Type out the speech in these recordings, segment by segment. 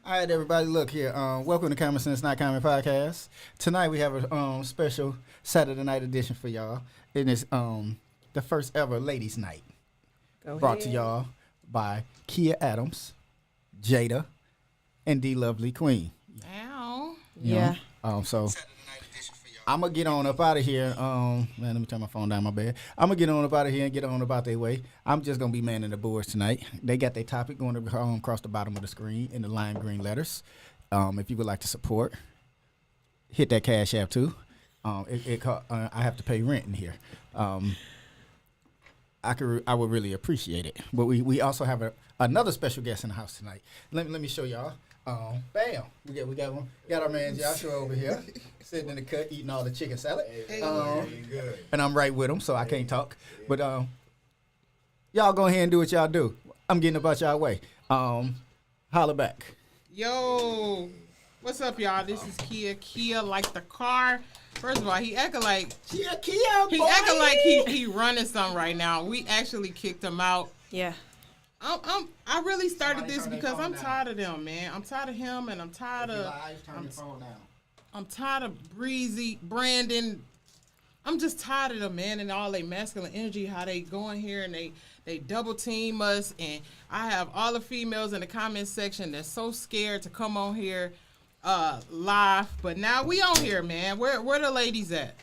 All right, everybody, look here. Welcome to Common Sense Not Common podcast. Tonight we have a special Saturday night edition for y'all. It is the first ever Ladies' Night Go brought to ahead. y'all by Kia Adams, Jada, and D Lovely Queen. Ow. You Yeah. know? So I'm gonna get on up out of here. Man, let me turn my phone down. My bad. I'm gonna get on up out of here and get on about their way. I'm just gonna be manning the boards tonight. They got their topic going across the bottom of the screen in the lime green letters. If you would like to support, hit that Cash App too. I have to pay rent in here. I would really appreciate it. But we also have another special guest in the house tonight. Let me show y'all. Bam! We got one. Got our man Joshua over here, sitting in the cut eating all the chicken salad. And I'm right with him, so I can't talk. But y'all go ahead and do what y'all do. I'm getting about y'all way. Holla back. Yo. What's up, y'all? This is Kia. Kia like the car. First of all, he acting like Kia, he boy. acting like he running something right now. We actually kicked him out. Yeah. I really started Somebody this turn their because phone I'm down. tired of them, man. I'm tired of him, and I'm tired of Turn your phone down. I'm tired of Breezy, Brandon. I'm just tired of them, man, and all they masculine energy, how they go in here and they double team us. And I have all the females in the comment section that's so scared to come on here live. But now we on here, man. Where the ladies at?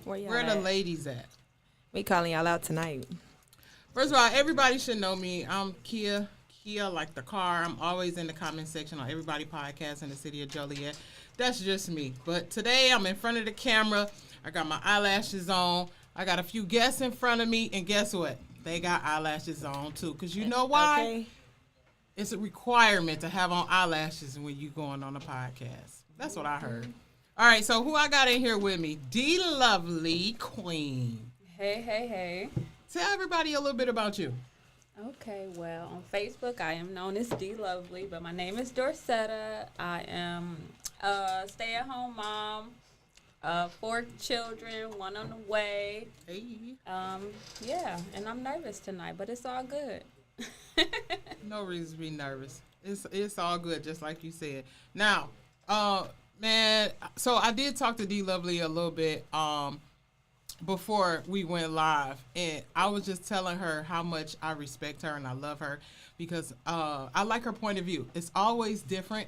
Where y'all Where the at? ladies at? We calling y'all out tonight. First of all, everybody should know me. I'm Kia like the car. I'm always in the comment section on everybody podcast in the city of Joliet. That's just me. But today I'm in front of the camera. I got my eyelashes on. I got a few guests in front of me, and guess what? They got eyelashes on too. Cause you know why? Okay. It's a requirement to have on eyelashes when you going on a podcast. That's what I heard. All right, so who I got in here with me? D Lovely Queen. Hey. Tell everybody a little bit about you. Okay, well, on Facebook, I am known as D Lovely, but my name is Dorsetta. I am a stay-at-home mom, 4 children, 1 on the way. Hey. Yeah, and I'm nervous tonight, but it's all good. No reason to be nervous. It's all good, just like you said. Now, man, so I did talk to D Lovely a little bit before we went live, and I was just telling her how much I respect her and I love her because I like her point of view. It's always different,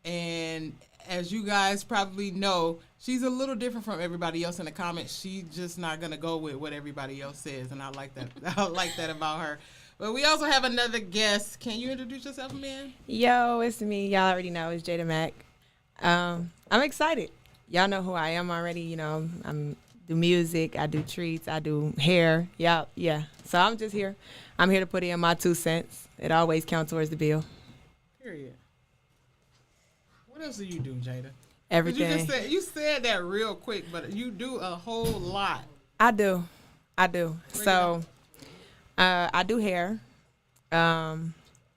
and as you guys probably know, she's a little different from everybody else in the comments. She's just not gonna go with what everybody else says, and I like that. I like that about her. But we also have another guest. Can you introduce yourself, man? Yo, it's me. Y'all already know it's Jada Mack. I'm excited. Y'all know who I am already. You know, I'm do music. I do treats. I do hair. Yeah. So I'm just here. I'm here to put in my 2 cents. It always counts towards the bill. Period. What else do you do, Jada? 'Cause Everything. You said that real quick, but you do a whole lot. I do. Bring So, I do hair.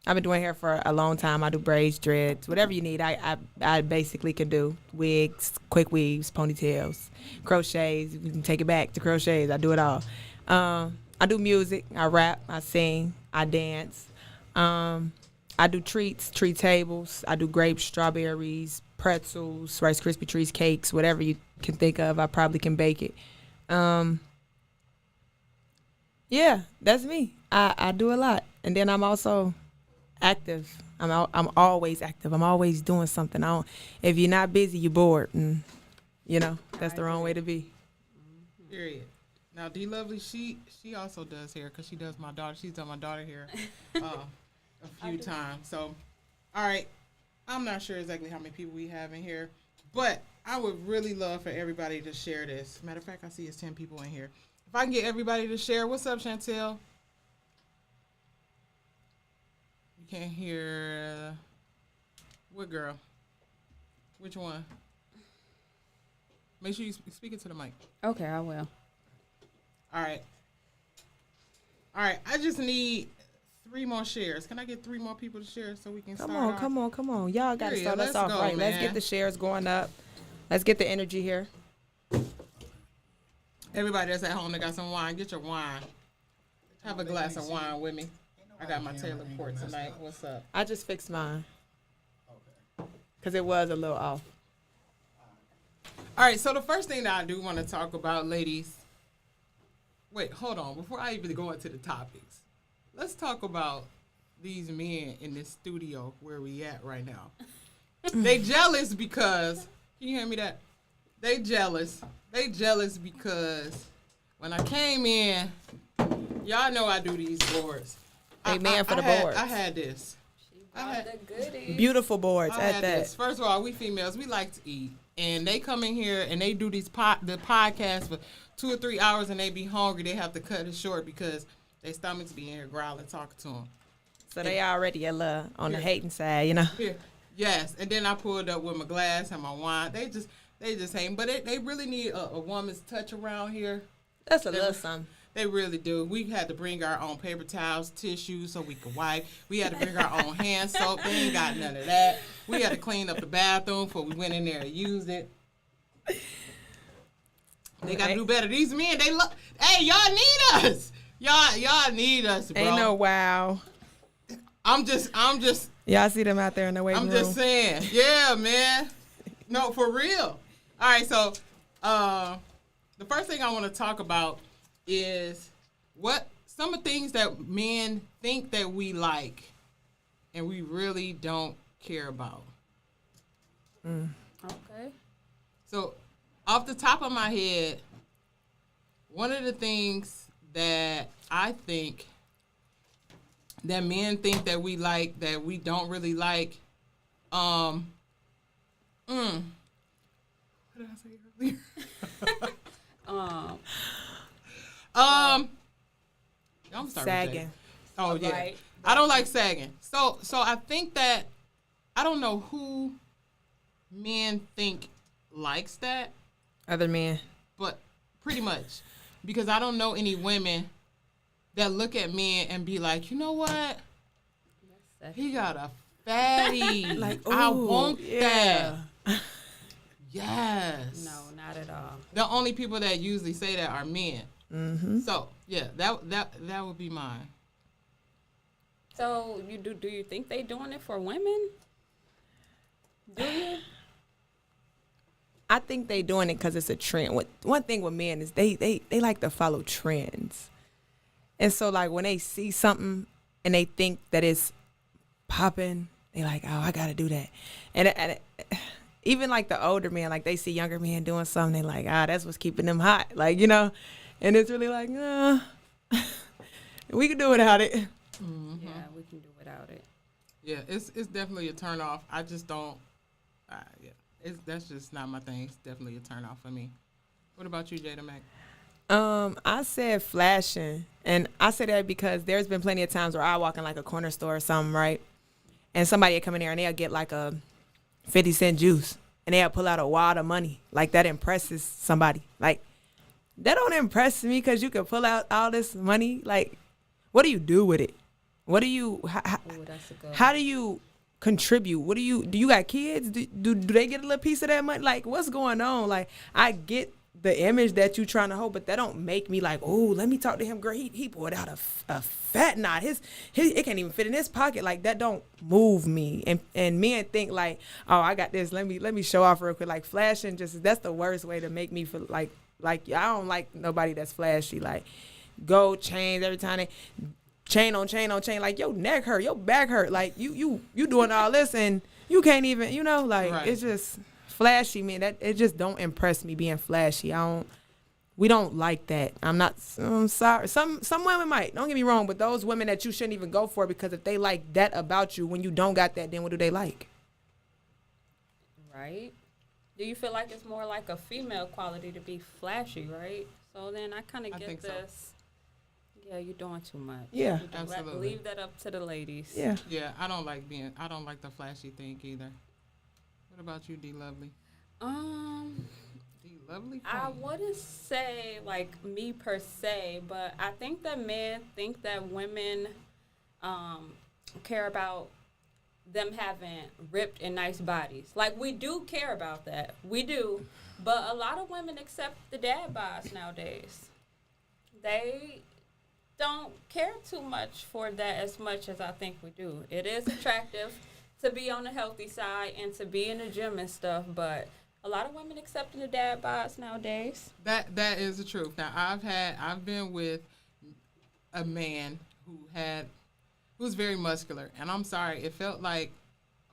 I've been doing hair for a long time. I do braids, dreads, whatever you need. I basically can do wigs, quick weaves, ponytails, crochets. We can take it back to crochets. I do it all. I do music. I rap. I sing. I dance. I do treats, treat tables. I do grapes, strawberries, pretzels, Rice Krispie treats, cakes, whatever you can think of. I probably can bake it. Yeah, that's me. I do a lot, and then I'm also active. I'm always active. I'm always doing something. If you're not busy, you're bored, and that's the wrong way to be. Period. Now, D Lovely, she also does hair because she does my daughter. She's done my daughter hair a few times. So, all right, I'm not sure exactly how many people we have in here, but I would really love for everybody to share this. Matter of fact, I see it's 10 people in here. If I can get everybody to share, what's up, Chantel? You can't hear. What girl? Which one? Make sure you speak it to the mic. Okay, I will. All right. I just need 3 more shares. Can I get 3 more people to share so we can start off? Come on. Y'all got to Period. start us Let's off go, right. Let's man. get the shares going up. Let's get the energy here. Everybody that's at home that got some wine, get your wine. Have a glass of wine with me. I got my Taylor Port tonight. What's up? I just fixed mine. because it was a little off. All right, so the first thing that I do want to talk about, ladies. Wait, hold on. Before I even go into the topics, let's talk about these men in this studio where we at right now. They jealous because, can you hear me that? They jealous. They jealous because when I came in, y'all know I do these boards. Amen for the I boards. I had this. She brought the goodies. Beautiful boards I at had that. this. First of all, we females, we like to eat. And they come in here and they do the podcast for 2 or 3 hours and they be hungry. They have to cut it short because their stomachs be in here growling, talking to them. So they already a little on the Yeah. hating side, you know. Here. Yes. And then I pulled up with my glass and my wine. They just hate. But they really need a woman's touch around here. That's a little something. They really do. We had to bring our own paper towels, tissues so we could wipe. We had to bring our own hand soap. They ain't got none of that. We had to clean up the bathroom before we went in there and used it. They got to do better. These men, they look. Hey, y'all need us. Y'all need us, bro. Ain't no wow. I'm just. Y'all see them out there in the waiting I'm room. just saying. Yeah, man. No, for real. All right, so the first thing I want to talk about is what some of the things that men think that we like and we really don't care about. Okay. So, off the top of my head, one of the things that I think that men think that we like that we don't really like, what did I say earlier? I'm sorry. Sagging. Oh yeah, Right. I don't like sagging. So I think that I don't know who men think likes that, Other men. but pretty much because I don't know any women that look at men and be like, you know what, he got a fatty. Like, I ooh, want yeah. that. Yes. No, not at all. The only people that usually say that are men. Mm-hmm. So yeah, that would be mine. So do you think they doing it for women? Do you? I think they doing it because it's a trend. One thing with men is they like to follow trends. And so, like, when they see something and they think that it's popping, they like, oh, I got to do that. And even, like, the older men, like, they see younger men doing something, they like, that's what's keeping them hot. Like, you know, and it's really like, we can do without it. Mm-hmm. Yeah, we can do without it. Yeah, it's definitely a turn off. I just don't. That's just not my thing. It's definitely a turn off for me. What about you, Jada Mac? I said flashing, and I say that because there's been plenty of times where I walk in like a corner store or something, right? And somebody will come in there and they'll get like a 50-cent juice, and they'll pull out a wad of money. Like, that impresses somebody. Like, that don't impress me because you can pull out all this money. Like, what do you do with it? What do you? Ooh, that's a good How do you contribute? What do you got kids? Do they get a little piece of that money? Like, what's going on? Like, I get the image that you trying to hold, but that don't make me like, oh, let me talk to him. Girl, he pulled out a fat knot. His it can't even fit in his pocket. Like, that don't move me. And men think like, oh, I got this. Let me show off real quick. Like, flashing, that's the worst way to make me feel like I don't like nobody that's flashy. Like, gold chains every time they chain on chain on chain. Like, your neck hurt, your back hurt. Like, you doing all this and you can't even, like, Right. It's just flashy, man. That it just don't impress me being flashy. We don't like that. I'm sorry. Some women might, don't get me wrong, but those women that you shouldn't even go for, because if they like that about you, when you don't got that, then what do they like? Right? Do you feel like it's more like a female quality to be flashy, right? So then I kind of I get think so. this. Yeah, you're doing too much. Yeah. You do- Absolutely. Leave that up to the ladies. Yeah. Yeah, I don't like the flashy thing either. What about you, D Lovely? D Lovely? I wouldn't say like me per se, but I think that men think that women care about them having ripped and nice bodies. Like, we do care about that. We do. But a lot of women accept the dad bods nowadays. They don't care too much for that as much as I think we do. It is attractive to be on the healthy side and to be in the gym and stuff, but a lot of women accepting the dad bods nowadays. That is the truth. Now I've been with a man who was very muscular, and I'm sorry, it felt like,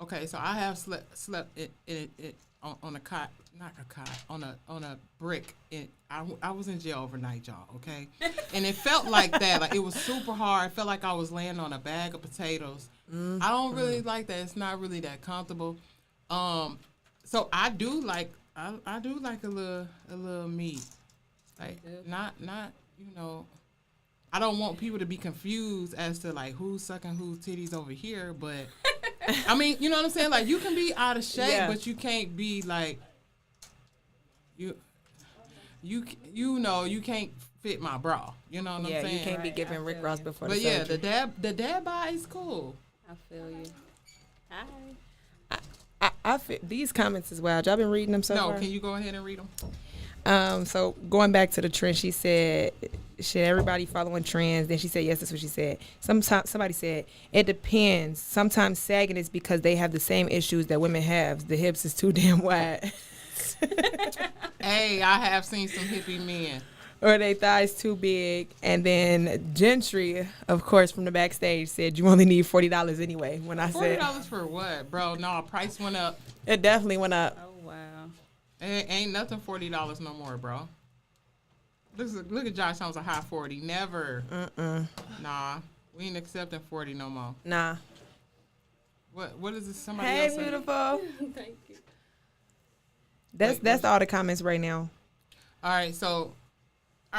okay, so I have slept on a cot, not a cot, on a brick. I was in jail overnight, y'all. Okay, and it felt like that. Like it was super hard. It felt like I was laying on a bag of potatoes. I don't really like that. It's not really that comfortable. So I do like a little meat, like not I don't want people to be confused as to like who's sucking whose titties over here, but I mean, you know what I'm saying? Like you can be out of shape, but you can't be like you can't fit my bra. You know what I'm saying? Yeah, you can't be giving Rick Ross before but the surgery. the dad bod is cool. I feel you. Hi. I feel these comments as well. Y'all been reading them so far? No, can you go ahead and read them? So going back to the trend, she said, should everybody following trends? Then she said, yes, that's what she said. Somebody said, it depends. Sometimes sagging is because they have the same issues that women have. The hips is too damn wide. Hey, I have seen some hippie men. Or they thighs too big. And then Gentry, of course, from the backstage said, you only need $40 anyway. When I said $40 for what, bro? No, price went up. it definitely went up. Oh, wow. Ain't nothing $40 no more, bro. Look at Josh Holmes a high 40. Never. Nah, we ain't accepting 40 no more. Nah. What is this? Somebody Hey, else say? beautiful. Thank you. That's all the comments right now. All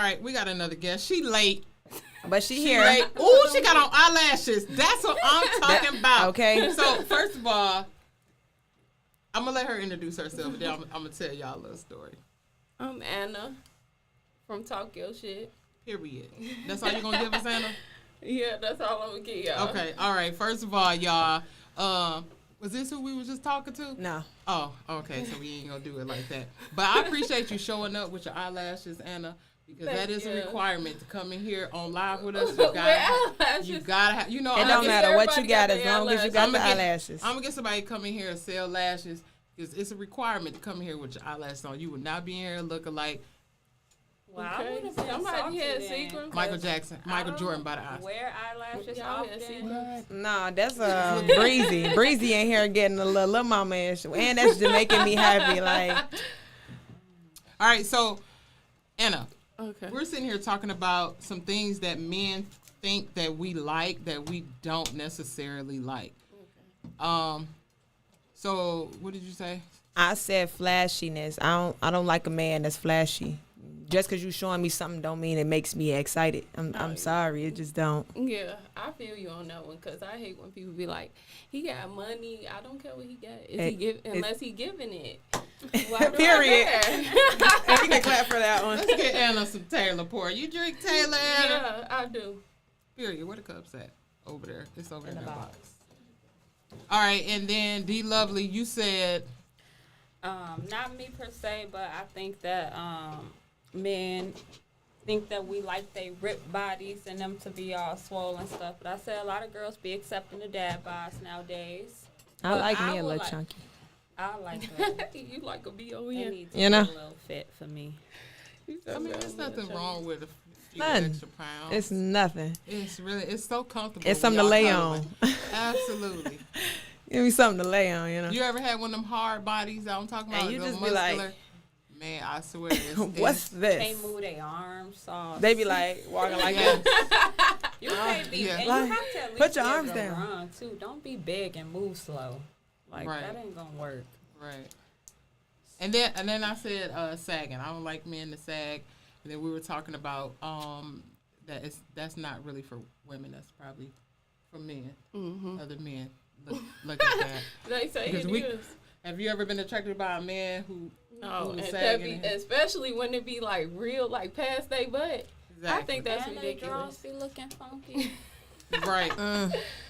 right, we got another guest. She late. But she She here. late. Ooh, she got on eyelashes. That's what I'm talking about. Okay. So first of all, I'm gonna let her introduce herself, and then I'm gonna tell y'all a little story. I'm Anna from Talk Your Shit. Period. That's all you gonna give us, Anna? Yeah, that's all I'm gonna give y'all. Okay. All right. First of all, y'all, was this who we was just talking to? No. Oh, okay. So we ain't gonna do it like that. But I appreciate you showing up with your eyelashes, Anna, because that is a requirement to come in here on live with us. You gotta have. You know, It don't matter what you got as long as you got the eyelashes. I'm gonna get somebody to come in here and sell lashes because it's a requirement to come in here with your eyelashes on. You would not be in here looking like Well, I would have been Somebody salty had then. secret. Michael Jackson, Michael Jordan by the eyes. Wear eyelashes Y'all had often. secrets. No, that's Breezy. Breezy in here getting a little mama-ish. And that's just making me happy. Like, All right, so Anna, Okay. we're sitting here talking about some things that men think that we like that we don't necessarily like. So what did you say? I said flashiness. I don't like a man that's flashy. Just because you showing me something don't mean it makes me excited. I'm sorry. It just don't. Yeah, I feel you on that one because I hate when people be like, he got money. I don't care what he got. Unless he giving it. Why do Period. I care? We can clap for that one. Let's get Anna some Taylor pour. You drink Taylor, Anna? Yeah, I do. Period. Where the cup's at? Over there. It's over in the box. All right, and then D Lovely, you said Not me per se, but I think that men think that we like they ripped bodies and them to be all swollen and stuff. But I say a lot of girls be accepting the dad bods nowadays. I But like me a would little like- chunky. I like that. You like a They B-O-N. need to You be know? a little fit for me. I mean, there's nothing wrong with a few None. extra pounds. It's nothing. It's so comfortable. It's when something to y'all lay cuddling. Absolutely. Give me something to lay on, you know. You ever had one of them hard bodies that I'm talking about? And you the just be like, muscular? Man, I swear. What's this? Can't move their arms soft. They be like walking like Yeah. that. You can't be. Yeah. And Like, you have to at least put your be able arms to down. Run too. Don't be big and move slow. Like Right. that ain't gonna work. Right. And then I said sagging. I don't like men to sag. And then we were talking about that's not really for women. That's probably for men. Mm-hmm. Other men. Look at that. They say Because it is. Have you ever been attracted by a man who No, was and sagging? especially when it be like real, like past they butt. I think that's And they ridiculous. draws be looking funky. Right.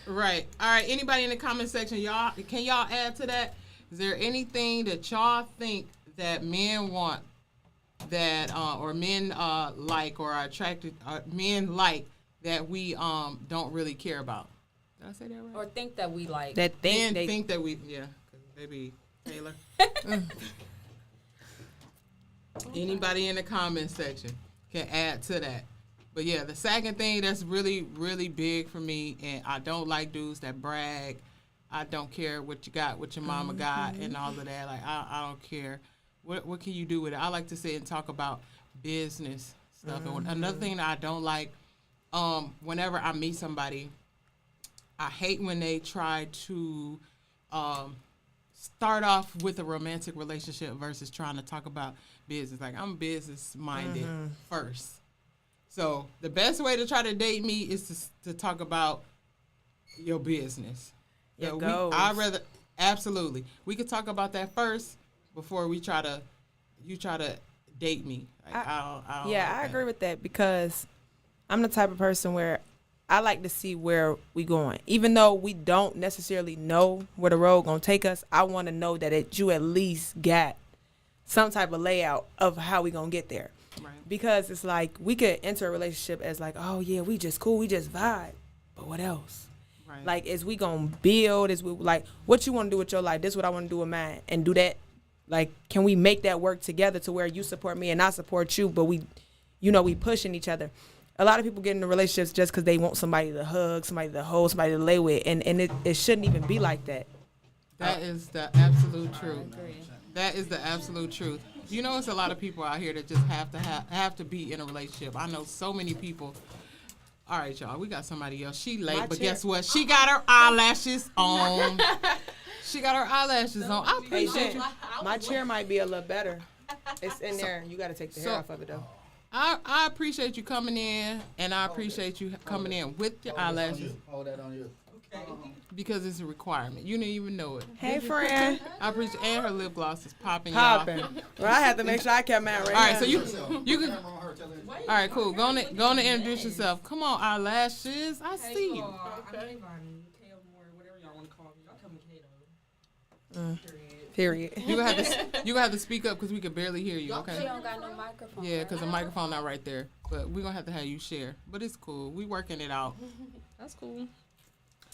Right. All right. Anybody in the comment section, can y'all add to that? Is there anything that y'all think that men want that or men like or are attracted men like that we don't really care about? Did I say that right? Or think that we like. That Men they think that we, cause they be Taylor. Anybody in the comment section can add to that. But yeah, the second thing that's really, really big for me, and I don't like dudes that brag. I don't care what you got, what your mama got, and all of that. Like I don't care. What can you do with it? I like to sit and talk about business stuff. And another thing that I don't like, whenever I meet somebody, I hate when they try to start off with a romantic relationship versus trying to talk about business. Like, I'm business minded first. So the best way to try to date me is to talk about your business. Your Yeah, goals. I'd rather, absolutely. We could talk about that first before you try to date me. Like, I don't yeah, like I that. agree with that because I'm the type of person where I like to see where we going. Even though we don't necessarily know where the road gonna take us, I want to know that you at least got some type of layout of how we gonna get there. Right. Because it's like we could enter a relationship as like, oh yeah, we just cool, we just vibe. But what else? Right. Like, is we gonna build? Is we like what you want to do with your life? This is what I want to do with mine, and do that. Like, can we make that work together to where you support me and I support you, but we pushing each other. A lot of people get into relationships just because they want somebody to hug, somebody to hold, somebody to lay with, and it shouldn't even be like that. That is the absolute truth. That is the absolute truth. You know, it's a lot of people out here that just have to be in a relationship. I know so many people. All right, y'all, we got somebody else. She late, My but chair. guess what? She got her eyelashes on. She got her eyelashes on. I Hey, appreciate Jen, you. my chair might be a little better. It's in there. You got to take the hair so- off of it though. I appreciate you coming in, and I appreciate you coming in with your eyelashes Hold that on you. because it's a requirement. You didn't even know it. Hey, friend. I appreciate, and her lip gloss is popping, Popping. y'all. Well, I have to make sure I kept mine right. All right, now. so you can. All right, cool. Go on and introduce yourself. Come on, eyelashes. I see you. I'm Kale Moore, whatever y'all want to call me. Y'all call me Kato. Period. You gonna have to speak up because we can barely hear you. She Okay. don't got no microphone. Yeah, because the microphone not right there. But we're gonna have to have you share. But it's cool. We working it out. That's cool.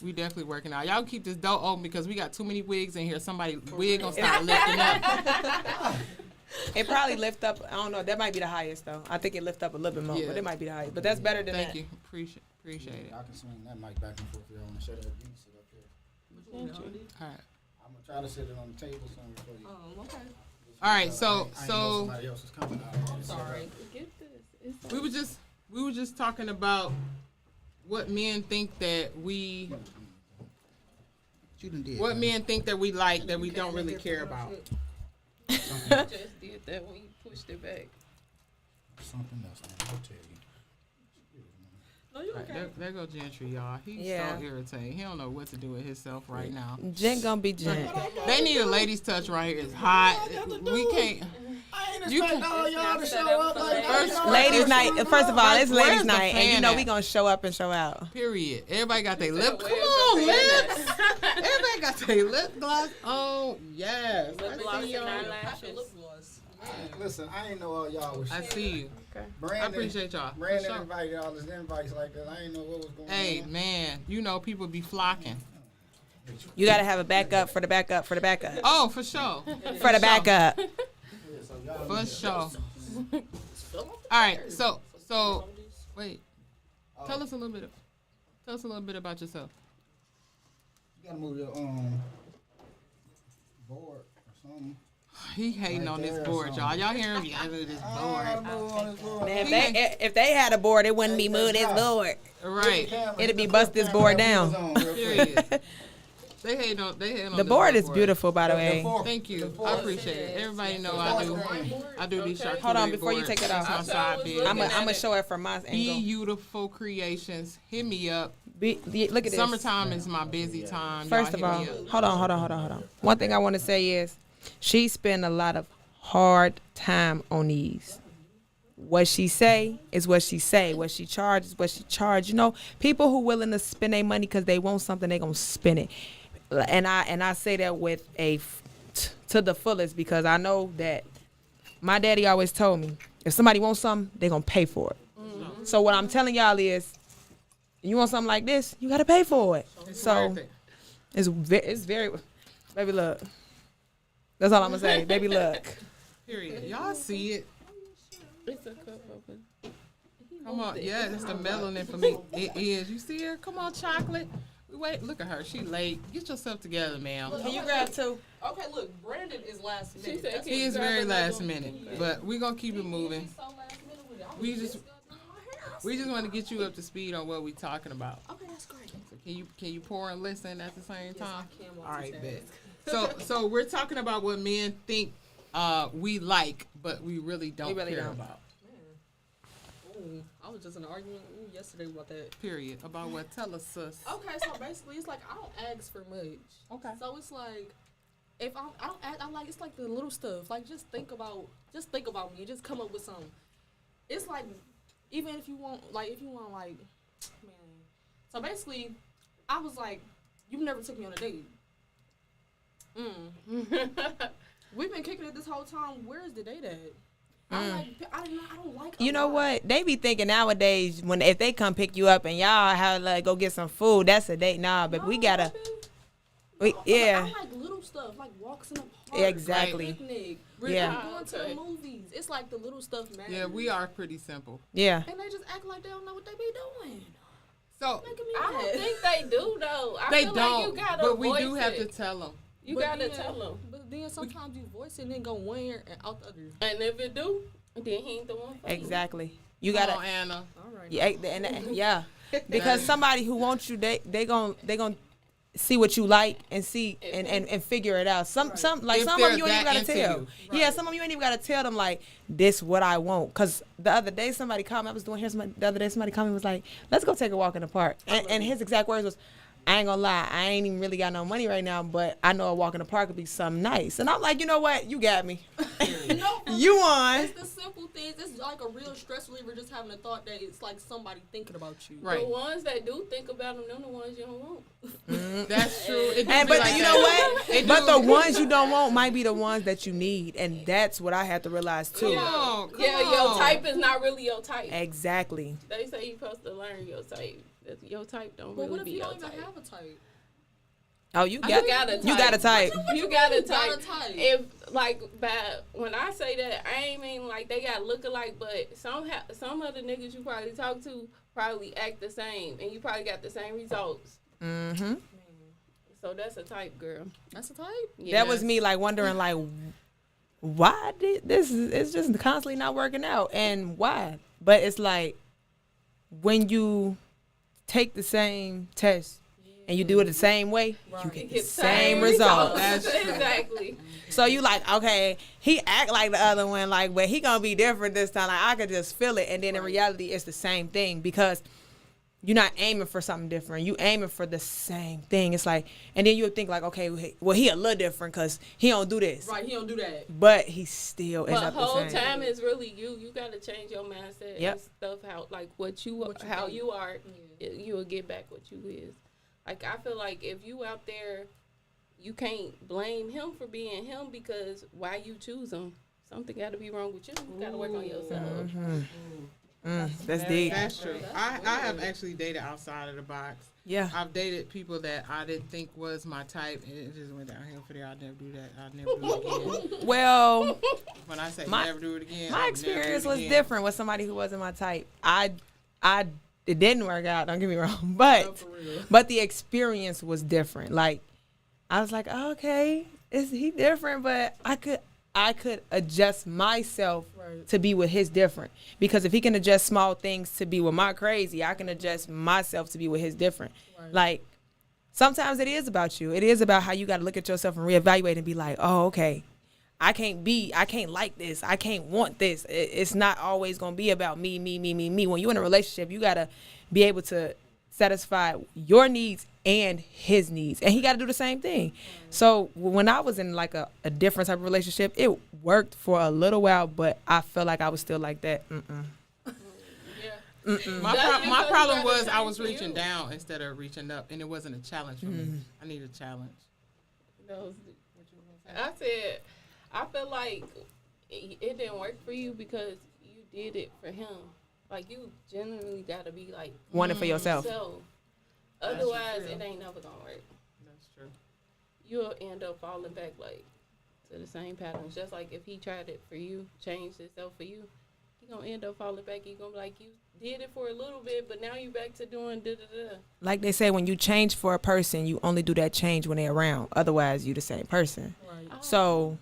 We definitely working out. Y'all keep this door open because we got too many wigs in here. Somebody wig gonna start lifting up. It probably lift up. I don't know. That might be the highest though. I think it lift up a little bit more, Yeah. but it might be the highest. But that's better than Thank that. you. Appreciate it. I can swing that mic back and forth if y'all want to shut up. You can sit up here. All right. I'm gonna try to sit it on the table somewhere for you. Okay. All right. I So ain't know somebody else is coming out. Sorry. Get this. It's we were just talking about what men think that we You done did. what men think that we like that we don't really care about. just did that when you pushed it back. Something else. I'll tell you. No, you Right, there go Gentry, y'all. He's Yeah. so irritating. He don't know what to do with himself right now. Jen gonna be Jen. They need a ladies' touch right here. It's hot. We can't. I ain't You expect can- all y'all to show up like First- that. Ladies' night. First of all, it's Where's ladies' the night, and you fan know at? we gonna show up and show out. Period. Everybody got their lip. Come where's on, the lips. Everybody got their lip gloss on. Yes. Lip I gloss see and y'all. eyelashes. Listen, I ain't know all y'all was. I see you. Brandon, I appreciate y'all. For Brandon sure. invited all his invites like that. I ain't know what was going Hey, on. man. You know people be flocking. You gotta have a backup for the backup for the backup Oh, for sure. for the backup. For sure. All right. So wait. Tell us a little bit about yourself. You gotta move your board or something. He hating Right on this there or board, y'all. something. Y'all hear him? Yeah, look at this I board. gotta move on this board. Man, if they had a board, it wouldn't be moved as board. Right. It'd be bust this board down. Period. They hating on The this board is board. beautiful, by the way. Thank you. I appreciate it. Everybody know I do these charcuterie Hold on, before you boards. take it off. That's my side bid. I'm gonna show it from my angle. Beautiful creations. Hit me up. Look at this. Summertime is my busy time. First of Y'all all, hit me up. hold on. One thing I want to say is, she spent a lot of hard time on these. What she say is what she say. What she charge is what she charge. You know, people who willing to spend their money because they want something, they gonna spend it. And I say that with to the fullest because I know that my daddy always told me if somebody wants something, they gonna pay for it. So what I'm telling y'all is, you want something like this, you gotta pay for it. It's So worth it. it's very, baby, look. That's all I'm gonna say. Baby, look. Period. Y'all see it. It's a cup open. Come on. Yeah, it's the melanin for me. It is. You see her? Come on, chocolate. Wait, look at her. She late. Get yourself together, ma'am. Can you grab two? Okay, look, Brandon is last She minute. said, That's "Can He you is grab very another last one?" minute, but we gonna keep it moving. so last minute with it. I was We just done doing my hair. we just want to get you up to speed on what we talking about. Okay, that's great. So can you pour and listen at the same time? I can All right, multitask. bet. So we're talking about what men think we like, but we really don't We really care don't. about. Ooh, I was just in an argument yesterday about that. Period. About what? Tell us, sis. Okay, so basically, it's like I don't ask for much. Okay. So it's like, if I don't ask, I like it's like the little stuff. Like just think about me. Just come up with something. It's like, even if you want like, man. So basically, I was like, you never took me on a date. We've been kicking it this whole time. Where is the date at? I don't like. You know what? They be thinking nowadays if they come pick you up and y'all have like go get some food, that's a date. Nah, but we gotta. Yeah. I like little stuff, like walks in the park. Exactly. Picnic. Yeah. Going to the movies. It's like the little stuff matters. Yeah, we are pretty simple. Yeah. And they just act like they don't know what they be doing. So Making me I mad. don't think they do though. I they feel don't, like you gotta but we voice do have it. to tell them. You But gotta then- tell them. But then sometimes you voice it and then go one ear and out the other. And if it do, then he ain't the one for you. Exactly. You Come gotta. on, Anna. All right. Yeah, yeah. Because somebody who wants you, they gon' see what you like and see and figure it out. Some If of you they're ain't even that gotta into tell. you. Yeah, some of you ain't even gotta tell them like this what I want. Cause the other day somebody called me. I was doing hair. The other day somebody called me and was like, let's go take a walk in the park. And his exact words was, I ain't gonna lie, I ain't even really got no money right now, but I know a walk in the park would be something nice. And I'm like, you know what? You got me. No, for You real. won. It's the simple things. It's like a real stress reliever just having a thought that it's like somebody thinking about you. Right. The ones that do think about them, them the ones you don't want. That's true. It do And be but like you that. know what? It But do. the ones you don't want might be the ones that you need, and that's what I have to realize too. Come on, come Yeah, on. your type is not really your type. Exactly. They say you're supposed to learn your type. Your type don't But what really if be you your don't even type. have a type? Oh, you got You got a type. You got a type. You got a You got type. a type. If like, when I say that, I ain't mean like they got look alike, but some of the niggas you probably talk to probably act the same, and you probably got the same results. Mm-hmm. So that's a type, girl. That's a type? Yeah. That was me like wondering like, why did this? It's just constantly not working out, and why? But it's like when you take the same test and you do it the same way, you get the Get same results. That's true. Exactly. So you like, okay, he act like the other one, like, but he gonna be different this time. Like I could just feel it, and then in reality, it's the same thing because you're not aiming for something different. You aiming for the same thing. It's like, and then you'll think like, okay, well he a little different because he don't do this, Right, he don't do that. but he still ends But up the whole same. time is really you. You gotta change your mindset Yep. and stuff. How like what you What you how think. you are, you will get back what you is. Like I feel like if you out there, you can't blame him for being him because why you choose him. Something got to be wrong with you. You gotta work on yourself. That's deep. That's true. I have actually dated outside of the box. Yeah. I've dated people that I didn't think was my type, and it just went downhill for there. I'll never do that. I'll never do it again. Well, When I say My- never do it again, my I'll never do experience it was again. different with somebody who wasn't my type. It didn't work out. Don't get me wrong, No, but for real. but the experience was different. Like I was like, oh, okay, is he different? But I could adjust myself Right. to be with his different, because if he can adjust small things to be with my crazy, I can adjust myself to be with his different. Right. Like sometimes it is about you. It is about how you got to look at yourself and reevaluate and be like, oh, okay, I can't like this. I can't want this. It's not always going to be about me. When you're in a relationship, you got to be able to satisfy your needs and his needs. And he got to do the same thing. So when I was in like a different type of relationship, it worked for a little while, but I felt like I was still like that. Yeah. My That's my because problem you was gotta I was change reaching you. down instead of reaching up, and it wasn't a challenge for me. I need a challenge. I said, I feel like it didn't work for you because you did it for him. Like you genuinely gotta be like Want it for yourself. so. That's Otherwise, true. it ain't never gonna work. That's true. You'll end up falling back like to the same patterns. Just like if he tried it for you, changed himself for you, he gonna end up falling back. He gonna be like, you did it for a little bit, but now you back to doing da da da. Like they say, when you change for a person, you only do that change when they're around. Otherwise, you the same person. Right. So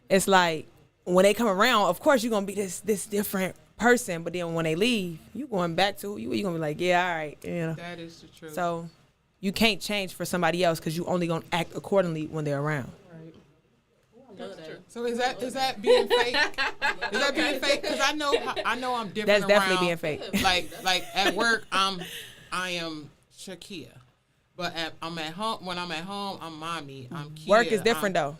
it's like when they come around, of course you're gonna be this different person, but then when they leave, you going back to who you gonna be like, yeah, all right, you know. That is the truth. So you can't change for somebody else because you only gonna act accordingly when they're around. Right. Love that. So is that being fake? Is that being fake? Because I know I'm different. That's definitely around. being fake. Like at work, I am Shakia, but I'm at home. When I'm at home, I'm mommy. I'm Kia. Work is different though.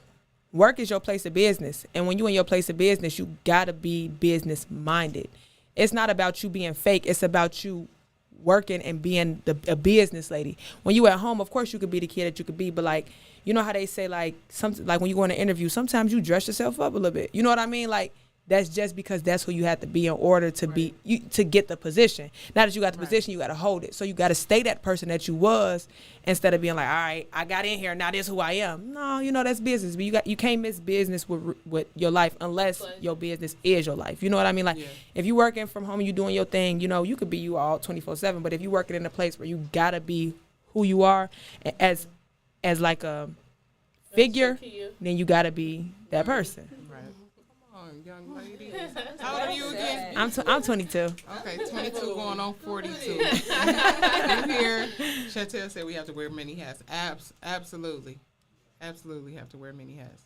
Work is your place of business, and when you in your place of business, you gotta be business minded. It's not about you being fake. It's about you working and being a business lady. When you at home, of course you could be the kid that you could be, but like, you know how they say like like when you go in an interview, sometimes you dress yourself up a little bit. You know what I mean? Like that's just because that's who you have to be in order to be to get the position. Now that you got the position, you got to hold it. So you got to stay that person that you was instead of being like, all right, I got in here, now this is who I am. No, you know that's business, but you can't mix business with your life unless your business is your life. You know what I mean? Like if you working from home and you doing your thing, you know you could be you all 24/7. But if you working in a place where you gotta be who you are as like a figure, then you gotta be that person. Right. Come on, young lady. How old are you again? I'm 22. Okay, 22 going on 42. You hear? Chantel said we have to wear many hats. Absolutely. Absolutely have to wear many hats.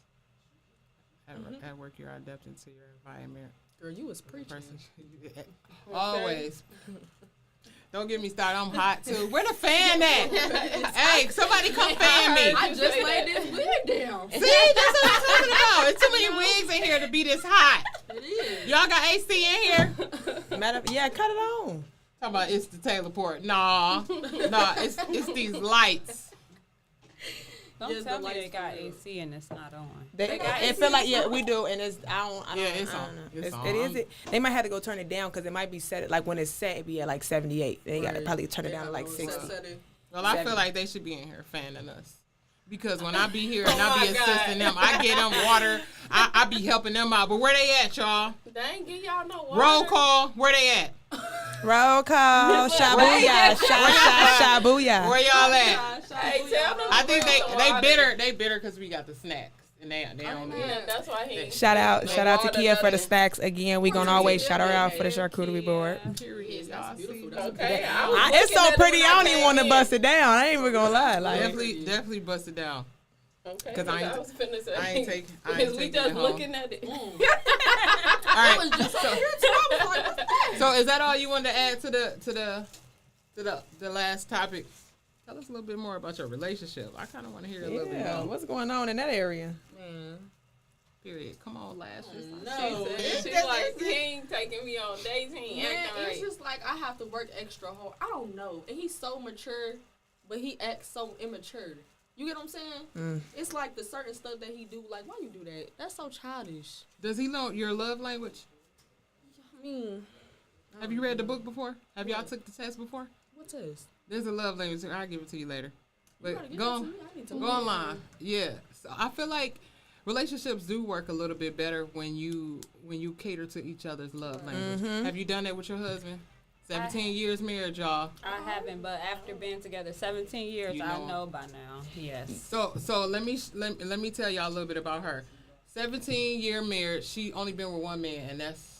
At work, you're adapting to your environment. Girl, you was preaching. Person. Always. Don't get me started. I'm hot too. Where the fan at? Hey, somebody come fan me. I just laid this wig down. See, that's what I'm talking about. There's too many wigs in here to be this hot. It is. Y'all got AC in here? Yeah, cut it on. Talking about it's the Taylor Port. Nah, it's these lights. Don't Just tell the me they lights got for real. AC and it's not on. It feel like we do, and it's I don't Yeah, it's I on. don't know. It's on. It is. They might have to go turn it down because it might be set like when it's set, it be at like 78. They got to Right. probably turn it They down to like have 60. Well, I feel 70. like they should be in here fanning us. Because when I be here and I be assisting them, I get them water. I be helping them out. But where they at, y'all? They ain't give y'all no water. Roll call. Where they at? Roll call, shabuya, shabuya. Where y'all at? Hey, tell them. I think to bring some they water. bitter. They bitter because we got the snacks. And they don't need Yeah, it. that's why he. Shout out to water Kia for the nothing. snacks again. We gonna always shout her out for the charcuterie board. Period. Y'all see? Okay, It's so pretty. I don't even want to bust it down. I ain't even gonna lie. Like Definitely bust it down. Okay, 'Cause I was finna say. I ain't take. I Because ain't we taking it just home. looking at it. All right. So is that all you wanted to add to the last topic? Tell us a little bit more about your relationship. I kind of want to hear a little bit yeah, more. what's going on in that area? Period. Come on, lashes. No, It's she's just- like, he ain't taking me on dates. He ain't Man, acting it's right. just like I have to work extra hard. I don't know. And he's so mature, but he acts so immature. You get what I'm saying? It's like the certain stuff that he do. Like, why you do that? That's so childish. Does he know your love language? I mean, Have you read the book before? Have y'all took the test before? what is? There's a love language. I'll give it to you later. You gotta But give go that to on, me. I need to go know. online. Yeah. So I feel like relationships do work a little bit better when you cater to each other's love language. Have you done that with your husband? 17 years marriage, y'all. I haven't, but after being together 17 years, You I know. know by now. Yes. So let me tell y'all a little bit about her. 17-year marriage. She only been with one man, and that's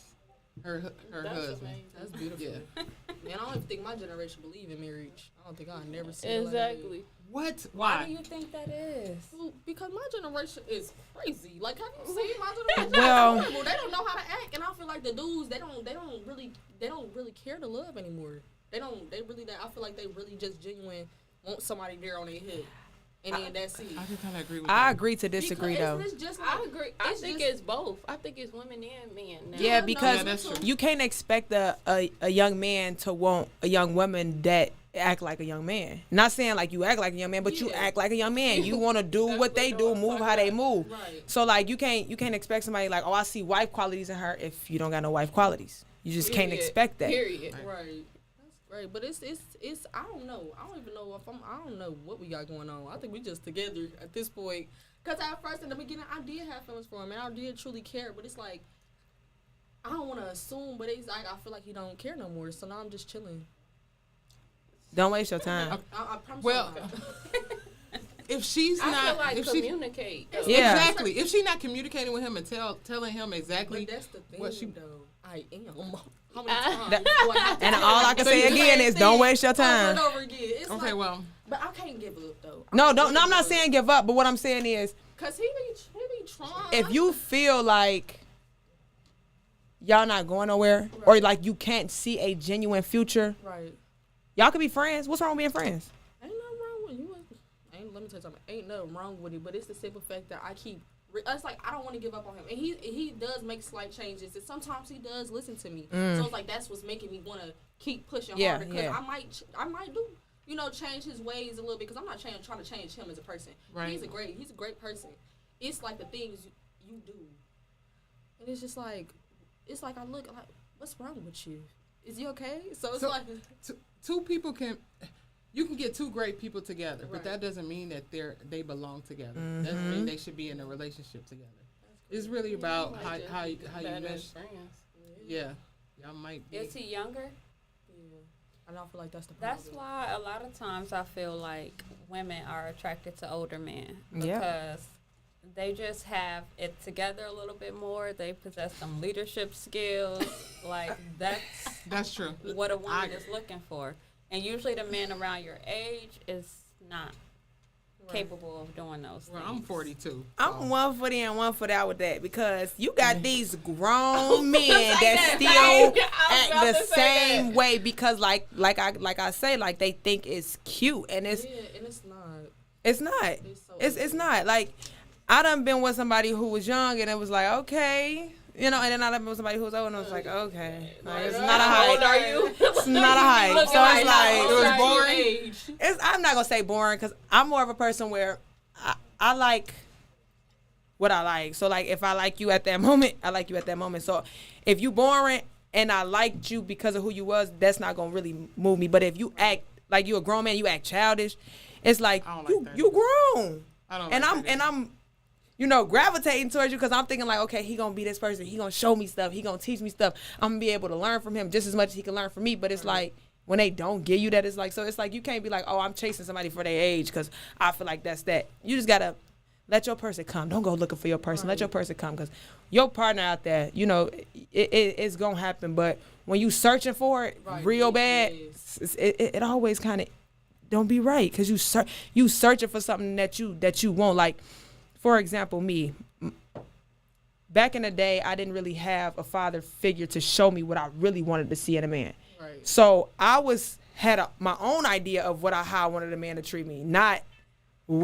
her That's husband. amazing. That's beautiful. Yeah. Man, I don't even think my generation believe in marriage. I don't think I'll never see it like that. Exactly. What? Why Why? do you think that is? Well, because my generation is crazy. Like, have you seen my generation? Well- It's horrible. They don't know how to act, and I feel like the dudes they don't really care to love anymore. They I feel like they really just genuine want somebody there on their hip, and then that's it. I can kind of agree with I that. agree to disagree though. It's just I like, agree. I it's think just- it's both. I think it's women and men now. Yeah, no, because Yeah, that's true. you can't expect a young man to want a young woman that act like a young man. Not saying like you act like a young man, but you Yeah. act like a young man. You want to do That's what what they I'm do, talking move how they about. move. Right. So like you can't expect somebody like, oh, I see wife qualities in her if you don't got no wife qualities. You just can't Period. expect that. Period. Right. That's great, but it's I don't know. I don't even know if I don't know what we got going on. I think we just together at this point. Cause at first in the beginning I did have feelings for him and I did truly care, but it's like I don't want to assume, but it's like I feel like he don't care no more. So now I'm just chilling. Don't waste your time. I promise. Well, you not. if she's I not, feel like if she communicate. though. Yeah. exactly, if she's not communicating with him and telling him But exactly that's the thing, what she. though. I am. How many times do I have to And tell all you I can the say same again is thing don't waste your over and time. over again. It's Okay, like, well, but I can't give up though. No, I'm not saying give up, but what I'm saying is, Cause he be trying. if you feel like y'all not going nowhere, or like you can't see a genuine future, right. y'all could be friends. What's wrong with being friends? Ain't nothing wrong with you. Let me tell you something. Ain't nothing wrong with it, but it's the simple fact that I keep. It's like I don't want to give up on him, and he does make slight changes, and sometimes he does listen to me. So it's like that's what's making me want to keep pushing Yeah, harder. Because yeah. I might do, change his ways a little bit. Because I'm not trying to change him as a person. Right. He's a great person. It's like the things you do, and it's just like, I look like, what's wrong with you? Is you okay? So it's So- like. two people can. You can get two great people together, but Right. that doesn't mean that they belong together. Doesn't mean they should be in a relationship together. It's really about Like how you better mesh. as friends. Yeah, y'all might be. Is he younger? Yeah. And I feel like that's the problem. That's why a lot of times I feel like women are attracted to older men because Yeah. they just have it together a little bit more. They possess some leadership skills. Like That's true. what a woman is looking for. And usually the man around your age is not capable of doing those Well, things. I'm 42. I'm 1 foot in, 1 foot out with that because you got these grown men that still act the same way because like I say, like they think it's cute and it's Yeah, and it's not. it's not. It's so It's not. Like I done been with somebody who was young and it was like, okay. And then I done been with somebody who was old and it was like, okay. Like, it's not a How old hike. are you? It's not a hike. So it's like It was boring. I'm not gonna say boring because I'm more of a person where I like what I like. So like if I like you at that moment, I like you at that moment. So if you boring and I liked you because of who you was, that's not gonna really move me. But if you act like you a grown man, you act childish, it's like, I don't you like that. you grown. I don't. And like I'm gravitating towards you because I'm thinking like, okay, he gonna be this person. He gonna show me stuff. He gonna teach me stuff. I'm gonna be able to learn from him just as much as he can learn from me. But it's like when they don't give you that, it's like, so it's like you can't be like, oh, I'm chasing somebody for their age because I feel like that's that. You just gotta let your person come. Don't go looking for your person. Let your person come because your partner out there, it's gonna happen. But when you searching for it real bad, it always kind of don't be right because you searching for something that you want. Like, for example, me, back in the day, I didn't really have a father figure to show me what I really wanted to see in a man. Right. So I had my own idea of how I wanted a man to treat me, not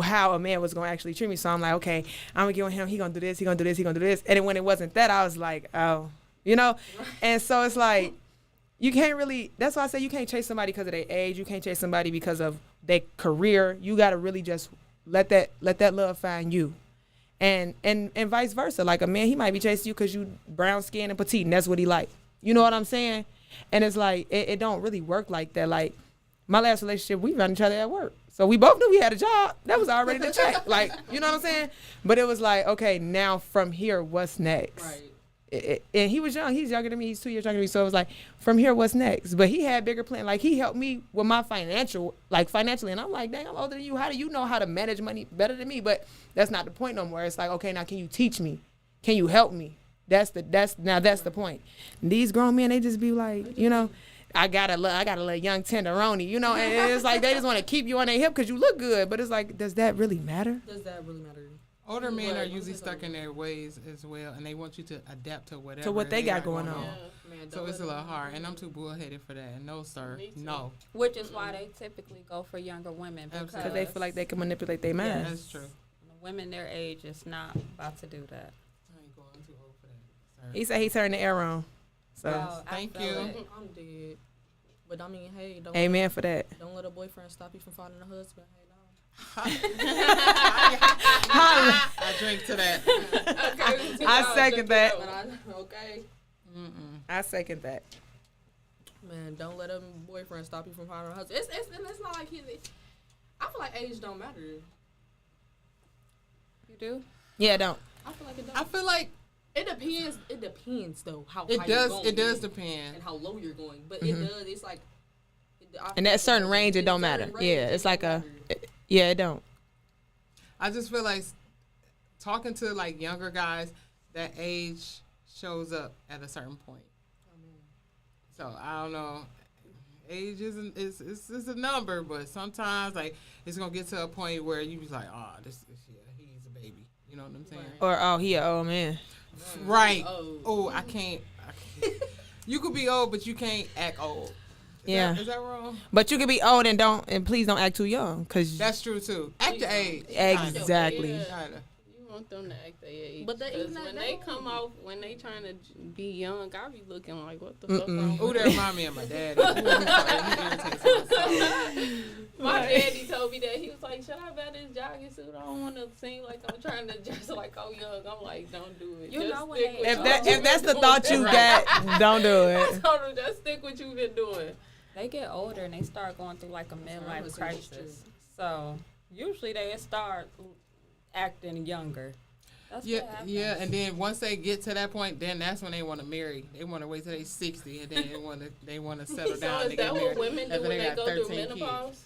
how a man was going to actually treat me. So I'm like, okay, I'm going to get with him. He going to do this. He going to do this. He going to do this. And then when it wasn't that, I was like, oh, And so it's like, you can't really, that's why I say you can't chase somebody because of their age. You can't chase somebody because of their career. You got to really just let that love find you. And vice versa. Like a man, he might be chasing you because you brown skin and petite, and that's what he like. You know what I'm saying? And it's like, it don't really work like that. Like, my last relationship, we found each other at work. So we both knew we had a job. That was already the check. Like, you know what I'm saying? But it was like, okay, now from here, what's next? Right. And he was young. He's younger than me. He's 2 years younger than me. So it was like, from here, what's next? But he had bigger plans. Like, he helped me with my financially. And I'm like, dang, I'm older than you. How do you know how to manage money better than me? But that's not the point no more. It's like, okay, now can you teach me? Can you help me? That's the point. And these grown men, they just be like, I got a little young tenderoni, and it's like they just want to keep you on their hip because you look good. But it's like, does that really matter? Does that really matter? Older men Right. are usually stuck in their ways as well, and they want you to adapt to whatever. To what they got going on. Man, So it's a little hard, and I'm too bullheaded for that. No, sir. Me too. No. Which is why they typically go for younger women because Because they feel like they can manipulate their mind. That's true. women their age is not about to do that. I ain't going. I'm too old for that, sir. He said he turned the air on. So, Well, I thank feel you. it. I'm dead. But I mean, hey, don't amen for that. don't let a boyfriend stop you from finding a husband. Hey, no. I drink to that. Okay, I second that. But okay. Mm-mm. I second that. Man, don't let a boyfriend stop you from finding a husband. It's not like I feel like age don't matter. You do? Yeah, don't. I feel like it don't. I feel like It depends. It depends though how it high does. you're going It does and depend. how low you're going. But it does. It's like In that certain range, it don't matter. Yeah, it's like yeah, it don't. I just feel like talking to like younger guys, that age shows up at a certain point. So I don't know. Age isn't it's a number, but sometimes like it's gonna get to a point where you be like, oh, this yeah, he's a baby. You know what I'm saying? Or oh, he an old man. Right. Oh. Oh, I can't. You could be old, but you can't act old. Yeah. Is that wrong? But you can be old and please don't act too young, cause That's true too. Act your age. exactly. Yeah. Kinda. You want them to act their age. But they- 'Cause even when that they don't- come off, when they trying to be young, I be looking like, what the fuck wrong Oh, with that remind me of my daddy. Ooh, he irritates my soul. My daddy told me that. He was like, should I wear this jogging suit? I don't want to seem like I'm trying to dress like I'm young. I'm like, don't do it. You Just know when stick they- with If what that you've if that's been the thought you doing. got, don't do I it. told him, just stick what you've been doing. They get older and they start going through like a I'm midlife listening, crisis. that's So usually they start acting younger. That's Yeah, what happens. yeah, and then once they get to that point, then that's when they want to marry. They want to wait till they 60, and then they want to settle So down. is and that get what married women do after when they got go through 13 kids. menopause?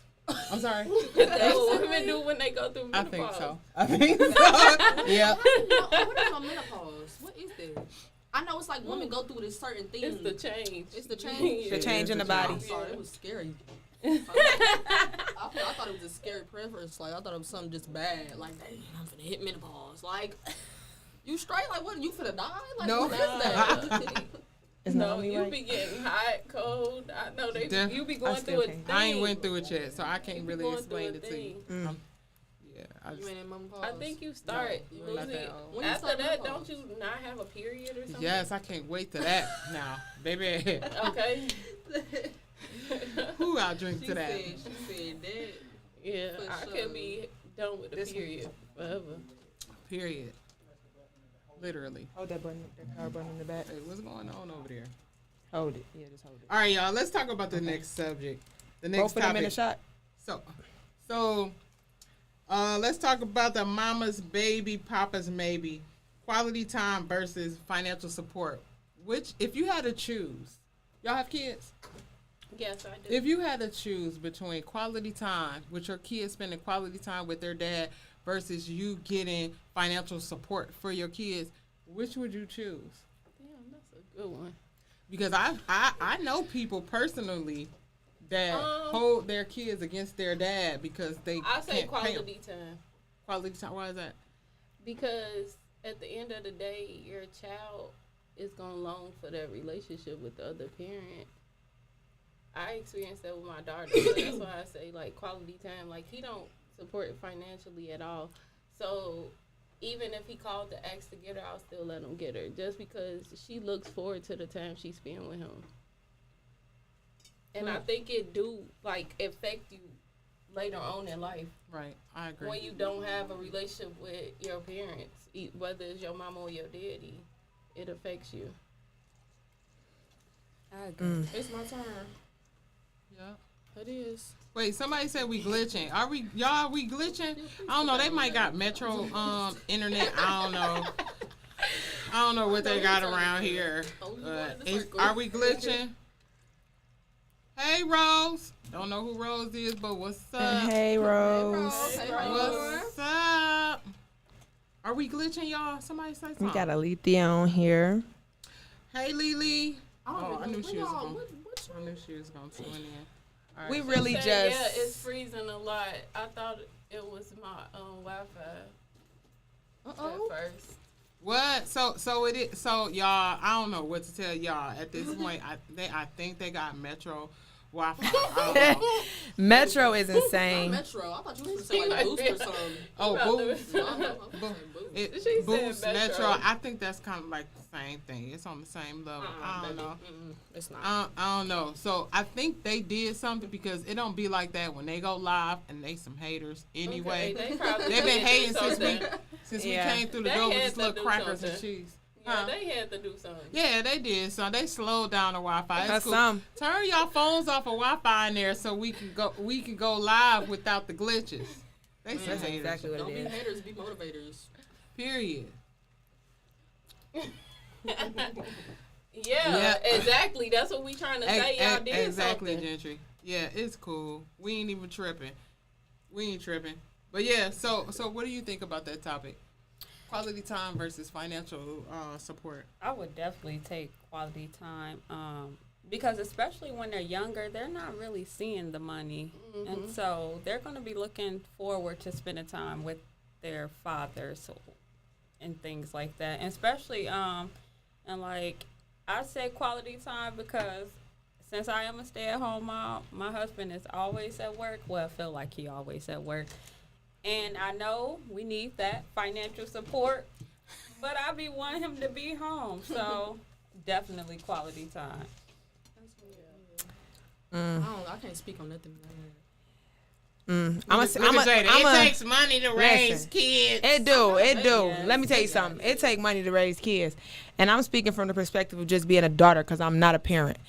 I'm sorry. Is that what women do when they go through I menopause? think so. I think so. Yeah. What is a menopause? What is that? I know it's like women go through this certain thing. It's the change. It's the change. The change in the it's a body. I'm sorry, it was scary. I thought it was a scary preference. Like I thought it was something just bad. Like, dang, I'm finna hit menopause. Like, you straight? Like, what? You finna die? Like, No. what is that? It's No, not me you right. be getting hot, cold. I know they. Def- You be I going still through a can't. thing. I ain't went through it yet, so I You can't be really going explain through it a to you. Mm. Yeah, I You just, ain't in menopause. I think you start you ain't not losing. that old. When you After start that, menopause? don't you not have a period or something? yes, I can't wait to that now, baby. Okay. Who I'll drink She to that? said that. Yeah, For I sure. could be done with the This one. period forever. Period. Literally. Hold that button, that car button in the back. Hey, what's going on over there? Hold it. Yeah, just hold it. All right, y'all. Let's talk about the next subject. The next Both of them in topic. the shot. So, let's talk about the mama's baby, papa's maybe. Quality time versus financial support. Which, if you had to choose, y'all have kids? Yes, I do. If you had to choose between quality time, with your kids spending quality time with their dad, versus you getting financial support for your kids, which would you choose? Damn, that's a good one. Because I know people personally that hold their kids against their dad because they I say can't pay 'em. quality time. Quality time. Why is that? Because at the end of the day, your child is gonna long for that relationship with the other parent. I experienced that with my daughter. So that's why I say like quality time. Like he don't support it financially at all. So even if he called to ask to get her, I'll still let him get her. Just because she looks forward to the time she spend with him. And I think it do like affect you later on in life. Right. I agree. When you don't have a relationship with your parents, whether it's your mama or your daddy, it affects you. I agree. It's my turn. Yeah. It is. Wait, somebody said we glitching. Are we glitching? I don't know. They might got Metro internet. I don't know. I don't know what they got around here. Are we glitching? Hey Rose. Don't know who Rose is, but what's up? Hey, Rose. Hey, What's up? Are we glitching, y'all? Somebody say something. We got Alethea on here. Hey Lily. Oh, I knew she was y'all, gonna. what I knew she was gonna tune in. All right. We really Say, just. yeah, it's freezing a lot. I thought it was my Wi-Fi Uh-oh. at first. What? So it is. So y'all, I don't know what to tell y'all at this point. I think they got Metro Wi-Fi. I don't know. Metro is Not insane. Metro. I thought you was going to say like Boost or something. Oh, About Boost. No, I was Bo- saying Boost. It She said Boost Metro. Metro. I think that's kind of like the same thing. It's on the same level. I don't know. It's not. I don't know. So I think they did something because it don't be like that when they go live and they some haters anyway. Okay, they probably They've been did do hating something. since we Yeah. came through the They door with had just to little do crackers and something. cheese. Yeah, they had to do something. Yeah, they did. So they slowed down the Wi-Fi. It's That's cool. some. Turn your phones off of Wi-Fi in there so we can go live without the glitches. They say That's haters. exactly what Don't it be is. haters, be motivators. Period. Yeah, exactly. That's what we trying to say. Y'all did Exactly, something. Gentry. Yeah, it's cool. We ain't even tripping. We ain't tripping. But yeah, so what do you think about that topic? Quality time versus financial support. I would definitely take quality time, because especially when they're younger, they're not really seeing the money, and so they're going to be looking forward to spending time with their fathers and things like that. And especially, and like I said, quality time because since I am a stay-at-home mom, my husband is always at work. Well, I feel like he always at work. And I know we need that financial support, but I be wanting him to be home. So definitely quality time. I can't speak on nothing. I'm Look at Jada. It takes money to raise Listen. kids. It do. Yes, Let me tell you something. It take money to raise kids, and I'm speaking from the perspective of just being a daughter because I'm not a parent.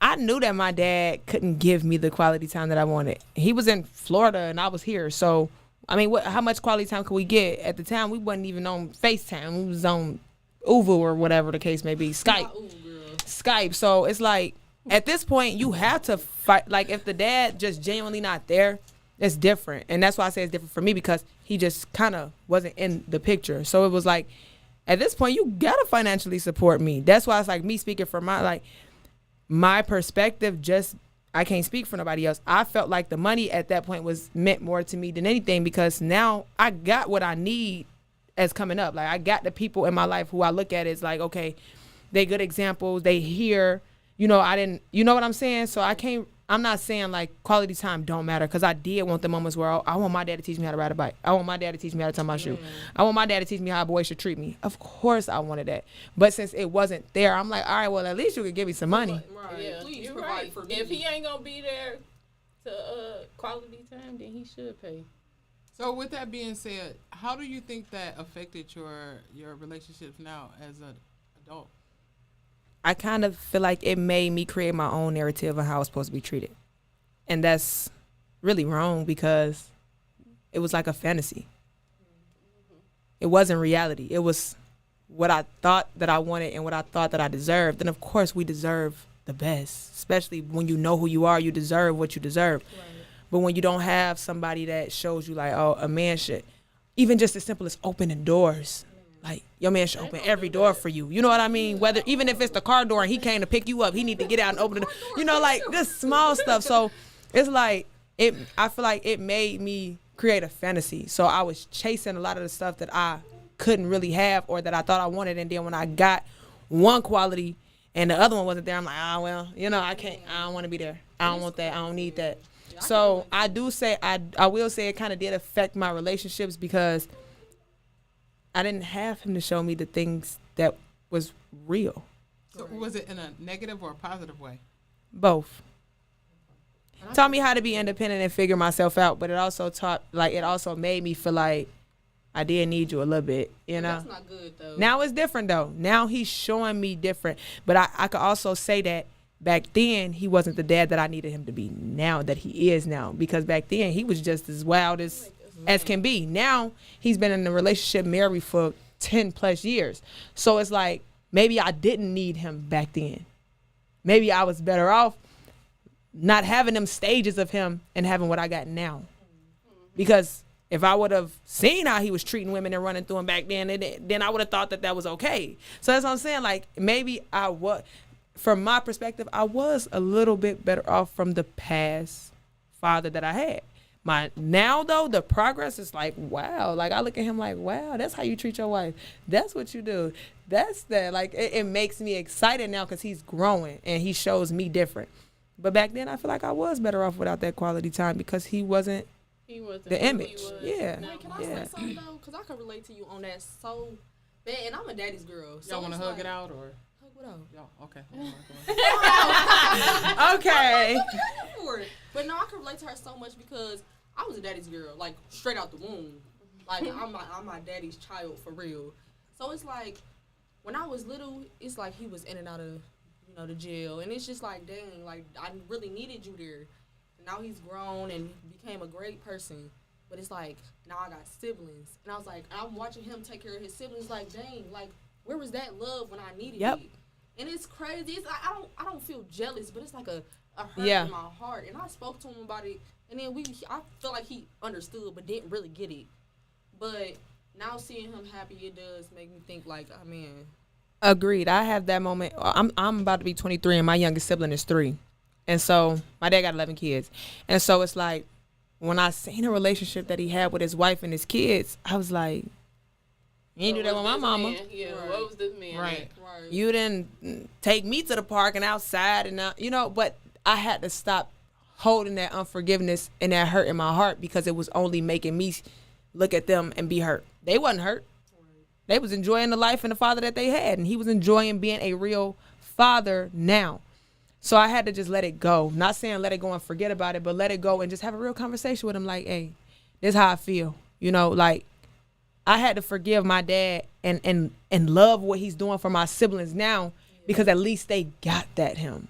I knew that my dad couldn't give me the quality time that I wanted. He was in Florida and I was here, so I mean, how much quality time could we get at the time? We wasn't even on FaceTime. We was on Uvu or whatever the case may be, Skype. So it's like at this point you have to fight. Like if the dad just genuinely not there, it's different, and that's why I say it's different for me because he just kind of wasn't in the picture. So it was like at this point you gotta financially support me. That's why it's like me speaking from my perspective. Just I can't speak for nobody else. I felt like the money at that point was meant more to me than anything because now I got what I need as coming up. Like I got the people in my life who I look at as like, okay, they good examples. They hear, you know what I'm saying? So I'm not saying like quality time don't matter because I did want the moments where I want my dad to teach me how to ride a bike. I want my dad to teach me how to tie my shoe. I want my dad to teach me how a boy should treat me. Of course I wanted that. But since it wasn't there, I'm like, all right, well, at least you could give me some money. Right. Yeah, Please you're provide right. for me. If he ain't gonna be there to quality time, then he should pay. So with that being said, how do you think that affected your relationships now as an adult? I kind of feel like it made me create my own narrative of how I was supposed to be treated. And that's really wrong because it was like a fantasy. It wasn't reality. It was what I thought that I wanted and what I thought that I deserved. And of course we deserve the best, especially when you know who you are, you deserve what you deserve. Right. But when you don't have somebody that shows you like, oh, a man should, even just as simple as opening doors. Like your man should open every door for you. You know what I mean? Whether even if it's the car door and he came to pick you up, he need to get out and open the door. You know, like this small stuff. So it's like I feel like it made me create a fantasy. So I was chasing a lot of the stuff that I couldn't really have or that I thought I wanted. And then when I got one quality and the other one wasn't there, I'm like, well, you know, I don't want to be there. I don't want that. I don't need that. So I do say, I will say it kind of did affect my relationships because I didn't have him to show me the things that was real. So was it in a negative or a positive way? Both. Taught me how to be independent and figure myself out, but it also made me feel like I did need you a little bit, you know? That's not good, though. Now it's different, though. Now he's showing me different. But I could also say that back then, he wasn't the dad that I needed him to be now that he is now. Because back then, he was just as wild as can be. Now, he's been in a relationship married for 10 plus years. So it's like, maybe I didn't need him back then. Maybe I was better off not having them stages of him and having what I got now. Because if I would have seen how he was treating women and running through them back then I would have thought that was okay. So that's what I'm saying. Like, maybe I was, from my perspective, I was a little bit better off from the past father that I had. Now though, the progress is like, wow. Like I look at him like, wow, that's how you treat your wife. That's what you do. That's that. Like it makes me excited now because he's growing and he shows me different. But back then I feel like I was better off without that quality time because he wasn't the image. Yeah. Wait, can I say something though? Because I can relate to you on that so bad. And I'm a daddy's girl. So y'all want to hug it out or? Hug what out? Y'all, okay. Okay. But no, I can relate to her so much because I was a daddy's girl, like straight out the womb. Like I'm my daddy's child for real. So it's like, when I was little, it's like he was in and out of, the jail. And it's just like, dang, like, I really needed you there. And now he's grown and became a great person. But it's like, now I got siblings. And I was like, I'm watching him take care of his siblings. Like, dang, like, where was that love when I needed it? And it's crazy. It's like, I don't feel jealous, but it's like a hurt in my heart. And I spoke to him about it. And then I felt like he understood, but didn't really get it. But now seeing him happy, it does make me think like, oh, man. Agreed. I have that moment. I'm about to be 23, and my youngest sibling is 3. And so my dad got 11 kids. And so it's like, when I seen a relationship that he had with his wife and his kids, I was like, you ain't do that with my mama. Man? Yeah, Right. what was this man? Right. Right. You didn't take me to the park and outside and but I had to stop holding that unforgiveness and that hurt in my heart because it was only making me look at them and be hurt. They wasn't hurt. They was enjoying the life and the father that they had, and he was enjoying being a real father now. So I had to just let it go. Not saying let it go and forget about it, but let it go and just have a real conversation with him like, hey, this is how I feel. Like I had to forgive my dad and love what he's doing for my siblings now because at least they got that him.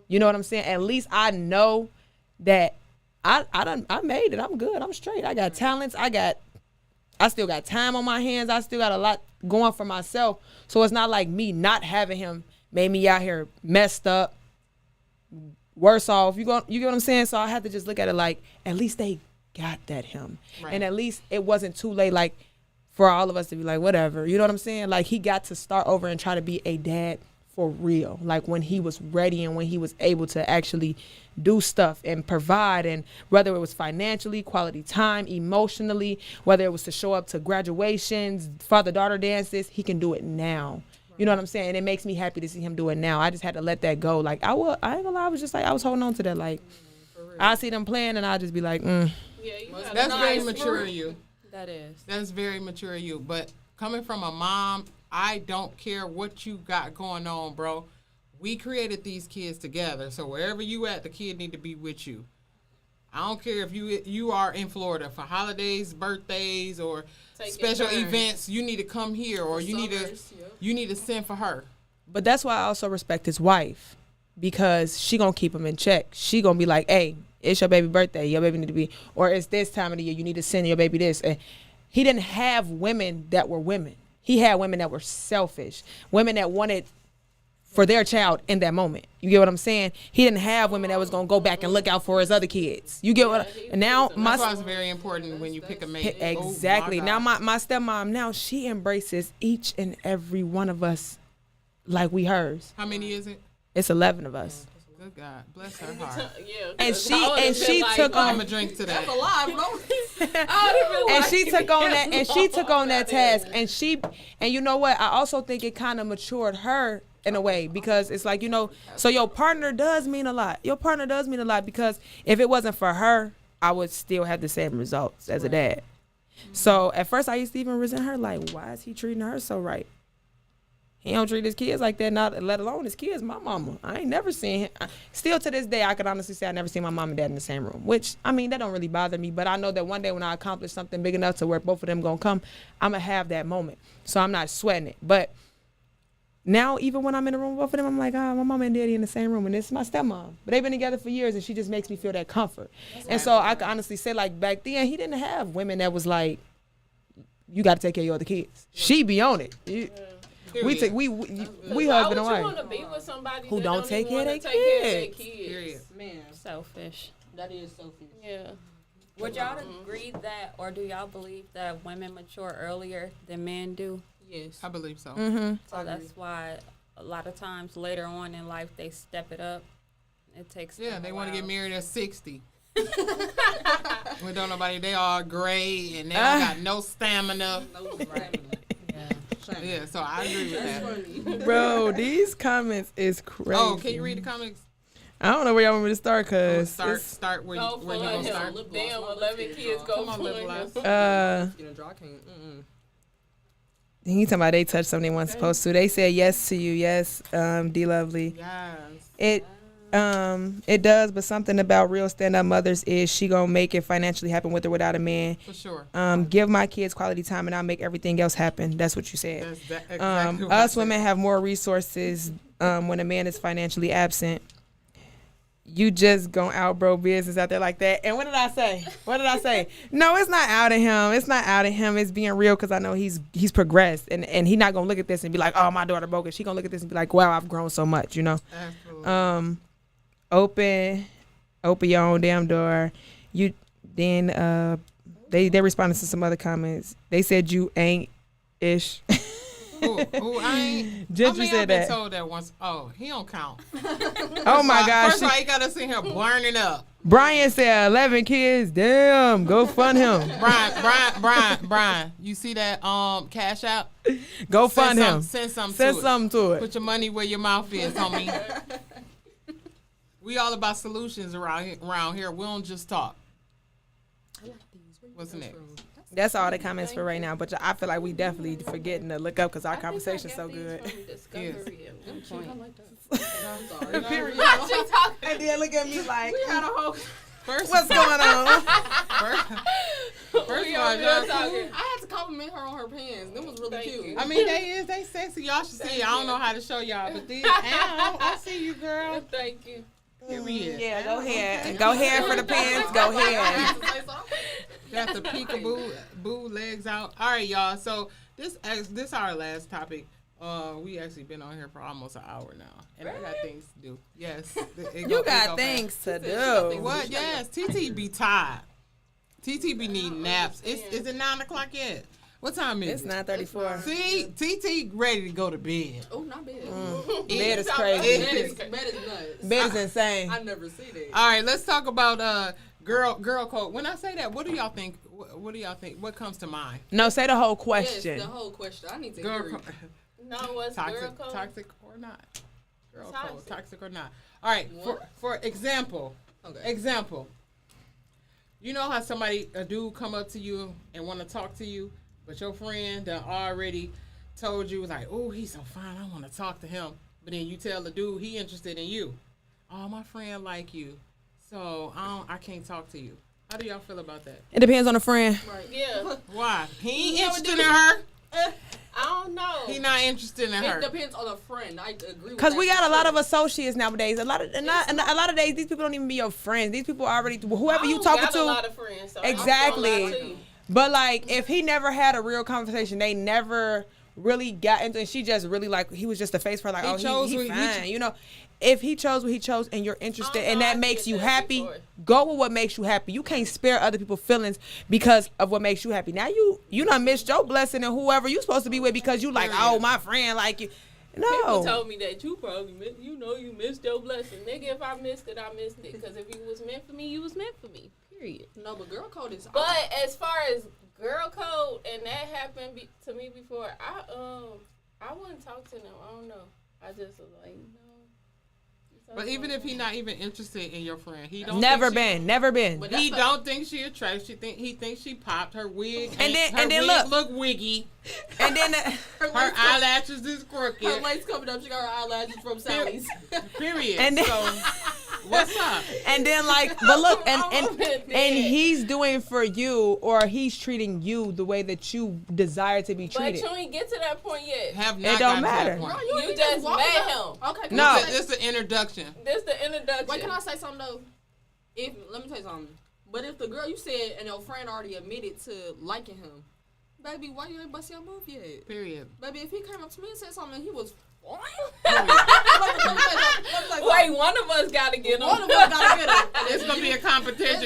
You know what I'm saying? At least I know that I made it. I'm good. I'm straight. I got talents. I still got time on my hands. I still got a lot going for myself. So it's not like me not having him made me out here messed up, worse off. You get what I'm saying? So I had to just look at it like, at least they got that him. Right. And at least it wasn't too late, like, for all of us to be like, whatever. You know what I'm saying? Like, he got to start over and try to be a dad for real. Like, when he was ready and when he was able to actually do stuff and provide, and whether it was financially, quality time, emotionally, whether it was to show up to graduations, father-daughter dances, he can do it now. You know what I'm saying? And it makes me happy to see him do it now. I just had to let that go. Like, I ain't gonna lie, I was just like, I was holding on to that. Like, I see them playing and I just be like, Yeah, you got That's a very nice mature of spirit. you. That is. That's very mature of you. But coming from a mom, I don't care what you got going on, bro. We created these kids together. So wherever you at, the kid need to be with you. I don't care if you are in Florida for holidays, birthdays, or Take your special turn. events. You need to come here, or you need to send for her. But that's why I also respect his wife, because she gonna keep him in check. She gonna be like, hey, it's your baby birthday. Your baby need to be, or it's this time of the year. You need to send your baby this. And he didn't have women that were women. He had women that were selfish, women that wanted for their child in that moment. You get what I'm saying? He didn't have women that was gonna go back and look out for his other kids. You get what? And now That's why it's very important when you pick a mate. Exactly. Oh, my Now God. my stepmom, now she embraces each and every one of us like we hers. How many is it? It's 11 of us. Good God, bless her heart. Yeah, And 'cause she- I would've and been she like, took I'm on- gonna drink to that. Alive, bro. And she took on that, and she took on that task, and you know what? I also think it kind of matured her in a way, because it's like, so your partner does mean a lot. Your partner does mean a lot, because if it wasn't for her, I would still have the same results as a dad. So at first I used to even resent her, like, why is he treating her so right? He don't treat his kids like that, not let alone his kids. My mama, I ain't never seen him. Still to this day, I could honestly say I never seen my mom and dad in the same room. Which, I mean, that don't really bother me. But I know that one day when I accomplish something big enough to where both of them gonna come, I'm gonna have that moment. So I'm not sweating it. But now, even when I'm in the room with both of them, I'm like, my mom and daddy in the same room, and this is my stepmom. But they've been together for years, and she just makes me feel that comfort. And so I can honestly say, like, back then, he didn't have women that was like, you got to take care of your other kids. She be on it. We Period. we Why husband would and you wife. want to be with somebody Who that don't take even care of wanna their take care of their kids. kids? Period. Man, Selfish. that is selfish. Yeah. Would y'all agree that, or do y'all believe that women mature earlier than men do? Yes. I believe so. Mm-hmm. So that's why a lot of times later on in life they step it up. It takes Yeah, them they a want to get while. married at 60. We don't nobody. They all gray and they don't got no stamina. Yeah, so I agree with that. Bro, these comments is crazy. Oh, can you read the comics? I don't know where y'all want me to start, cause Start where you Go where you for gonna him. start. Damn, 11 kids go Come on, for Lip him. Gloss. Getting dry, I can't. he talking about they touched something they weren't supposed to. They said yes to you, yes, D Lovely. Yes. It It does, but something about real stand-up mothers is she gonna make it financially happen with or without a man. For sure. Give my kids quality time, and I'll make everything else happen. That's what you said. That's exactly what I Us said. women have more resources when a man is financially absent. You just gonna outbro business out there like that. And what did I say? No, it's not out of him. It's not out of him. It's being real because I know he's progressed, and he not gonna look at this and be like, oh, my daughter bogus. She gonna look at this and be like, wow, I've grown so much, you know. Absolutely. Open your own damn door. You then they responded to some other comments. They said you ain't ish. Who I ain't. Gentry said I've been that. told that once. Oh, he don't count. Oh my gosh. First of all, he got us in here burning up. Brian said 11 kids. Damn, go fund him. Brian, you see that Cash App? Go fund him. Send something Send to something to it. it. Put your money where your mouth is, homie. We all about solutions around here. We don't just talk. What's next? That's all the comments for right now. But I feel like we definitely forgetting to look up because our conversation's so good. Discovery at one point. I like that. Period. She talking. And then look at me like, Had a whole. First, what's going on? first of all, y'all cool. I had to compliment her on her pants. Them was really Thank cute. you. I mean, they sexy. Y'all should see. I don't know how to show y'all, but these. I see you, girl. Thank you. Period. Yeah, go ahead. Go ahead for the pants. Go ahead. Got the peekaboo legs out. All right, y'all. So this our last topic. We actually been on here for almost an hour now, and I got things to do. Yes, You got things to do. What? Yes, TT be tired. TT be needing naps. Is it 9 o'clock yet? What time is It's it? 9:34. See, TT ready to go to bed. Oh, not bad. Bed is Bed crazy. is nuts. Bed is insane. I never see that. All right, let's talk about girl code. When I say that, what do y'all think? What do y'all think? What comes to mind? No, say the whole Yes, question. the whole question. I need to Girl hear code. it. No, what's girl code? Toxic or not? Girl code, Toxic. toxic or not? All right. For example, Okay. you know how a dude come up to you and want to talk to you, but your friend done already told you like, oh, he's so fine, I want to talk to him. But then you tell the dude he interested in you. Oh, my friend like you, so I can't talk to you. How do y'all feel about that? It depends on the friend. Yeah. Why? He ain't You know what interested in her. I don't know. He not interested in her. It depends on the friend. I agree with Cause that we for got a lot sure. of associates nowadays. A lot of days these people don't even be your friends. These people already whoever I you don't talking got a to. lot of friends, so Exactly. I'm gonna lie to you. But like, if he never had a real conversation, they never really got into, and she just really like, he was just a face for her, like, He oh, chose he who he fine, you know. If he chose what he chose and you're interested Oh, and no, that I makes did you that happy, before. go with what makes you happy. You can't spare other people's feelings because of what makes you happy. Now you done missed your blessing and whoever you supposed to be with because you like, oh, my friend like you. People No. told me that you probably missed, you missed your blessing. Nigga, if I missed it, I missed it. Because if you was meant for me, you was meant for me. Period. No, but girl code is. But as far as girl code, and that happened to me before, I wouldn't talk to them. I don't know. I just was like, no. But even if he not even interested in your friend, he don't Never think been. Never been. But He that's don't think she attractive. He thinks she popped her wig. And then- her and then wig look. wiggy. And then her Her eyelashes is Her crooked. lace coming up. She got her eyelashes from Sally's. Period. And then- So what's up? And then like, but look, and And he's doing for you, or he's treating you the way that you desire to be But treated. you ain't get to that point yet. Have not don't gotten to matter. that point. Girl, You ain't just walking met up. him. Okay. No. This is the introduction. This the introduction. Wait, can I say something though? Let me tell you something. But if the girl you said and your friend already admitted to liking him, baby, why you ain't bust your move yet? Period. Baby, if he came up to me and said something and he was fine. Wait, one of us got to get him. One of us gotta get him. It's gonna be a competition.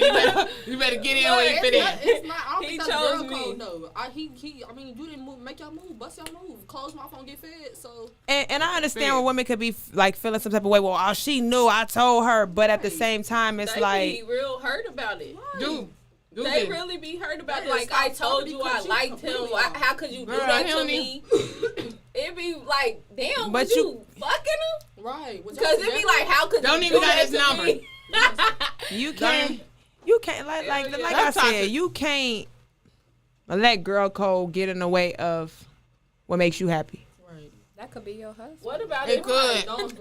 You better get in No, where you fit in. it's not. I don't He think that's chose girl me. code. No, I mean, you didn't move. Make your move. Bust your move. Close mouth on get fed. So And I understand Fair. where women could be like feeling some type of way. Well, oh, she knew, I told her, but at the Right. same time, it's They like, be real hurt about it. Do They this. really be hurt about it. Yeah, Like, stop I told talking you I because you liked him. completely Why, off. how could you do Girl, that he to don't me? It be like, damn, But was you fucking him? right. Because it be like, how could Don't you even do got that his to number. me? you Don't- can't like I That's said, toxic. you can't let girl code get in the way of what makes you happy. Right. That could be your husband. What about It if could. Don't.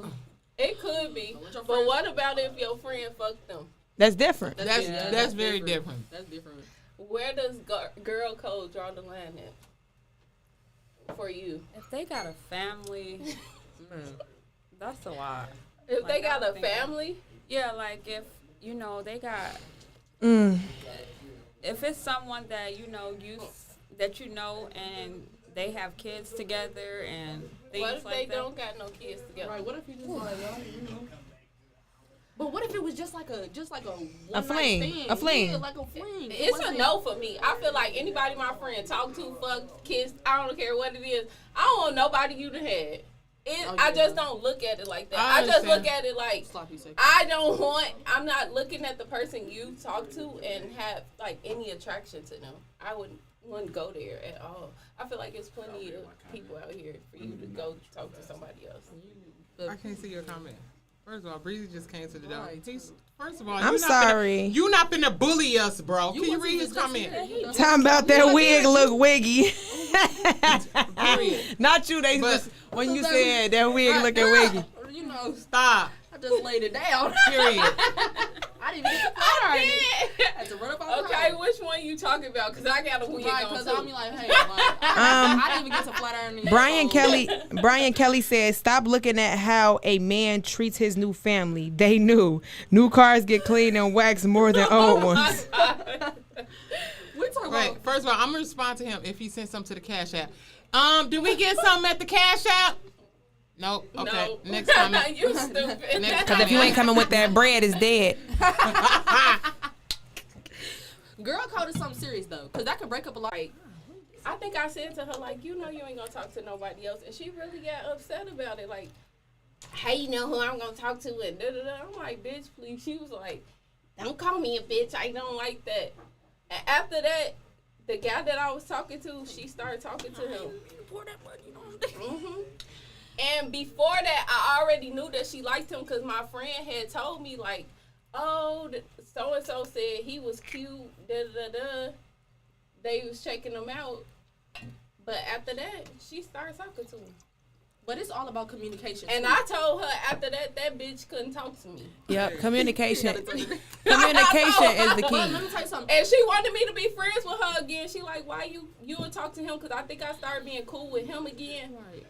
It could be. Let your But friends- what about if your friend fucked them? That's different. That's very different. That's different. Where does girl code draw the line at? For you. If they got a family, that's a lot. If Like, they got I a think that- family, Yeah, like if they got. Mm. If it's someone that and they have kids together and things what if like they that. don't got no kids together? Right? What if you just like, But what if it was just like a one fling. night stand? A fling. Yeah, like a fling. It It's a wasn't- no for me. I feel like anybody my friend talk to, fuck, kiss, I don't care what it is. I don't want nobody you done had. I just don't look at it like that. I I just understand. look at it like Sloppy seconds. I'm not looking at the person you talk to and have like any attraction to them. I wouldn't go there at all. I feel like there's plenty of people out here for you to go talk to somebody else. I can't see your comment. First of all, Breezy just came to the door. Right. First of all, I'm sorry. You not finna bully us, bro. Can you wasn't read his even just comment? here. He done- Talking about that wig look wiggy. Period. Not you. They But- when you said that wig looking wiggy. You know, Stop. I just laid it down. Period. I didn't even get the flat iron. I had to run up on Okay, which one you talking about? Because I got a wig Right, on because too. I'm like, hey, like, I didn't even get to flat iron. Brian Kelly said, "Stop looking at how a man treats his new family. They knew new cars get cleaned and waxed more than old ones." We talking Right. about. First of all, I'm gonna respond to him if he sends something to the Cash App. Did we get something at the Cash App? Nope. Okay. No. Next comment. You stupid. Next Because if you ain't coming with that bread, it's dead. Girl code is something serious though, because that could break up a lot. Like, I think I said to her, like, you know you ain't gonna talk to nobody else. And she really got upset about it. Like, how you know who I'm gonna talk to? And da-da-da. I'm like, bitch, please. She was like, don't call me a bitch. I don't like that. And after that, the guy that I was talking to, she started talking to him. Mm-hmm. And before that, I already knew that she liked him because my friend had told me, like, oh, so-and-so said he was cute, da-da-da-da. They was checking him out. But after that, she started talking to him. But it's all about communication. And too. I told her after that bitch couldn't talk to me. Yep, communication. Communication Communication is the But let key. me tell you something. And she wanted me to be friends with her again. She like, why you would talk to him? Because I think I started being cool with him again. Right.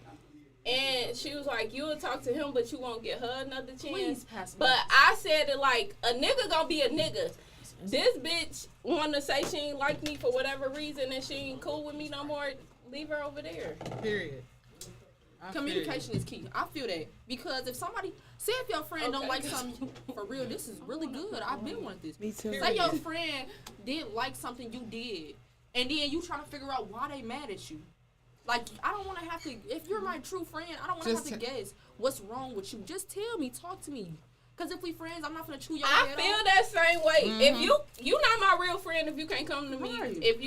And she was like, you would talk to him, but you won't get her another chance. Please pass me. But I said it like, a nigga gonna be a nigga. This bitch want to say she ain't like me for whatever reason and she ain't cool with me no more. Leave her over there. Period. I feel Communication is key. I feel that because if somebody say if your friend don't Okay. like something for real, this is really good. I've been wanting this. Me too. Say your friend didn't like something you did, and then you trying to figure out why they mad at you. Like I don't want to have to. If you're my true friend, I don't want to have Just to guess what's wrong with you. Just tell me, talk to me. Cause if we friends, I'm not gonna chew your I head feel off. that same way. If you not my real friend if you can't come to me Right. if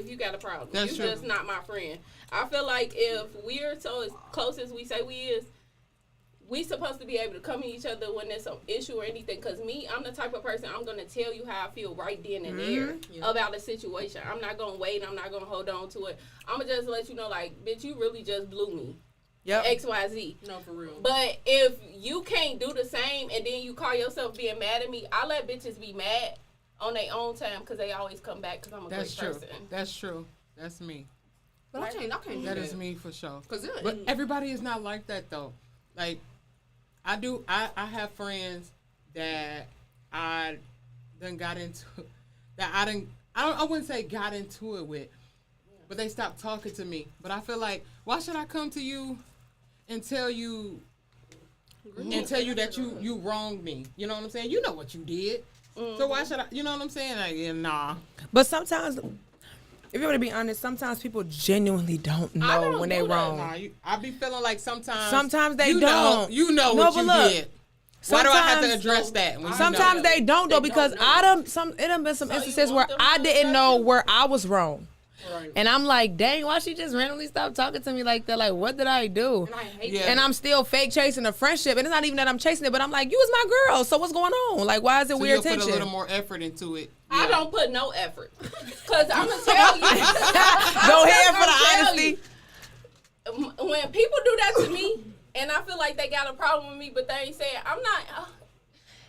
you got a problem. That's You true. just not my friend. I feel like if we're so as close as we say we is, we supposed to be able to come to each other when there's some issue or anything. Cause me, I'm the type of person I'm gonna tell you how I feel right then and there Yeah. about a situation. I'm not gonna wait. I'm not gonna hold on to it. I'm gonna just let you know, like, bitch, you really just blew me. Yep. XYZ. No, for real. But if you can't do the same and then you call yourself being mad at me, I let bitches be mad on their own time because they always come back because I'm a That's great true. person. That's true. That's me. But I can't do That is me for sure. Cause it, But everybody is not like that though. Like I have friends that I done got into that I wouldn't say got into it with, but they stopped talking to me. But I feel like, why should I come to you and tell you that you wronged me? You know what I'm saying? You know what you did. So why should I, you know what I'm saying? Like, yeah, nah. But sometimes, if you want to be honest, sometimes people genuinely don't know don't when they do that. wrong. Nah, I be feeling like sometimes. Sometimes they you don't. You know No, what but you look, did. Why do I have to sometimes- address that? When you Sometimes know? they don't though, because know. it done been some So you instances where want them I to didn't accept know you? where I was wrong. right. And I'm like, dang, why she just randomly stopped talking to me like that? Like, what did I do? And I hate Yeah. that. And I'm still fake chasing a friendship. And it's not even that I'm chasing it, but I'm like, you was my girl. So what's going on? Like, why is it So weird you'll put a tension? little more effort into it. I Yeah. don't put no effort. Because I'm going to tell you. Go ahead for the I'ma tell honesty. you, when people do that to me, and I feel like they got a problem with me, but they ain't saying, I'm not,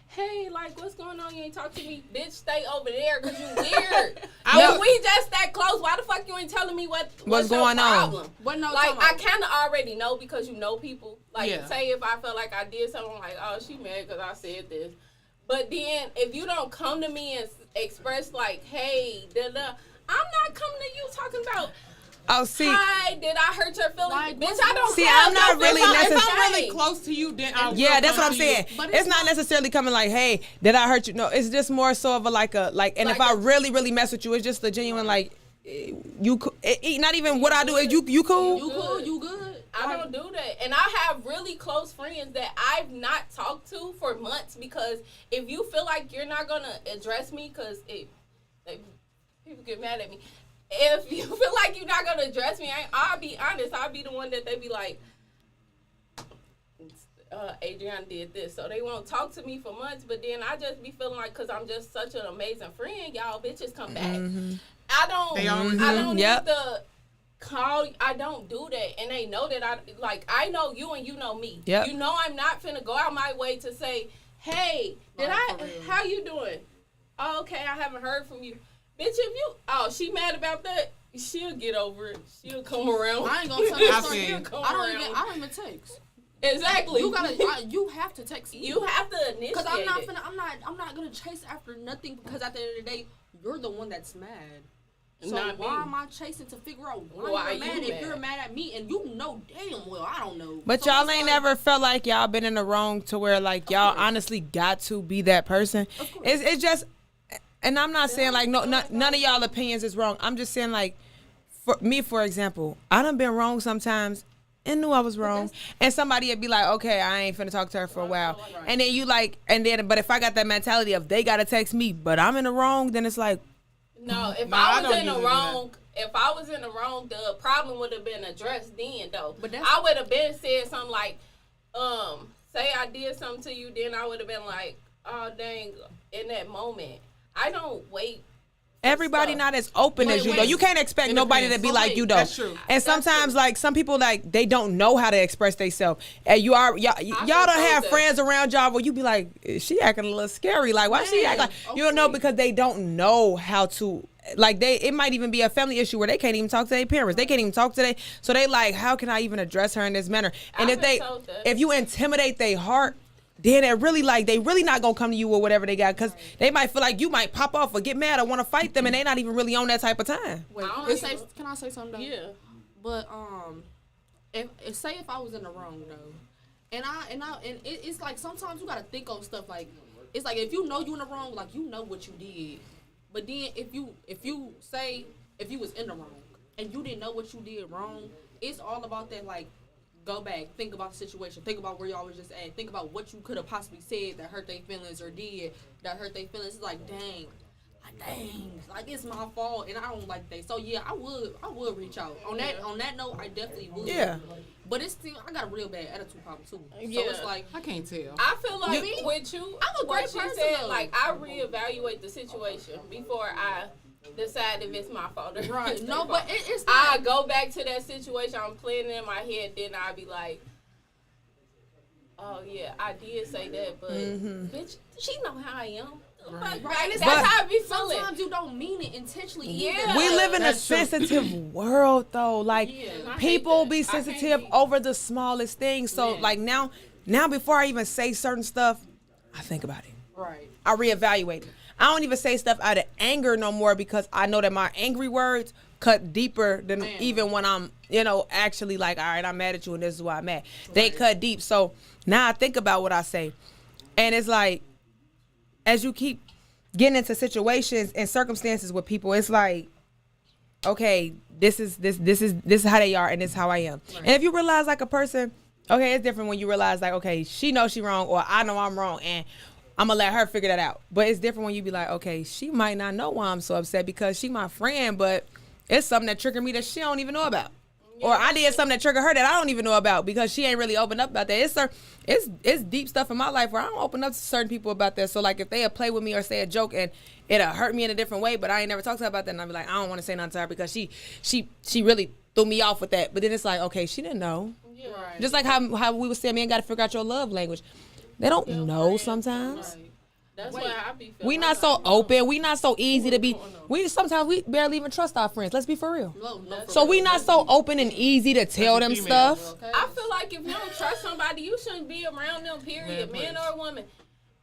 hey, like, what's going on? You ain't talk to me. Bitch, stay over there because you weird. We just that close. Why the fuck you ain't telling me what's going your on? problem? But no, Like, I kind of already know because you know people. Like, Yeah. say if I felt like I did something, like, oh, she mad because I said this. But then if you don't come to me and express, like, hey, I'm not coming to you talking about, Oh, see. hi, did I hurt your feelings? Like, Bitch, I don't See, care. I'm not If really If I'm necessary. really close to you, then I will Yeah, that's come what I'm to you. saying. But It's not necessarily coming like, hey, did I hurt you? No, it's just more so of and Like if I really, really mess with you, it's just a genuine like, not even what I do is you cool. You cool, you good. I don't do that. And I have really close friends that I've not talked to for months because if you feel like you're not going to address me, because people get mad at me. If you feel like you're not going to address me, I'll be honest. I'll be the one that they be like, Adriana did this. So they won't talk to me for months, but then I just be feeling like, because I'm just such an amazing friend, y'all bitches come back. I don't Yep. need to call. I don't do that, and they know that I know you and you know me. Yep. You know I'm not finna go out my way to say, hey, how you doing? Oh, okay, I haven't heard from you. Bitch, she mad about that, she'll get over it. She'll come around. I ain't gonna tell you. I story. feel you. I don't even text. Exactly. You have to text me. You have to initiate Because I'm it. not gonna chase after nothing. Because at the end of the day, you're the one that's mad. So Not why me. am I chasing to figure out why Why you're mad you if mad? you're mad at me and you know damn well I don't know. But So y'all it's ain't like, never felt like y'all been in the wrong to where like y'all honestly got to be that person. Of course. It's just, and I'm not saying like none of y'all opinions is wrong. I'm just saying like, for me, for example, I done been wrong sometimes and knew I was wrong. And somebody would be like, okay, I ain't finna talk to her for a while. And then you like, but if I got that mentality of they gotta text me, but I'm in the wrong, then it's like, No, if Nah, I I was don't in the usually do that. wrong, if I was in the wrong, the problem would have been addressed then, though. But that's- I would have been said something like, say I did something to you, then I would have been like, oh dang, in that moment. I don't wait. everybody stuff. not as open as you though. You can't expect It nobody depends. to be like you though. That's true. And sometimes like some people like they don't know how to express themselves. And y'all don't have that. friends around y'all where you be like, she acting a little scary. Like why she act like you don't know because they don't know how to. Like it might even be a family issue where they can't even talk to their parents. They can't even talk to so they like, how can I even address her in this manner? And I've been told that. if you intimidate their heart, then they really not gonna come to you with whatever they got because they might feel like you might pop off or get mad or want to fight them and they not even really on that type of time. Wait, I don't can I say something though? Yeah. But if I was in the wrong though, and it's like sometimes you gotta think on stuff like it's like if you know you in the wrong, like you know what you did, but then if you was in the wrong and you didn't know what you did wrong, it's all about that like. Go back, think about the situation, think about where y'all was just at, think about what you could have possibly said that hurt their feelings or did that hurt their feelings. It's like, dang, like it's my fault and I don't like that. So yeah, I would reach out. On that note, I definitely would. Yeah. But it's still, I got a real bad attitude problem too. So Yeah. it's like, I can't tell. I feel like You- with you, I'm a what great you person, said, though. like I reevaluate the situation before I decide if it's my fault or right? it's No, their but fault. it's I not. go back to that situation. I'm planning in my head. Then I'll be like, oh yeah, I did say that, but bitch, she know how I am. Right. Right. That's But- how I be feeling. Sometimes you don't mean it intentionally. Yeah. either. We live in a That's true. sensitive world though. Like Yeah. I hate people that. be I can't sensitive be. over the smallest things. So Yeah. like now before I even say certain stuff, I think about it. Right. I reevaluate it. I don't even say stuff out of anger no more because I know that my angry words cut deeper than Man. even when I'm, actually like, all right, I'm mad at you and this is why I'm mad. They cut deep. So now I think about what I say. And it's like, as you keep getting into situations and circumstances with people, it's like, okay, this is how they are and this is how I am. And if you realize like a person, okay, it's different when you realize like, okay, she knows she wrong or I know I'm wrong and I'm gonna let her figure that out. But it's different when you be like, okay, she might not know why I'm so upset because she my friend, but it's something that triggered me that she don't even know about. Or I did something that triggered her that I don't even know about because she ain't really opened up about that. It's deep stuff in my life where I don't open up to certain people about that. So like if they play with me or say a joke and it'll hurt me in a different way, but I ain't never talked to her about that, and I'll be like, I don't want to say nothing to her because she really threw me off with that. But then it's like, okay, she didn't know. Yeah. Right. Just like how we were saying, man, got to figure out your love language. They don't know sometimes. Right. That's why I be feeling We not so open. We not so easy to be. Sometimes we barely even trust our friends. Let's be for real. No, So we not so open and easy to tell them female. stuff. Okay. I feel like if you don't trust somebody, you shouldn't be around them, period, man or woman.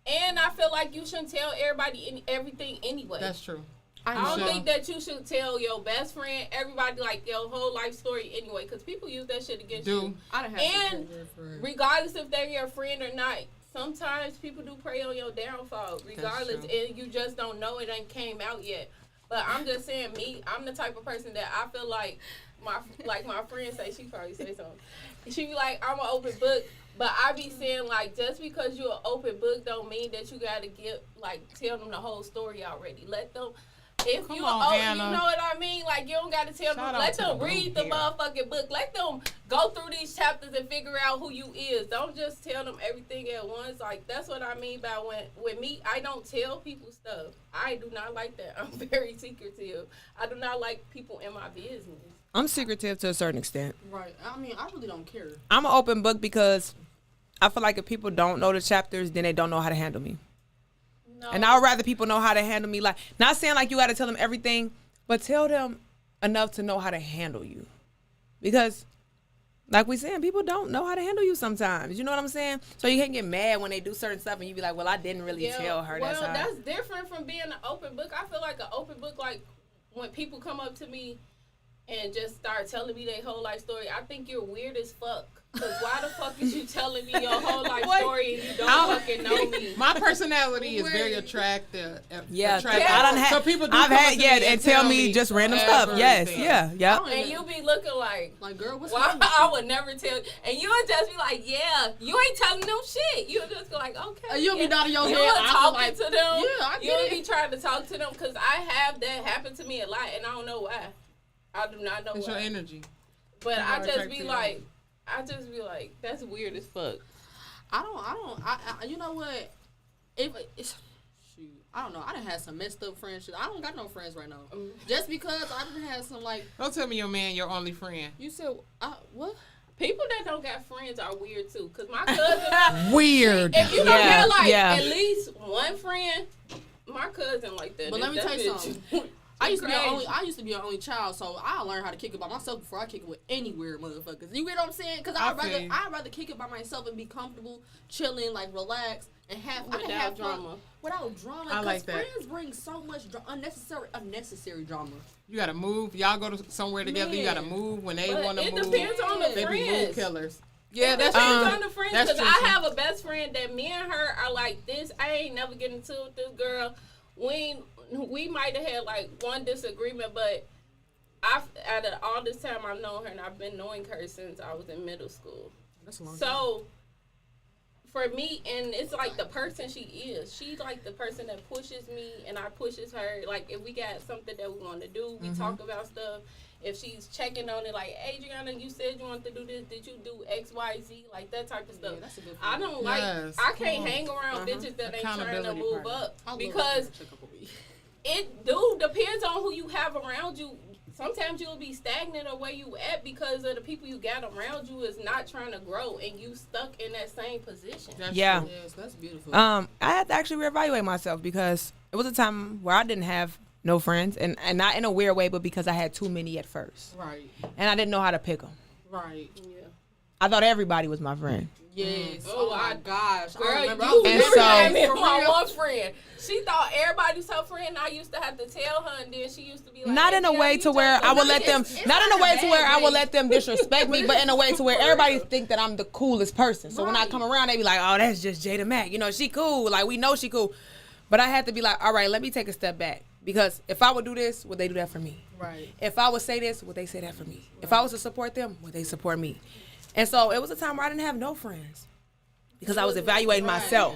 And I feel like you shouldn't tell everybody everything anyway. That's true. I don't Sure. think that you should tell your best friend, everybody, like, your whole life story anyway, because people use that shit against you. I done had some And good friends. regardless if they're your friend or not, sometimes people do prey on your downfall, regardless, true. and you just don't know it ain't came out yet. But I'm just saying, I'm the type of person that I feel like my friend say, she probably say something. She be like, I'm an open book, but I be saying, like, just because you're an open book don't mean that you gotta tell them the whole story already. Let them. If Come you on, you Hannah. know what I mean? Like, you don't got to tell Shout them. out Let to them the read blue the hair. motherfucking book. Let them go through these chapters and figure out who you is. Don't just tell them everything at once. Like, that's what I mean by with me, I don't tell people stuff. I do not like that. I'm very secretive. I do not like people in my business. I'm secretive to a certain extent. Right. I mean, I really don't care. I'm an open book because I feel like if people don't know the chapters, then they don't know how to handle me. No. And I'd rather people know how to handle me. Like, not saying like you got to tell them everything, but tell them enough to know how to handle you. Because, like we saying, people don't know how to handle you sometimes. You know what I'm saying? So you can't get mad when they do certain stuff and you be like, well, I didn't really tell her. Well, That's how. that's different from being an open book. I feel like an open book, like when people come up to me and just start telling me their whole life story, I think you're weird as fuck. Because why the fuck is you telling me your whole life story and you don't fucking know me? My personality is very attractive. Yeah, attractive. I done had. So people do I've come had up to me and tell me just random stuff. Yes, everything. yeah. And you be looking like girl, what's why wrong with I would never tell. And you would just be like, yeah, you ain't telling them shit. You would just go like, okay. You'll be yeah. nodding your You head. would I talking feel like, to them. yeah, I You get would it. be trying to talk to them because I have that happen to me a lot and I don't know why. I do not know It's why. your energy. But You I are just be attracted. like, that's weird as fuck. I you know what? If it's, shoot, I don't know. I done had some messed up friendships. I don't got no friends right now. Just because I done had some like. Don't tell me your man your only friend. You said what? People that don't got friends are weird too. Cause my cousin, Weird. if you don't Yeah, have like yeah. at least one friend, my cousin like that. But let me That tell you bitch- something. I used to be an crazy. only child, so I learned how to kick it by myself before I kick it with any weird motherfuckers. You get what I'm saying? Because I I'd feel you. rather kick it by myself and be comfortable, chilling, like relax, and I can Without have fun drama. without drama. I like 'cause that. friends bring so much unnecessary drama. You gotta move. Y'all go to somewhere together. You gotta Man. move when they But want to it move. depends on the They be mood friends. killers. Yeah, that's depends true. on the friends. That's Because true, I too. have a best friend that me and her are like this. I ain't never get into with this girl. We might have had like one disagreement, but out of all this time I've known her, and I've been knowing her since I was in middle school. That's a long time. So for me, and it's like the person she is. She's like the person that pushes me, and I pushes her. Like if we got something that we want to do, we talk about stuff. If she's checking on it, like Adriana, you said you wanted to do this. Did you do X, Y, Z? Like that type of stuff. Yeah, that's a good I friend. don't like. Yes, I come can't on. hang around bitches that ain't trying to Accountability move partner. up I love because a check up a week. it depends on who you have around you. Sometimes you'll be stagnant or where you at because of the people you got around you is not trying to grow and you stuck in that same position. That's Yeah. true. Yes, that's beautiful. I had to actually reevaluate myself because it was a time where I didn't have no friends, and not in a weird way, but because I had too many at first, Right, and I didn't know how to pick them. right. Yeah. I thought everybody was my friend. Yes. Oh, Oh my gosh. Girl, I remember. you And never so- had me For with my real. one friend. She thought everybody was her friend. And I used to have to tell her, and then she used to be like, Not in a "Hey, way girl, to you where talk I would about let them. this." Not in a way to where I would let them disrespect me, but in a way to where For everybody real. think that I'm the coolest person. So when I Right. come around, they be like, "Oh, that's just Jada Mack. You know, she cool. Like we know she cool." But I had to be like, "All right, let me take a step back because if I would do this, would they do that for me? Right. If I would say this, would they say that for me? If I was to support them, would they support me?" And so it was a time where I didn't have no friends because I was evaluating myself.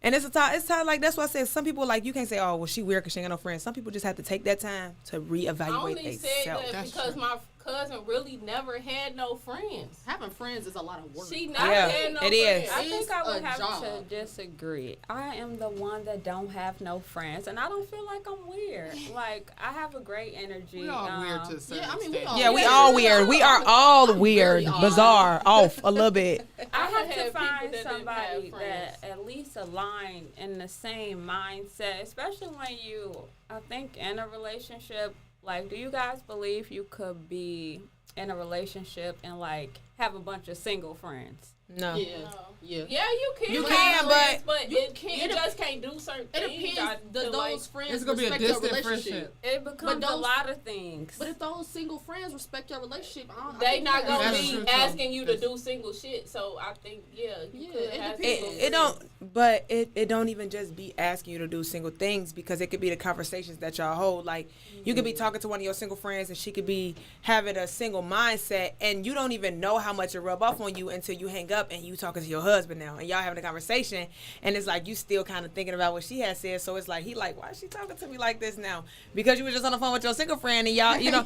And it's a time. It's time like that's why I said some people like you can't say, "Oh, well, she weird because she ain't got no friends." Some people just have to take that time to I reevaluate only said themselves. that That's because true. cousin really never had no friends. Having friends is a lot of work. She never Yeah, had no it is. friends. I think I would a have job. to disagree. I am the one that don't have no friends, and I don't feel like I'm weird. Like, I have a great energy. We all weird to a certain I mean, we extent. all- Yeah, we all weird. We are all weird, odd. bizarre, off a little bit. I have had to people find that didn't somebody have friends. that at least align in the same mindset, especially when you, I think, in a relationship. Like, do you guys believe you could be in a relationship and like have a bunch of single friends? No. Yeah. No. Yeah. Yeah, you can. You have can, friends, but but you you can't- just can't do certain It things. depends. I Does feel those like friends It's gonna be a respect your distant relationship? friendship. It becomes a those- lot of things. But if those single friends respect your relationship, I they think not you gonna have- That's be true, too. asking you to That's- do single shit. So I think you Yeah, could it have depends. single It don't, but it don't even just be asking you to do single things, because it could be the conversations that y'all hold. Like, you could be talking to one of your single friends and she could be having a single mindset, and you don't even know how much it rub off on you until you hang up and you talking to your husband now and y'all having a conversation, and it's like you still kind of thinking about what she has said. So it's like, he like, why is she talking to me like this now? Because you were just on the phone with your single friend and y'all, you know,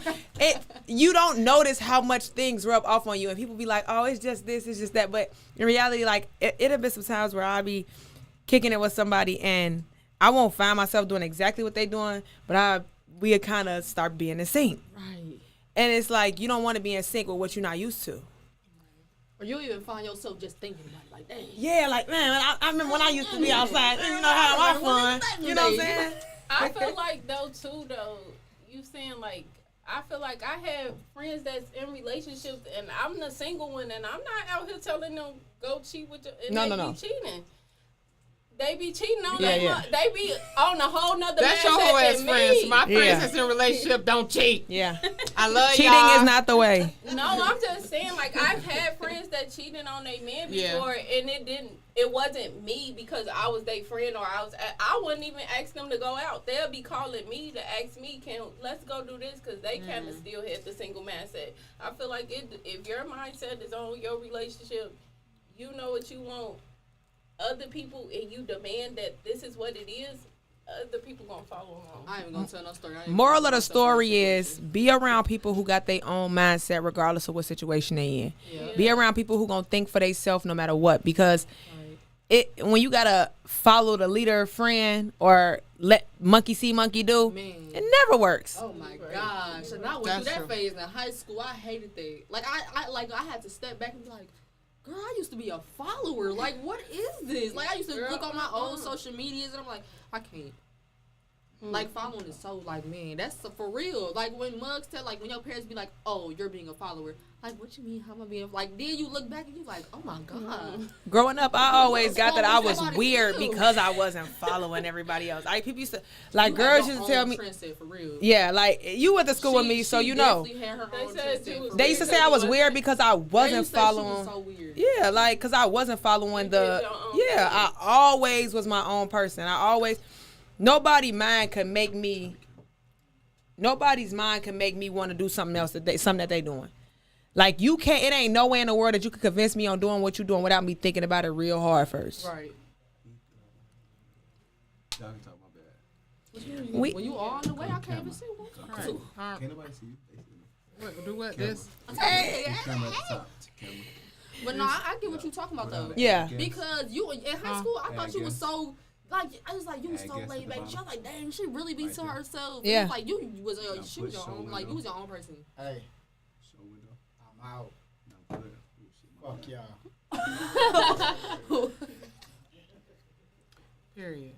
you don't notice how much things rub off on you, and people be like, oh, it's just this, it's just that. But in reality, like, it have been some times where I'll be kicking it with somebody and I won't find myself doing exactly what they doing, but we kind of start being in sync. Right. And it's like, you don't want to be in sync with what you're not used to. Or you'll even find yourself just thinking about it, like, dang. Yeah, like, man, I remember when I used to be outside, you know, having my fun. You know what I'm saying? I feel like though you saying like, I feel like I have friends that's in relationships and I'm the single one and I'm not out here telling them go cheat with you and No, they no, be no. cheating. They be cheating on Yeah, their yeah. They be on a whole nother That's your mindset whole ass than friends. me. My friends Yeah. that's in a relationship don't cheat. Yeah. I love Cheating y'all. is not the way. No, I'm just saying, like, I've had friends that cheated on their man Yeah. before, and it wasn't me because I was their friend or I wouldn't even ask them to go out. They'll be calling me to ask me, let's go do this, because they kind of still have the single mindset. I feel like if your mindset is on your relationship, you know what you want. Other people, and you demand that this is what it is, other people gonna follow along. I ain't even gonna tell no story. Moral of the story is, be around people who got their own mindset regardless of what situation they in. Yeah. Be around people who gonna think for themselves no matter what, because Right. when you gotta follow the leader friend or let monkey see monkey do, Man. it never works. Oh my gosh! And I went That's through that true. phase in high school. I hated that. Like I had to step back and be like, girl, I used to be a follower. Like, what is this? Like, I used to Girl, look on my own social medias and I'm like, I can't. Like, following is so, like, man, that's for real. Like, when mugs tell, like, when your parents be like, oh, you're being a follower. Like, what you mean, how am I being, like, then you look back and you like, oh my God. Growing up, I always got that I was Somebody weird too. because I wasn't following everybody else. People used to, like, You girls had used your to tell own me, trendset for real. yeah, like, you went to school with me, so She you know. definitely had her They own said trendset you for was real. They used to say I was weird because I They wasn't used to say she was following. so weird. Yeah, like, because I wasn't following You the. did your own Yeah, thing. I always was my own person. Nobody's mind could make me want to do something else something that they doing. Like, you can't, it ain't no way in the world that you could convince me on doing what you're doing without me thinking about it real hard first. Right. Y'all can talk my bad. We- When you all on the way, I can't even see one. Right. Can't nobody see you. They see me. What, do what? This? Hey. Camera at the top. Camera. But no, I get what you're talking about though. Yeah. Because you in high school, I thought you was guess. so like I was like you was Yeah, so I guess laid at the back. bottom. She was like, dang, she really be Right to there. herself. Yeah. It was like you was Now she was push your show own like window. you was your own person. Hey, Show window. I'm out. Now put it. Oh, shit. Fuck y'all. Period.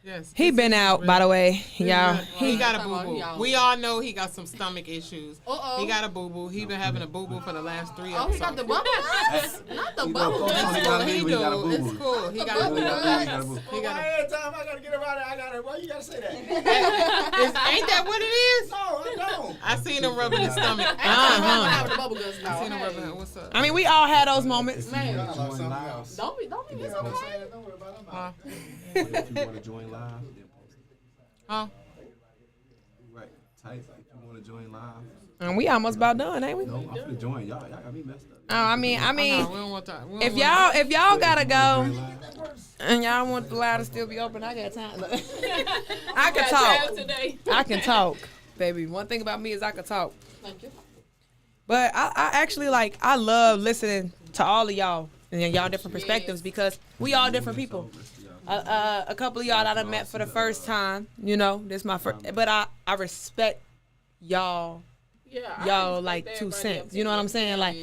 Yes. He been out, by the way, y'all. He got a Talking about boo he boo. out. We all know he got some stomach issues. Uh-oh. He got a boo boo. He been having a boo boo for the last 3 Oh, episodes. he got the bubble guts? Not the You know, bubble folks guts. only It's gotta cool. He leave when you got a do. boo-boo. It's cool. He got a bubble boo guts. boo. You got a boo. He got a- every time I gotta get around it, why you gotta say that? Ain't that what it is? No, I don't. I seen him rubbing his stomach. I'm having the bubble guts now. I seen him Okay. rubbing. What's up? I mean, we all had those moments. Man, Y'all like Join something live. else. don't be You it's know what I'm okay. saying? Don't worry about it. I'm Huh? out. If you want to join live, then post it. Huh? Right. Type if you want to join live. And we almost about done, ain't we? No, I'm finna join. Y'all got me messed up. Oh, I mean, No, we don't want that. We don't if want y'all gotta go Join live. and y'all want the line to still be open, I got time. Look. I can Got time talk. today. I can talk, baby. One thing about me is I can talk. Thank you. But I actually I love listening to all of y'all and y'all different perspectives because we all different people. A couple of y'all that I met for the first time, this my first, but I respect y'all. Yeah, Y'all like 2 cents. You know what I'm saying? Like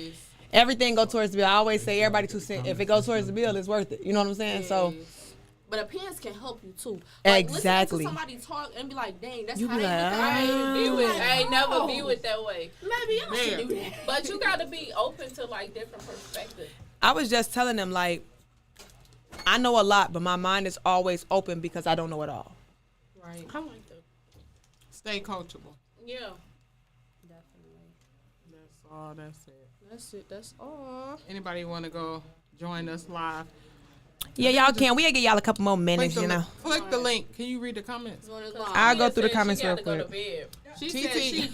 everything go towards the bill. I always say everybody 2 cents. If it goes towards the bill, it's worth it. You know what I'm saying? So. But opinions can help you too. Exactly. Listen to somebody talk and be like, "Dang, that's You how be they like, look at it." I ain't never view it that way. Maybe I should do that. But you gotta be open to like different perspectives. I was just telling them I know a lot, but my mind is always open because I don't know it all. Right. I like that. Stay coachable. Yeah. Definitely. That's all. That's it. That's it. That's all. Anybody want to go join us live? Yeah, y'all can. We'll get y'all a couple more Click minutes, the, click the link. Can you read the comments? I'll go through the Said comments she real gotta go to quick. bed. She TT. said she.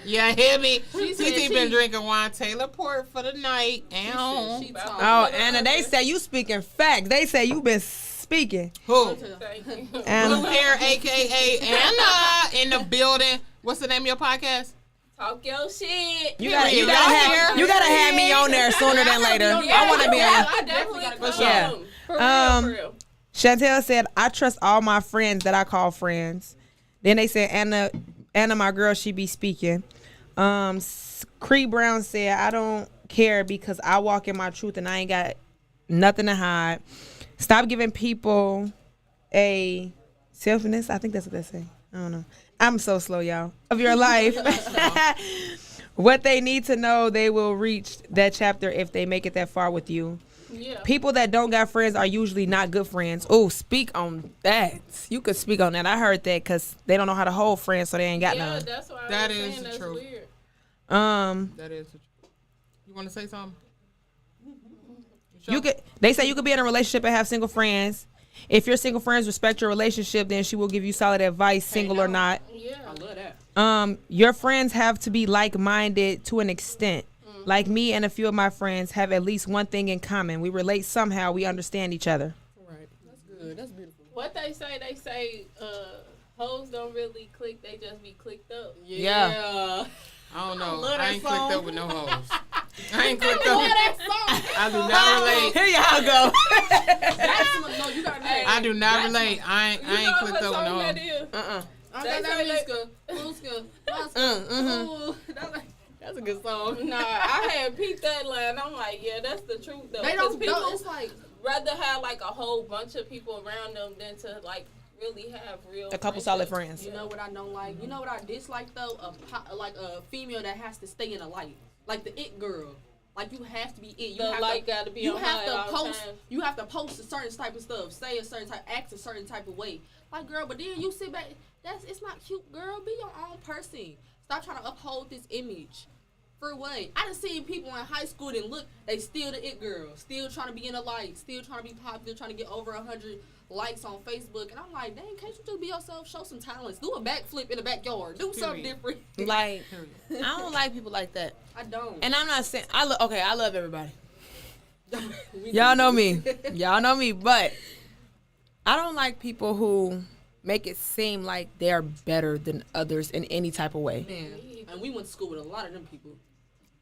Yeah, hear me. She said TT been she- drinking wine. Taylor Port for the night. Ow. She talk. Oh, Anna, they say you speaking facts. They say you been speaking. Who? Thank you. Blue Anna, Hair, a.k.a. Anna, in the building. What's the name of your podcast? Talk your shit. you Period. gotta have me on there sooner than later. I want to be on. I definitely gotta go. Yeah. For real, for real. Chantel said, I trust all my friends that I call friends. Then they said, Anna, my girl, she be speaking. Cree Brown said, I don't care because I walk in my truth and I ain't got nothing to hide. Stop giving people a selfness. I think that's what they say. I don't know. I'm so slow, y'all. Of your life. What they need to know, they will reach that chapter if they make it that far with you. Yeah. People that don't got friends are usually not good friends. Oh, speak on that. You could speak on that. I heard that because they don't know how to hold friends, so they ain't got Yeah, none. that's why That I was is saying the that's truth. weird. That is the truth. You want to say something? You could. They say you could be in a relationship and have single friends. If your single friends respect your relationship, then she will give you solid advice, single or not. Yeah. I love that. Your friends have to be like-minded to an extent. Like me and a few of my friends have at least one thing in common. We relate somehow. We understand each other. Right. That's good. That's beautiful. What they say, hoes don't really click, they just be clicked up. Yeah. I don't know. love I that ain't clicked song. up with no hoes. I ain't clicked up. I do not relate. Here y'all go. No, you gotta Hey, I do not relate. I ain't You know clicked what up with song no that hoes. is? I They got that say musical. Ooh, that's a good song. Nah, I had peeped that line. I'm like, yeah, that's the truth though. They 'Cause don't. people It's like rather have like a whole bunch of people around them than to like really have real. A couple solid friendships. friends. you know what I don't like. You know what I dislike though? Like a female that has to stay in a light, like the it girl. Like you have to be it. You The have light to, gotta be you on have high to all the post. time. You have to post a certain type of stuff, say a certain type, act a certain type of way. Like girl, but then you sit back. It's not cute, girl. Be your own person. Stop trying to uphold this image. For what? I done seen people in high school that look, they still the it girl, still trying to be in the light, still trying to be popular, trying to get over 100 likes on Facebook, and I'm like, dang, can't you just be yourself? Show some talents. Do a backflip in the backyard. Do something different. Like, I don't like people like that. I don't. And I'm not saying I love everybody. Y'all know me. Y'all know me, but I don't like people who make it seem like they're better than others in any type of way. Man, and we went to school with a lot of them people.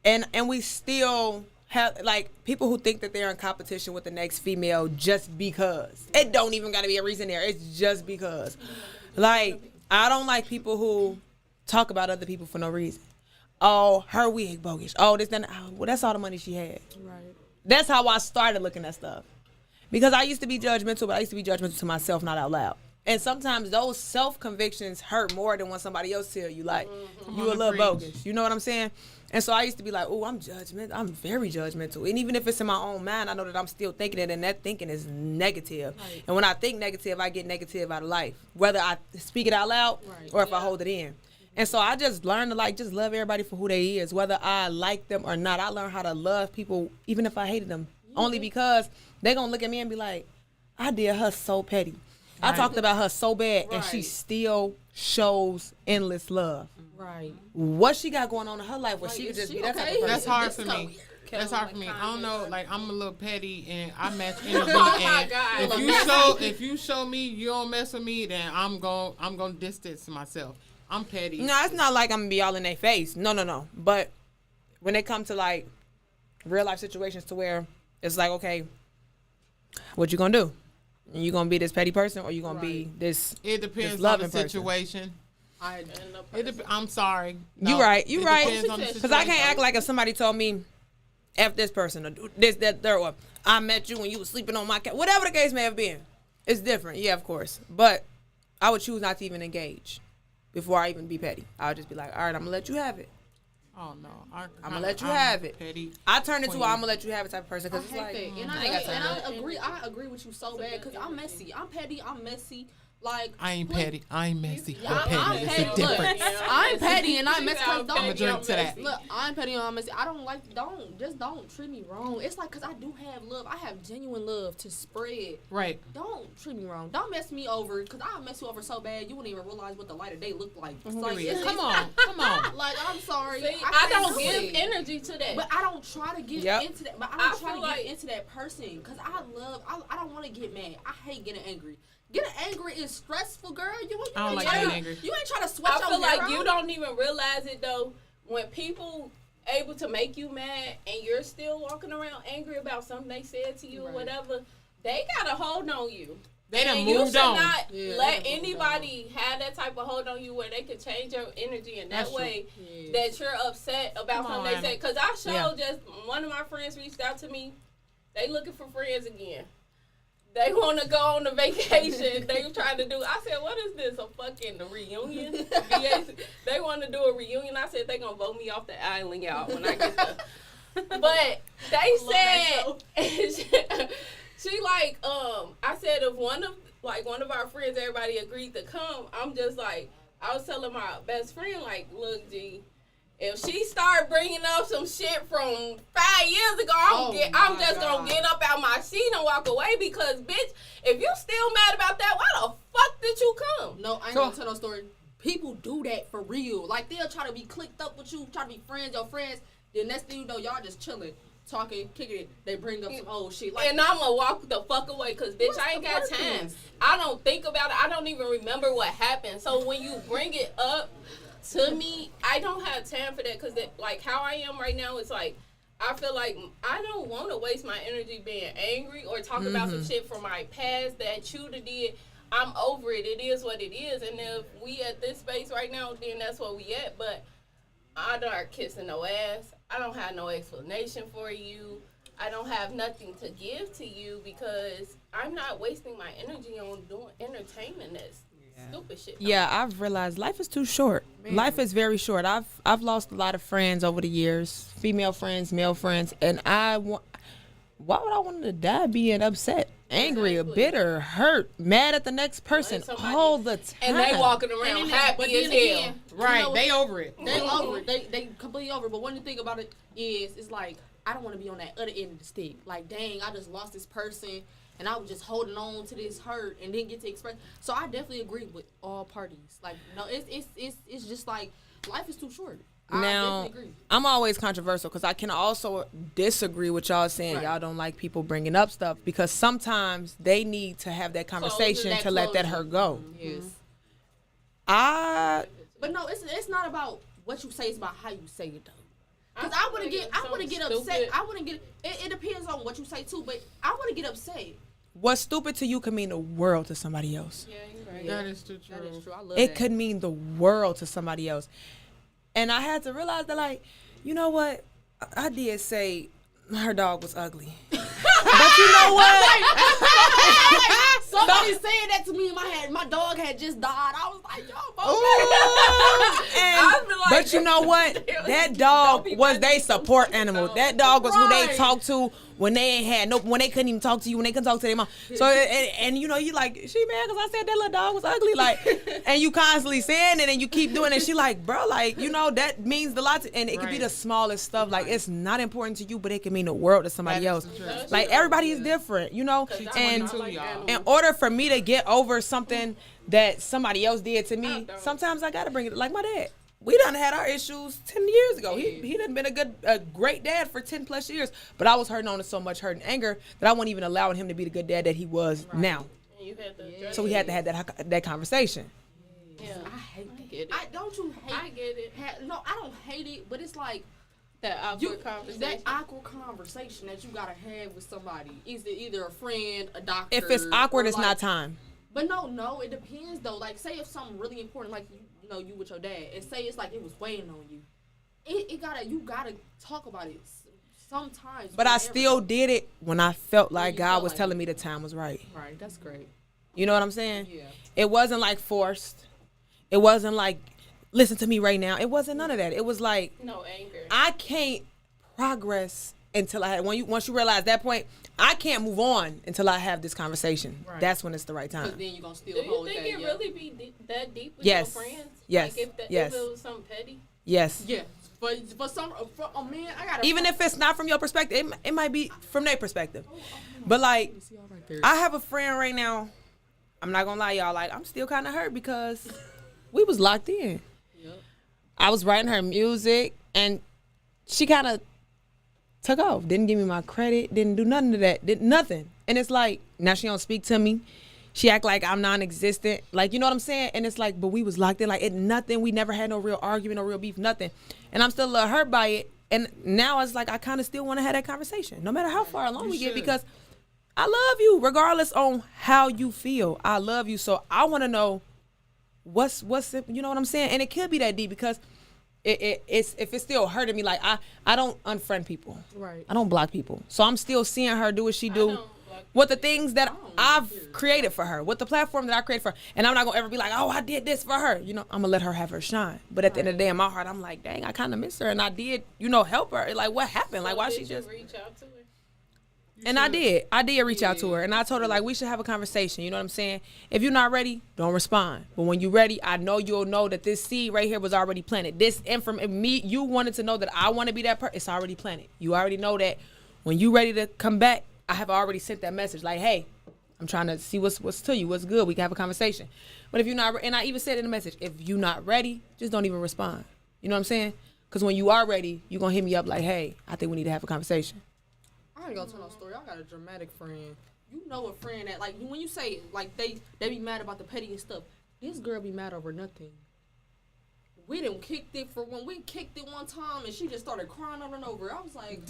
And we still have like people who think that they're in competition with the next female just because. It don't even got to be a reason there. It's just because. Like, I don't like people who talk about other people for no reason. Oh, her wig bogus. Oh, this, then, oh, well, that's all the money she had. Right. That's how I started looking at stuff. Because I used to be judgmental, but I used to be judgmental to myself, not out loud. And sometimes those self-convictions hurt more than when somebody else tell you, like, you a little bogus. You know what I'm saying? And so I used to be like, oh, I'm judgmental. I'm very judgmental. And even if it's in my own mind, I know that I'm still thinking it, and that thinking is negative. Right. And when I think negative, I get negative out of life, whether I speak it out loud or if I hold it in. And so I just learned to, like, just love everybody for who they is, whether I like them or not. I learned how to love people even if I hated them, only because they going to look at me and be like, I did her so petty. I talked about her so bad, and she still shows endless love. Right. What she got going on in her life where Like, she could is just she be that type okay? of person. That's hard for me. That's hard for me. I don't know. Like, I'm a little petty, and I match energy. And if you show me you don't mess with me, then I'm gonna distance myself. I'm petty. No, it's not like I'm gonna be all in their face. No. But when it comes to like real life situations to where it's like, okay, what you gonna do? You gonna be this petty person or you gonna be this? It depends this on loving the person? situation. I I'm sorry. You right. You it right. depends on the Because I can't situation. act like if somebody told me, "F this person," or do this, that, there, or I met you when you was sleeping on my couch. Whatever the case may have been, it's different. Yeah, of course. But I would choose not to even engage before I even be petty. I would just be like, "All right, I'm gonna let you have it. Oh no, I'm gonna let you have it." Petty. I turn into a I'm gonna let you have it type of person I because it's hate like, that. And I ain't got time. I agree. I agree with you so bad because I'm messy. I'm petty. I'm messy. Like I ain't please- petty. I ain't messy. Yeah, I'm petty. It's a Look, difference. I'm petty and I'm messy. Cause I'ma drink to that. Look, I'm petty and I'm messy. I don't like. Don't treat me wrong. It's like, cause I do have love. I have genuine love to spread. Right. Don't treat me wrong. Don't mess me over. Cause I'll mess you over so bad you wouldn't even realize what the light of day looked like. It's like, Period. Come on. Come on. Like, I'm sorry. See, I can't don't do give it. energy to that. But I don't try to get Yep. into that. But I I don't try feel to like- get into that person because I don't want to get mad. I hate getting angry. Getting angry is stressful, girl. I don't like trying getting to- angry. You ain't trying to sweat I your feel hair like you out. don't even realize it though. When people able to make you mad and you're still walking around angry about something they said to you or Right. whatever, they got a hold on you. They done And you moved should on. not Yeah, let they done moved anybody have that type of hold on you where they could change your energy in that That's true. way Yeah. that you're upset about Come on, something they Anna. said. Because I showed Yeah. just one of my friends reached out to me. They looking for friends again. They want to go on a vacation. They were trying to do. I said, "What is this? A fucking reunion?" They want to do a reunion. I said they gonna vote me off the island, y'all, when I get there. But they said she like I said if one of our friends, everybody agreed to come. I'm just like I was telling my best friend like, look, G. If she start bringing up some shit from 5 years ago, I'm just gonna get up out my seat and walk away because, bitch, if you still mad about that, why the fuck did you come? No, I ain't gonna tell no story. People do that for real. Like, they'll try to be clicked up with you, try to be your friends. Then next thing you know, y'all just chilling, talking, kicking it. They bring up some old shit. Like, And I'm gonna walk the fuck away because, bitch, What's I ain't the got purpose? time. I don't think about it. I don't even remember what happened. So when you bring it up to me, I don't have time for that because, like, how I am right now is like, I feel like I don't want to waste my energy being angry or talk about some shit from my past that you did. I'm over it. It is what it is. And if we at this space right now, then that's where we at. But I don't kissing no ass. I don't have no explanation for you. I don't have nothing to give to you because I'm not wasting my energy on doing entertainment that's stupid shit. Yeah, I've realized life is too short. Life is very short. I've lost a lot of friends over the years, female friends, male friends, and why would I want to die being upset, angry, or bitter, hurt, mad at the next person somebody- all the time? And they walking around And then- happy but as then hell. again, Right. you know, They over it. They over it. They completely over it. But one thing about it is, it's like, I don't want to be on that other end of the stick. Like, dang, I just lost this person, and I was just holding on to this hurt and didn't get to express. So I definitely agree with all parties. Like, no, it's just like, life is too short. I Now, definitely agree. I'm always controversial because I can also disagree with y'all saying Right. y'all don't like people bringing up stuff because sometimes they need to have that conversation that to let that closure. hurt go. Yes. But no, it's not about what you say; it's about how you say it, though. Because I I wouldn't feel get like something upset. stupid. I wouldn't get. It depends on what you say too, but I wouldn't get upset. What's stupid to you can mean the world to somebody else. Yeah, you're right. That is too true. That is true. I love It that. could mean the world to somebody else. And I had to realize that, like, you know what? I did say her dog was ugly. But you know what? Somebody said that to me in my head. My dog had just died. I was like, yo, And- I feel like but you know what? That dog was they support animal. That dog was who they Right. talked to when they ain't had no, when they couldn't even talk to you, when they couldn't talk to their mom. So and you know, you like, she mad because I said that little dog was ugly, like, and you constantly saying it and you keep doing it. She like, bro, like, you know, that means a lot to, and it could be the smallest stuff. Like, it's not important to you, but it can mean the world to somebody That else. is the truth. Like, everybody is different, you know, and 22, y'all. in order for me to get over something that somebody else did to me, sometimes I gotta bring it, like my dad. We done had our issues 10 years ago. He done been a great dad for 10 plus years, but I was hurting on so much hurt and anger that I wasn't even allowing him to be the good dad that he was now. And you had to So we had to have that conversation. yeah. I hate that. get it. Don't you hate? I get it. No, I don't hate it, but it's like That awkward conversation. That awkward conversation that you gotta have with somebody. Either a friend, a doctor. If it's awkward, or it's not time. But no, it depends though. Like, say if something really important, like you with your dad, and say it's like it was weighing on you. You gotta talk about it sometimes. But I still did it when I felt like you God felt was like telling me the time was right. Right, that's great. You know what I'm saying? Yeah. It wasn't like forced. It wasn't like, listen to me right now. It wasn't none of that. It was like, No anger. I can't progress until I had, once you realize that point, I can't move on until I have this conversation. Right. That's when it's the right Because time. then you're gonna still Do you hold think that. it Yeah. really be that deep with Yes. your friends? Yes. Like Yes. if it was something petty? Yes. Yeah. For a man, I gotta. Even if it's not from your perspective, it might be from their perspective. But like, I have a friend right now. I'm not gonna lie, y'all. Like, I'm still kind of hurt because we was locked in. Yep. I was writing her music, and she kind of took off. Didn't give me my credit. Didn't do nothing to that. Did nothing. And it's like, now she don't speak to me. She act like I'm non-existent. Like, you know what I'm saying? And it's like, but we was locked in. Like, nothing. We never had no real argument, no real beef, nothing. And I'm still a little hurt by it. And now it's like, I kind of still want to have that conversation, no matter how far along we get, because I love you, regardless on how you feel. I love you. So I want to know what's it, you know what I'm saying? And it could be that deep, because it's if it's still hurting me. Like, I don't unfriend people. Right. I don't block people. So I'm still seeing her do what she do. don't block What the things that I've created for her, what the platform that I created for her. And I'm not gonna ever be like, oh, I did this for her. You know, I'm gonna let her have her shine. But at the end of the day, in my heart, I'm like, dang, I kind of miss her, and I did, help her. Like, what happened? Like, why Did she you just? reach out to her? And I did reach out to her, and I told her, like, we should have a conversation. You know what I'm saying? If you're not ready, don't respond. But when you're ready, I know you'll know that this seed right here was already planted. This information, you wanted to know that I want to be that person. It's already planted. You already know that when you ready to come back, I have already sent that message. Like, hey, I'm trying to see what's to you, what's good. We can have a conversation. But if you're not, and I even said in the message, if you're not ready, just don't even respond. You know what I'm saying? Because when you are ready, you're gonna hit me up like, hey, I think we need to have a conversation. I ain't gonna tell no story. I got a dramatic friend. You know, a friend that, like, when you say, like, they be mad about the pettiest stuff. This girl be mad over nothing. We done kicked it one time, and she just started crying over and over. I was like,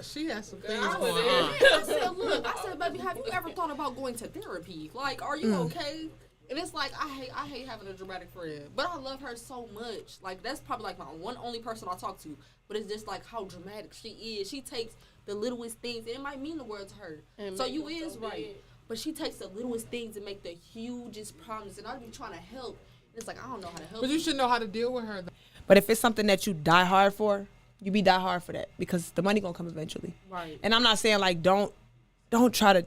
She has some things I going said, on. I said, look, baby, have you ever thought about going to therapy? Like, are you okay? And it's like, I hate having a dramatic friend, but I love her so much. Like, that's probably like my one only person I talk to. But it's just like how dramatic she is. She takes the littlest things, and it might mean the world to her. And So make you them is so right. big. But she takes the littlest things and make the hugest problems. And I be trying to help. And it's like, I don't know how to help. But you should know how to deal with her. Though. But if it's something that you die hard for, you be die hard for that, because the money gonna come eventually. Right. And I'm not saying like don't try to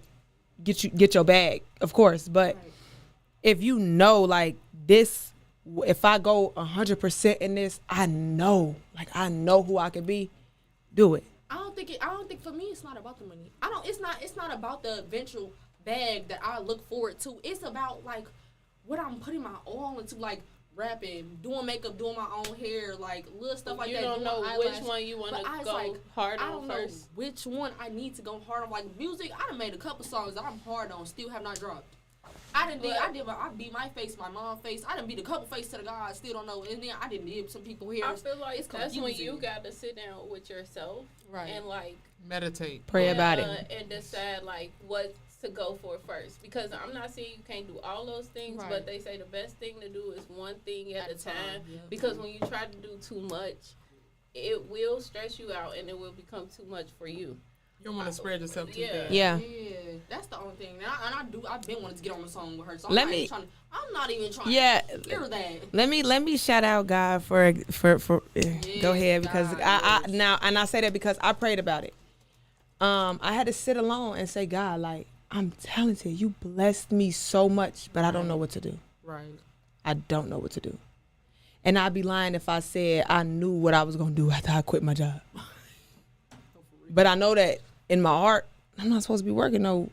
get your bag, of course, but Right. if you know like this, if I go 100% in this, I know who I can be. Do it. I don't think for me it's not about the money. It's not about the eventual bag that I look forward to. It's about like what I'm putting my all into, like rapping, doing makeup, doing my own hair, like little stuff like You that. don't doing know which eyelashes. one you want But I to was go hard I on don't know first. which one I need to go hard on. Like music, I done made a couple songs that I'm hard on, still have not dropped. I beat my face, my mom's face. I done beat a couple faces to the God, still don't know. And then I didn't did some people here. I feel like It's that's when confusing. you got to sit down with yourself Right. and like Meditate. Pray about it. and decide like what to go for first. Because I'm not saying you can't do all those things, Right. but they say the best thing to do is one thing at a time. yeah. Because when you try to do too much, it will stress you out and it will become too much for you. You don't want to spread yourself too Yeah. thin. Yeah. Yeah, that's the only thing. I've been wanting to get on the song with her. So Let I'm, me- not even trying Yeah. to hear that. Let me shout out God for go ahead, because God, I yes. now, and I say that because I prayed about it. I had to sit alone and say, God, like, I'm talented. You blessed me so much, but I don't know what to do. Right. I don't know what to do. And I'd be lying if I said I knew what I was going to do after I quit my job. But I know that in my heart, I'm not supposed to be working no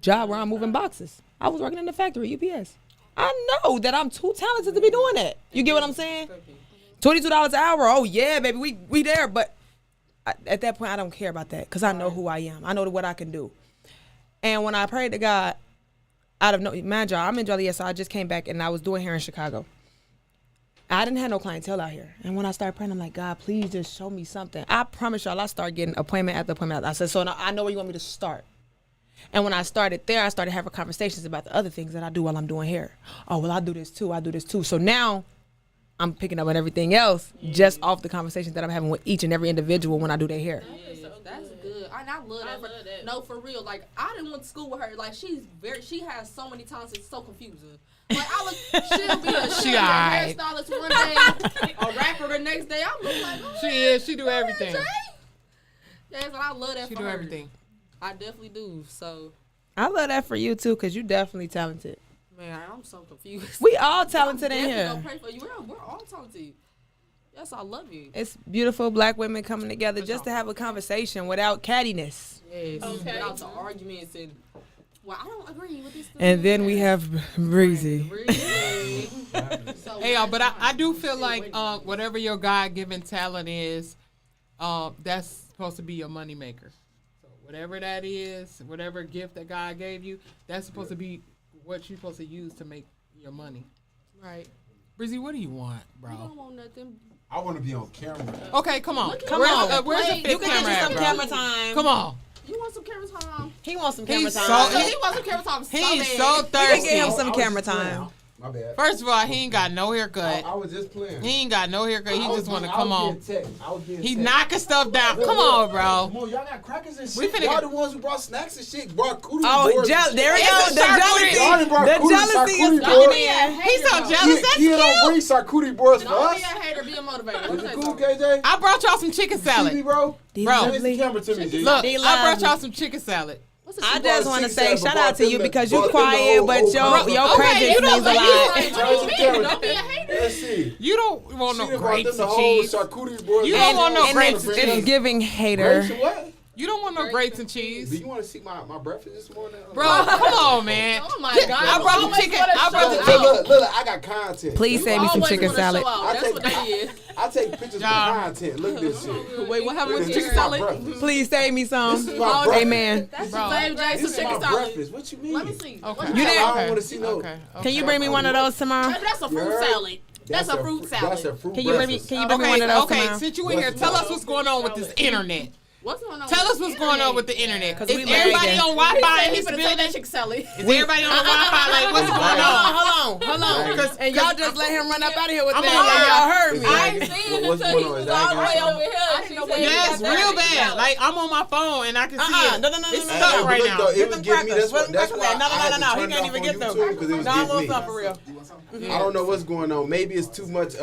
job where I'm moving boxes. I was working in the factory, UPS. I know that I'm too talented to be doing that. You get what I'm saying? $22 an hour. Oh, yeah, baby, we there. But at that point, I don't care about that because I know who I am. I know what I can do. And when I prayed to God, out of no, mind y'all, I'm in Joliet, so I just came back and I was doing hair in Chicago. I didn't have no clientele out here. And when I started praying, I'm like, God, please just show me something. I promise y'all, I started getting appointment after appointment. I said, so now I know where you want me to start. And when I started there, I started having conversations about the other things that I do while I'm doing hair. Oh, well, I do this too. So now I'm picking up on everything else just off the conversations that I'm having with each and every individual when I do their hair. That's good. And I love that. No, for real. Like, I didn't went to school with her. Like, she has so many talents. It's so confusing. Like, she'll be a alright. hairstylist one day, a rapper the next day. I'm just like, oh, She is. She do everything. Yes, and I love that She for do her. everything. I definitely do. So, I love that for you too, because you definitely talented. man, I'm so confused. We all talented in I'm here. definitely gonna pray for you. We're all talented. Yes, I love you. It's beautiful black women coming together just to have a conversation without cattiness. Yes. Okay. Without the arguments and, well, I don't agree with this. And then we have Breezy. So, Hey, y'all, but I do feel like whatever your God-given talent is, that's supposed to be your moneymaker. So whatever that is, whatever gift that God gave you, that's supposed to be what you're supposed to use to make your money. right. Brizzy, what do you want, You bro? don't want nothing. I want to be on camera. Okay, come on. Come Where's, on. where's the You fifth can camera get you at, some bro? camera time. Come on. You want some camera time? He wants some camera He's time. so- He wants some camera time. He's bad. so We can thirsty. get him some I was camera just playing. time. My bad. First of all, he ain't got no haircut. I was just playing. He ain't got no haircut. He just want to come on. He He knocking stuff down. Come on, bro. Come on, y'all got crackers and We shit. finna Y'all get- the ones who brought snacks and shit. Brought cootie Oh, boards. there we It's go. a The charcuterie. jealousy. Y'all done brought The cootie- jealousy is charcuterie coming boards. in. He's so jealous. That's Kid don't cute. bring charcuterie boards for Don't us. be a hater. Be a motivator. Is it cool, KJ? I brought y'all some chicken TV, salad. bro. Bro. Send the camera to me, G. Look, They I brought love y'all me. some chicken salad. What's I a just want to say shout out to you because you Brought quiet, them the but whole your whole- presence you don't means a like- lot. Turn the camera. Don't be a hater. Let's see. You don't want She no done brought them grapes the and whole cheese. charcuterie boards. You don't want no And grapes it's, and it's cheese. giving Grapes hater. and what? You don't want no grapes and Do cheese. you want to see my breakfast this morning? Bro, come on, man. Oh my God. I brought the Always chicken. wanna I brought show the out. chicken. Look, I got content. Please save me some Always chicken wanna show salad. out. I That's take- what that is. I take pictures for Y'all. content. Look at this shit. Wait, what happened with This chicken is my salad? breakfast. Please save me This some. is my breakfast. Amen. That's Bro. Save Jay This some is chicken my salad. breakfast. What you mean? Let me see. Okay. You I didn't- don't want to see no. Okay. Can you bring me one of those tomorrow? Maybe that's a fruit heard? salad. That's a fruit salad. That's a fruit Can you bring me? breakfast. Can you bring me one of those Okay, tomorrow? since you in here, tell us what's going on with this internet. What's going on? Tell with us what's the going on internet? with the internet. 'Cause Is we married everybody again. on Wi-Fi in He his finna take building? that chicken salad. Is everybody on the Wi-Fi? Like, what's going on? Hold on. And y'all just let him run up out of here with I'm that. on Like, y'all her. heard me. I ain't seen it What's until he going on? was Is that all the way gas? over here. I didn't She know said what he it Yes, got that real chicken bad. salad. Like, I'm on my phone and I can see it. No. It's Hey, stuck but right look, now. though, Get it was them getting me. crackers. That's why I had to No. turn He it can't off even on get them. YouTube because it was No, I want getting some me. for real. I don't know what's going on. Maybe it's too much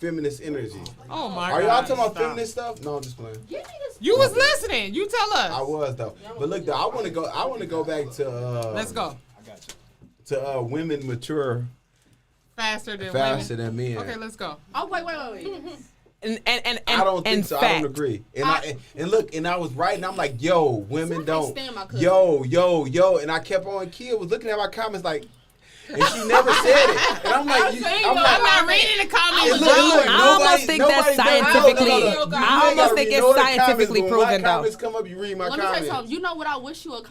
feminist energy. Oh my Are God. y'all talking about Stop. feminist stuff? No, I'm just playing. You was listening. You tell us. I was though. But look, though, I want to go back to. Let's go. To women mature Faster than faster women. than men. Okay, let's go. Oh, wait. And I don't think and so. I fact. don't agree. And look, and I was right, and I'm like, yo, women I can't don't. stand my cousin. Yo, and I kept on. Kia was looking at my comments like, and she never said it, and I'm like, I'm I'm not reading the comments. And look, Joe. I almost think that's scientifically- I almost think it's scientifically proven, though. Comments come up, you read my Let me tell you comments. something. You know what I wish you don't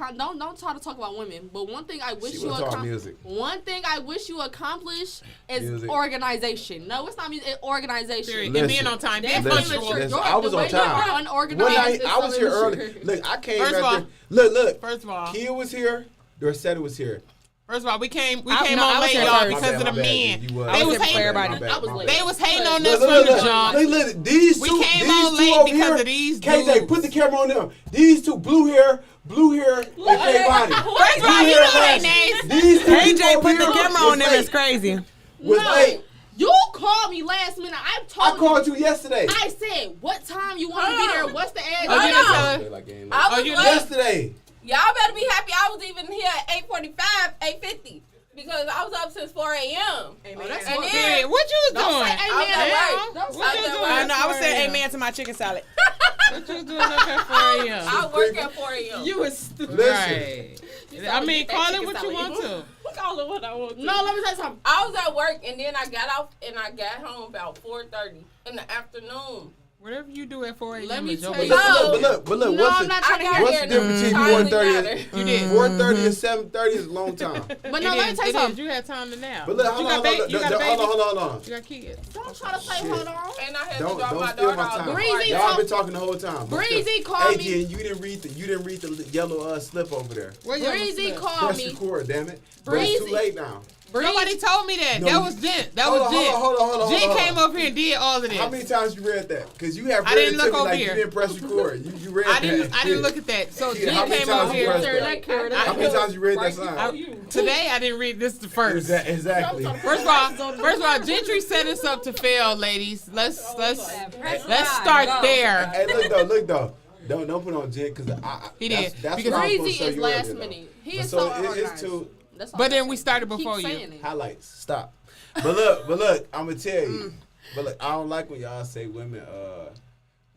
try to talk about women, but one thing I wish She you wanna talk music. One thing I wish you accomplish is Music. organization. No, it's not music. It's organization. Period. Listen. And being on time. Being That's Listen, punctual. listen, I was on time. Unorganized. One night, is I was here so early. immature. Look, I came First of after. all- Look. First of all, Kia was here. Dorsetta was here. First of all, we came I on was late, here y'all, first. because of the men. You They I was was here for hating. everybody. I was late. They was hating on Look, us from the look, jump. look, these We two, came these on two late over because here, of these KJ, dudes. put the camera on them. These two, blue hair, and K Body. First of all, you know they names. These two KJ people put the over here camera on was them. late. It's crazy. Was No. late. You called me last minute. I I told called you yesterday. I said, what time you want to be there? What's the address? Oh, you didn't tell her? I Oh, was you late. Yesterday. Y'all better be happy I was even here at 8:45, 8:50. Because I was up since 4 a.m. Amen. That's And what- Period. What you was Don't doing? say amen. at Damn. work. Don't What say you that doing? word. I know. I was saying 4 a.m. amen to my chicken salad. What you doing up at 4 a.m.? I work at 4 a.m. You was stupid. Listen. Right. I mean, call it what you want to. call it what I want. No, let me tell you something. I was at work and then I got off and I got home about 4:30 in the afternoon. Whatever you do at 4 a.m. Let me is your tell you business. But look, No, what's I'm the, not trying to what's hear the difference between Entirely 4:30 matter. and You did. 4:30 and 7:30 is a long time. But It no, let me is, tell you it something. is. You had time to nap. But look, you hold got on, baby. You got a baby. hold on. You got kids. Don't try to say shit. hold on. And I had to Don't drop my steal daughter my off. time. Breezy Y'all called- been talking the whole time. Breezy called Hey, me. Jen, you didn't read the yellow slip over there. Where your Breezy slip? called Press me. record, damn it. But it's too Breezy. late now. Nobody told me that. No, That you- was Jen. That Hold was on, Jen. hold on. Jen came up here and did all of this. How many times you read that? Because you have I read didn't it to look me over like here. you didn't press record. You read I that. didn't look at that. So Yeah, how Jen many came times over you here. pressed that? How many times you read that sign? Today I didn't read this the first. Exactly. First of all, Gentry set us up to fail, ladies. Let's start there. Hey, look though. Don't put on Jen because He did. That's Because what I'm supposed Breezy to show is you last earlier, though. minute. He But is so so it's organized. too That's all But I'm then we saying. started Keep before you. saying it. highlights. Stop. But look, I'm gonna tell you. But look, I don't like when y'all say women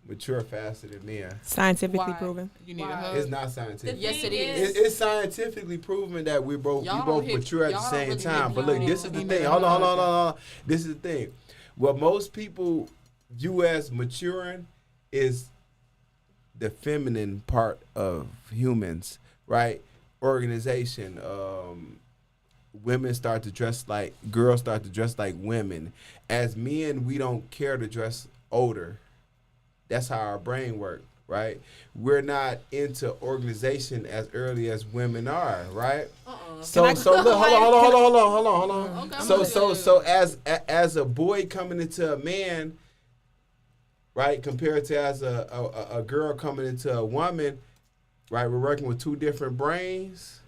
mature faster than men. Scientifically Why? proven. You need a Wow. hug. It's not scientific. Yes, it is. is. It's scientifically proven that we both Y'all don't hit- mature at the y'all don't same really time. hit But look, people. this is the He thing. never Hold hug. on. This is the thing. What most people view as maturing is the feminine part of humans, right? Organization. Women start to dress like girls start to dress like women. As men, we don't care to dress older. That's how our brain works, right? We're not into organization as early as women are, right? So look, hold on. Okay, So as a boy coming into a man, right, compared to as a girl coming into a woman, right? We're working with two different brains,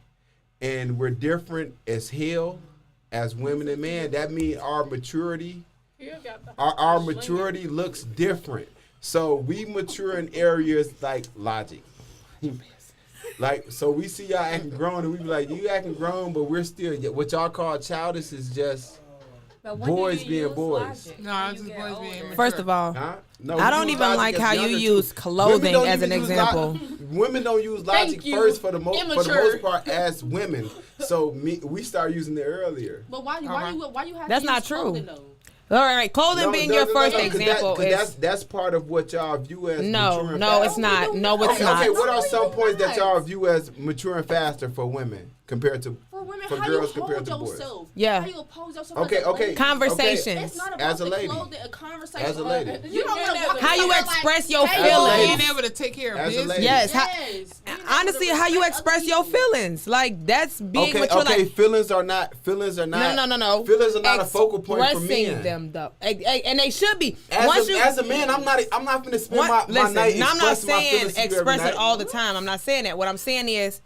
and we're different as hell as women and men. That means our maturity, our maturity looks different. So we mature in areas like logic. Like, so we see y'all acting grown, and we be like, you acting grown, but we're still, what y'all call childish is just, But when do boys you being use boys. logic? No, When it's you just get boys being older? immature. First of all, huh? No, I we don't use even logic like as how you younger, too. use clothing Women don't as even an use example. Women don't use logic Thank you. first for the most Immature. part as women. So we start using it earlier. But why you have That's to not use true. clothing, though? All right, clothing being your first 'cause example 'cause is that's part of what y'all view as no, mature and no, it's faster. not. No, it's Okay, not. okay, what are some No, points that not. y'all view as mature and faster for women compared to For women, for how girls you compared hold to boys? yourself? Yeah. How you oppose yourself? Okay, as a okay. lady? Conversations. It's not about As a the lady. clothing, a conversation. As a lady. You don't want to walk How you somewhere express like, your hey, As a lady. Being able to take care of As a business. lady. Yes. Yes. Honestly, how you express your feelings, like that's being Okay, mature. okay, Like, feelings are not. no. Feelings are not a focal point for Expressing men. them though, and they should be. As a man, I'm not gonna spend my Listen, night now, I'm not expressing my saying feelings to you every express night. it all the time. I'm not saying that. What I'm saying is,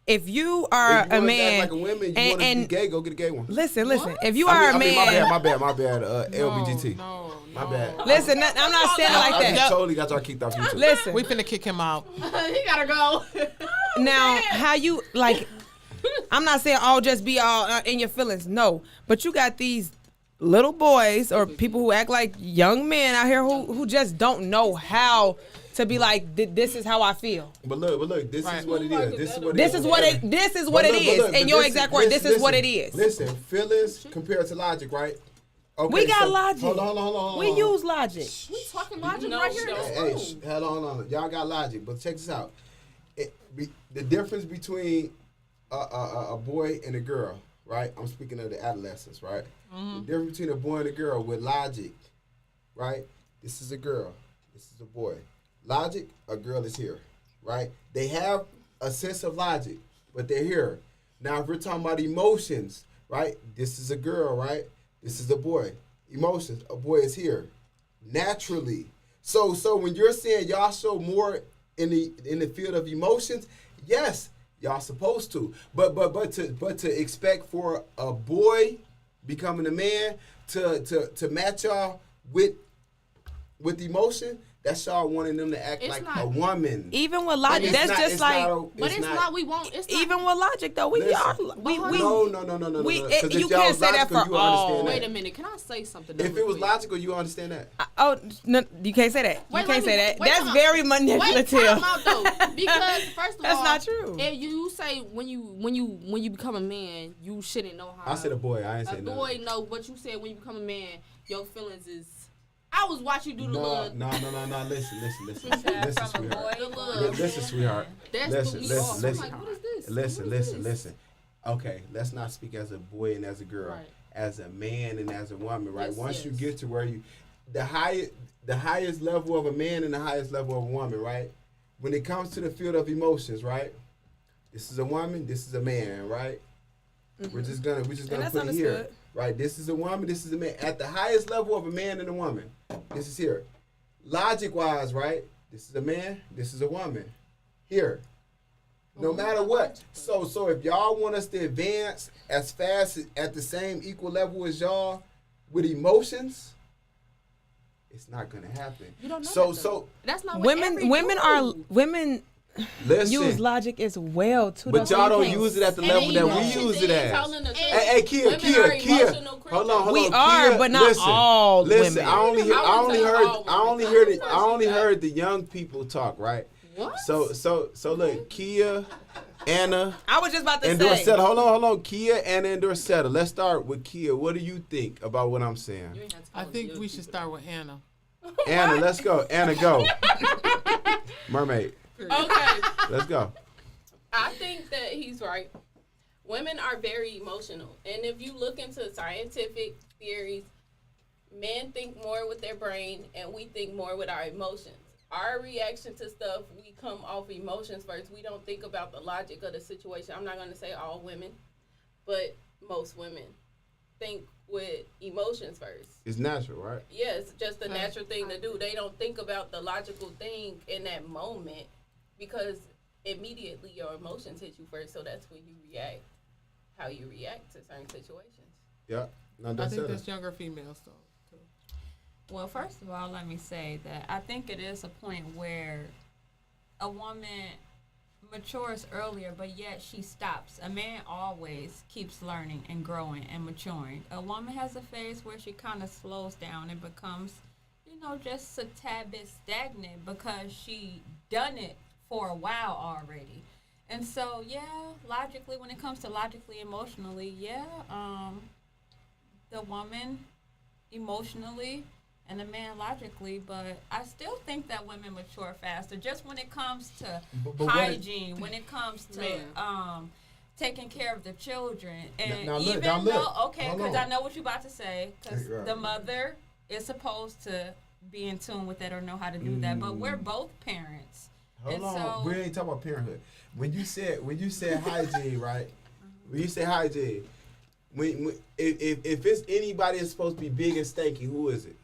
if you If are you a wanna man, act like a woman, you and, want to be and gay, go get a gay one. listen, if you are a man, my bad, LBGT. No. My bad. listen, I'm not saying it like I that. totally got y'all kicked off YouTube. Listen, We finna kick him out. He gotta go. now how you like? I'm not saying all just be all in your feelings, no. But you got these little boys or people who act like young men out here who just don't know how to be like, this is how I feel. But look, this is what it is. This is what it This is what it. This is what it is. In your exact word, this is what it is. Listen, feelings compared to logic, right? Okay, We got so- logic. Hold on. We use logic. We talking logic No, right here in no. this room. Hey, hold on. Y'all got logic, but check this out. The difference between a boy and a girl, right? I'm speaking of the adolescents, right? The difference between a boy and a girl with logic, right? This is a girl. This is a boy. Logic, a girl is here, right? They have a sense of logic, but they're here. Now, if we're talking about emotions, right? This is a girl, right? This is a boy. Emotions, a boy is here, naturally. So when you're saying y'all show more in the field of emotions, yes, y'all supposed to. But to expect for a boy becoming a man to match y'all with emotion, that's y'all wanting them to act It's like not. a woman. Even with And logic, it's that's not- just it's like. not- But it's not. We won't. It's not. Even with logic, though, we Listen. are. We But No. we- 'Cause if you y'all can't was say that logical, for you all. understand Wait that. a minute. Can I say something? If it was quick? logical, you understand that. Oh no, you can't say that. You Wait, can't let say me- that. wait, That's time out. very Wait, manipulative. time out though, because first of That's all, not true. If you say when you become a man, you shouldn't know how. I said a boy. I ain't A say boy nothing. know what you said when you become a man. Your feelings is I was watching you do the No, little. no. Listen, Said listen, from a sweetheart. boy, Listen, sweetheart. That's Listen, what we listen, are. I'm listen. like, what is this? Listen, What is this? listen. Okay, let's not speak as a boy and as a girl, Right. as a man and as a woman, right? Yes, Once you yes. get to where the highest level of a man and the highest level of a woman, right? When it comes to the field of emotions, right? This is a woman, this is a man, right? We're just gonna And put that's it here, understood. right? This is a woman, this is a man. At the highest level of a man and a woman, this is here. Logic wise, right? This is a man, this is a woman. Here. No matter what. So if y'all want us to advance as fast at the same equal level as y'all with emotions, it's not gonna happen. You don't know So that, though. That's not what Women every women dude. are women listen. use logic as well too. But though, so y'all you don't can't- use it at the And level that they we emotions use it is as. telling the truth. Hey, Kia. Women are emotional creatures. Hold on. We are, Kia, but not all Listen, women. I only I wouldn't say all women. I only heard the young people talk, right? What? So look, Kia, Anna, I was just about to and say. Dorsetta. Hold on. Kia, Anna, and Dorsetta. Let's start with Kia. What do you think about what I'm saying? You ain't have to I call think us we young should people. start with Anna. Anna, let's go. Anna, go. Mermaid, Okay. let's go. I think that he's right. Women are very emotional. And if you look into scientific theories, men think more with their brain and we think more with our emotions. Our reaction to stuff, we come off emotions first. We don't think about the logic of the situation. I'm not going to say all women, but most women think with emotions first. It's natural, right? Yeah, it's just a natural thing to do. They don't think about the logical thing in that moment because immediately your emotions hit you first. So that's when you react, how you react to certain situations. Yeah. No, I that's think it. that's younger females though. too. Well, first of all, let me say that I think it is a point where a woman matures earlier, but yet she stops. A man always keeps learning and growing and maturing. A woman has a phase where she kind of slows down and becomes, just a tad bit stagnant because she done it for a while already. And so, logically, when it comes to logically, emotionally, the woman emotionally and the man logically, but I still think that women mature faster. Just when it comes to But what- hygiene, when it comes to Man. taking care of the children, and Now look, even now look. though Hold because on. I know what you're about to say, because Right. the mother is supposed to be in tune with that or know how to do that, but we're both parents. Hold And on, so- we ain't talking about parenthood. When you said hygiene, right? When you say hygiene, if it's anybody that's supposed to be big and stanky, who is it?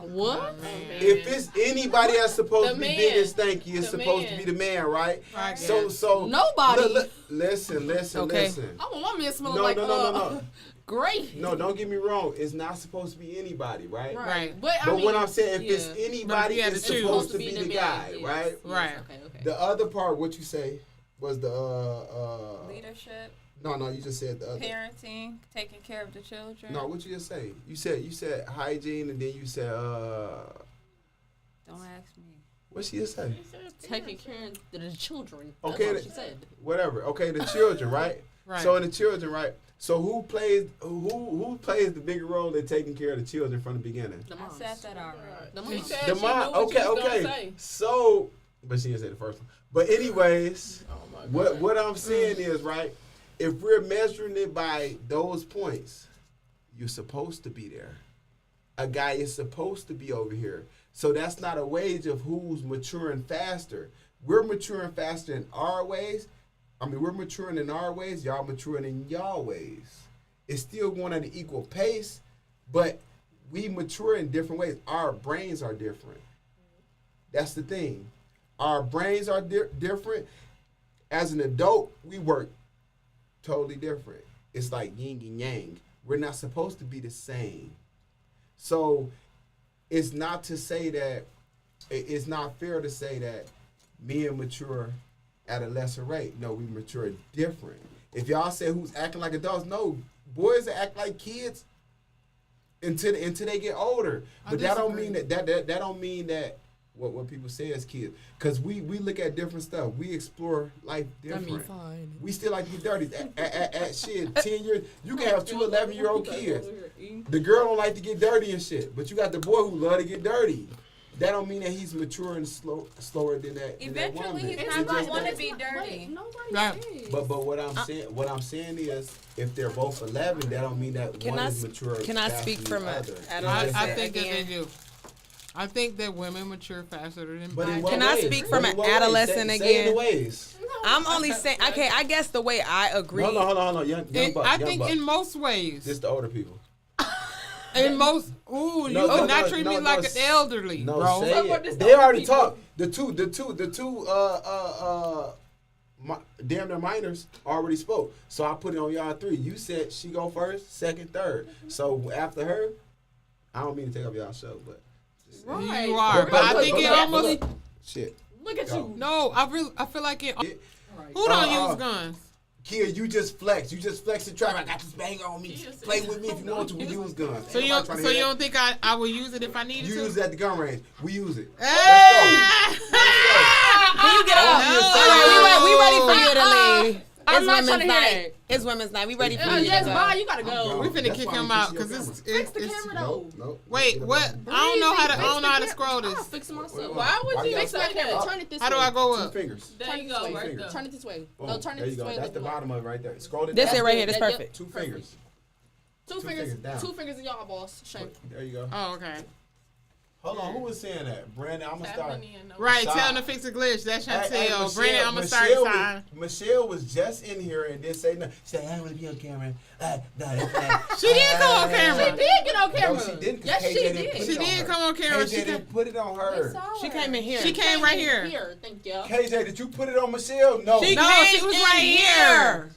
What? If it's anybody that's supposed The to be man. big and stanky, it's The supposed to man. be the man, right? I So guess. Nobody. Listen. Okay. I want my man smelling No, like no. great. No, don't get me wrong. It's not supposed to be anybody, right? Right. But, But what I'm saying, if it's yeah. anybody, you had it's to choose. supposed to be the man, guy, yes, right? yes, Right. Okay. The other part, what you say, was the Leadership, No, you just said the other. parenting, taking care of the children. No, what you just say? You said hygiene, and then you said Don't ask me. what she just say? Taking care of the children. That's Okay, what she said. Whatever. Okay, the children, right? Right. So in the children, right? So who plays the bigger role in taking care of the children from the beginning? The I moms. said that already. The She moms. said The she mom. knew what you was gonna say. So, but she didn't say the first one. But anyways, Oh my God. what I'm saying is, right? If we're measuring it by those points, you're supposed to be there. A guy is supposed to be over here. So that's not a wage of who's maturing faster. We're maturing faster in our ways. We're maturing in our ways. Y'all maturing in y'all ways. It's still going at an equal pace, but we mature in different ways. Our brains are different. That's the thing. Our brains are different. As an adult, we work totally different. It's like yin and yang. We're not supposed to be the same. So it's not to say that it's not fair to say that men mature at a lesser rate. No, we mature different. If y'all say who's acting like adults, no, boys act like kids until they get older. I But that don't disagree. mean that don't mean that what people say as kids, because we look at different stuff. We explore life different. We still like to get dirty. At shit, 10 years, you can have 2 11-year-old kids. The girl don't like to get dirty and shit, but you got the boy who love to get dirty. That don't mean that he's mature and slower than that. Eventually, than that he's woman. not gonna want to be dirty. Right. But what I'm saying is, if they're both 11, that don't mean that one is mature. Can I faster speak than from the a other. adolescent? I think that again? they do. I think that women mature faster than But in men. what Can I ways? speak from But in an what ways? adolescent Say again? the ways. I'm only saying. Okay, I guess the way I agree. Hold on. Young buck. I young think buck. in most ways. Just the older people. In most, you would not treat me like an elderly, No, bro. say what it. is They the already people? talked. The two damn near minors already spoke. So I put it on y'all 3. You said she go first, second, third. So after her, I don't mean to take up y'all show, but You are, but I think it almost. shit. Look at you. No, I feel like it. Yeah. Who don't use guns? Kia, you just flex. You just flex the trap. I got this banger on me. Play with me if you want to. We use guns. So Ain't you nobody trying to so hear you that. don't think I would use it if I needed You to? use it at the gun range. We use it. Can you get up? No. We ready for you to leave. I'm It's not women's trying to hear night. It's women's night. We ready for you Yes, to bye. go. You gotta go. We finna That's kick why him you out fix because your it's Fix the it's. camera though. Nope. Wait, what? I don't know how to. I don't know how to scroll I'm this. fixing myself. Why would you fix my do camera? that? Turn it this How way. do I go 2 up? fingers. There you go, Two right fingers. there. Turn it this way. Boom. No, turn it There you this go. way. That's the bottom of it right there. Scroll it This down. it right here. This That- perfect. 2 fingers. Two Two fingers. fingers down. 2 fingers in y'all, boss. Shame. There you go. Oh, okay. Hold on. Who was saying that? Brandon, I'm going to start. Right, Stop. tell him to fix a glitch. That's Hey, Chantel. Michelle- Brandon, I'm gonna start Michelle sign. Michelle was just in here and didn't say nothing. She said, I don't want to be on camera. No, that's fine. She did come on She camera. did get on camera. No, she didn't. 'Cause Yes, KJ she didn't did. put She it on did her. come on camera. KJ She didn't put it on her. She came in here. She came right here. Here, thank you. KJ, did you put it on Michelle? No. She No, came she was in right here.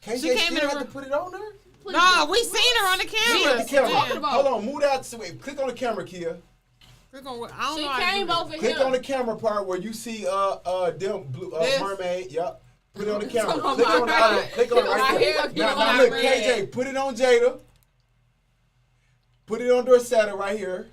KJ she came still in the had to room. put it on her? Please No, do. we seen her on the Look at the camera. camera. about? Hold on, move that. Wait, click on the camera, Kia. Click on what? I don't She know how to came do over Click here. on the camera part where you see them blue This? mermaid. Yup. Put it on the camera. Come on, Click on the other. right. Click on it My right there. hair Now getting look, red. KJ, put it on Jada. Put it on Dorsetta right here.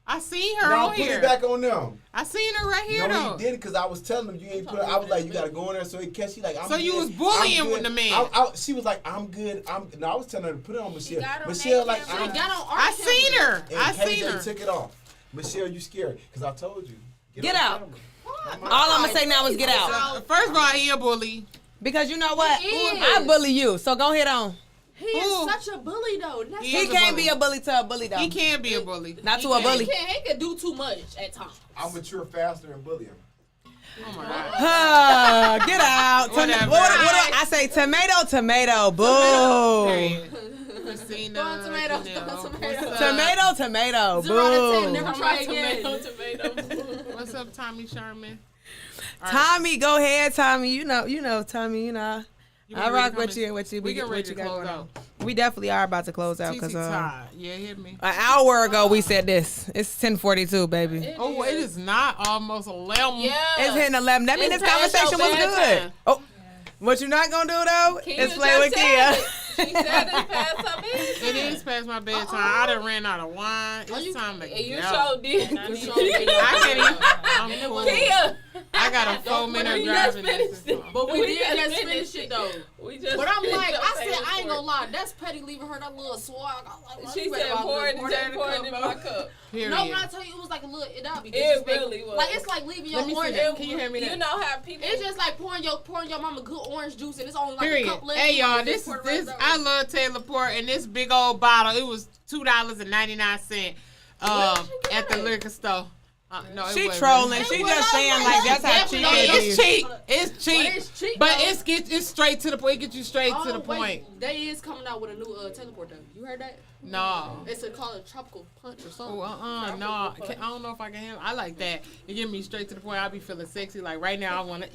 I seen her Now on put here. it back on them. I seen her right here No, though. you didn't, because I was telling them you ain't put. I was like, you gotta go in there so he catch you. Like, I'm So you good, was bullying I'm good. with the man. She was like, I'm good. No, I was telling her to put it on Michelle. got on Michelle, that like, camera. I'm. She got on our I camera. seen her. And I KJ seen her. took it off. Michelle, you scared? Because I told you. Get on out. camera. All I'm gonna say now is get out. First of all, he a bully. Because you know what? He is. I bully you, so go ahead on. He is Who? such a bully though. That's He He is a can't bully. be a bully to a bully though. He can be a bully. Not to a bully. He can do too much at times. I'll mature faster and bully him. Oh my god. Get out. Whatever. What do I say? Tomato. Boo. Period. Christina. Throw a tomato, Janelle, throw a what's tomato. up? Tomato. 0 out of 10. Boo. Never try again. Tomato. What's up, Tommy Sherman? All right. Tommy, go ahead, Tommy. You know, Tommy. You know. You I ready rock to with come you in? and what you We get ready what you to got close going out. on. We definitely are about to close out TT because Todd. Yeah, hit me. an hour ago we said this. It's 10:42, baby. Oh, it is not almost 11. Yeah. It's hitting 11. That means It's this past conversation your was good. bedtime. Oh, what you're not gonna do though Kia is play with just Kia. said it. She said it's past her bedtime. It is past my bedtime. I done ran out of wine. Are It's you- time to And you go. sure did. You sure did. I can't even. I'm cool. Kia. I got a 4-minute We just driving finished distance. it. But we We did just just finished finish it though. We just But I'm finished like, your I said, favorite I ain't gonna part. lie. That's petty leaving her that little swag. I was like, She you better said go pour it pour and that just pour it in cup, my bro. cup. Period. No, when I tell you it was like a little, that'd be It disrespectful. really was. Like it's like leaving your Let me see orange. that. Can you hand me that? You know how people. It's just like pouring your mama good orange juice and it's only like Period. a cup left. Hey You y'all, just this pour is it right this. there. I love Taylor Port and this big old bottle. It was $2.99 at the liquor store. No, it She wasn't. trolling. She just saying like that's how cheap No, it it's is. cheap. It's cheap. it's cheap, But though. it's straight to the point. It gets you straight to the Oh, wait, point. They is coming out with a new teleport though. You heard that? No. It's called a tropical punch or something. Oh, no. I don't know if I can handle. I like that. You get me straight to the point. I be feeling sexy. Like right now, I want to.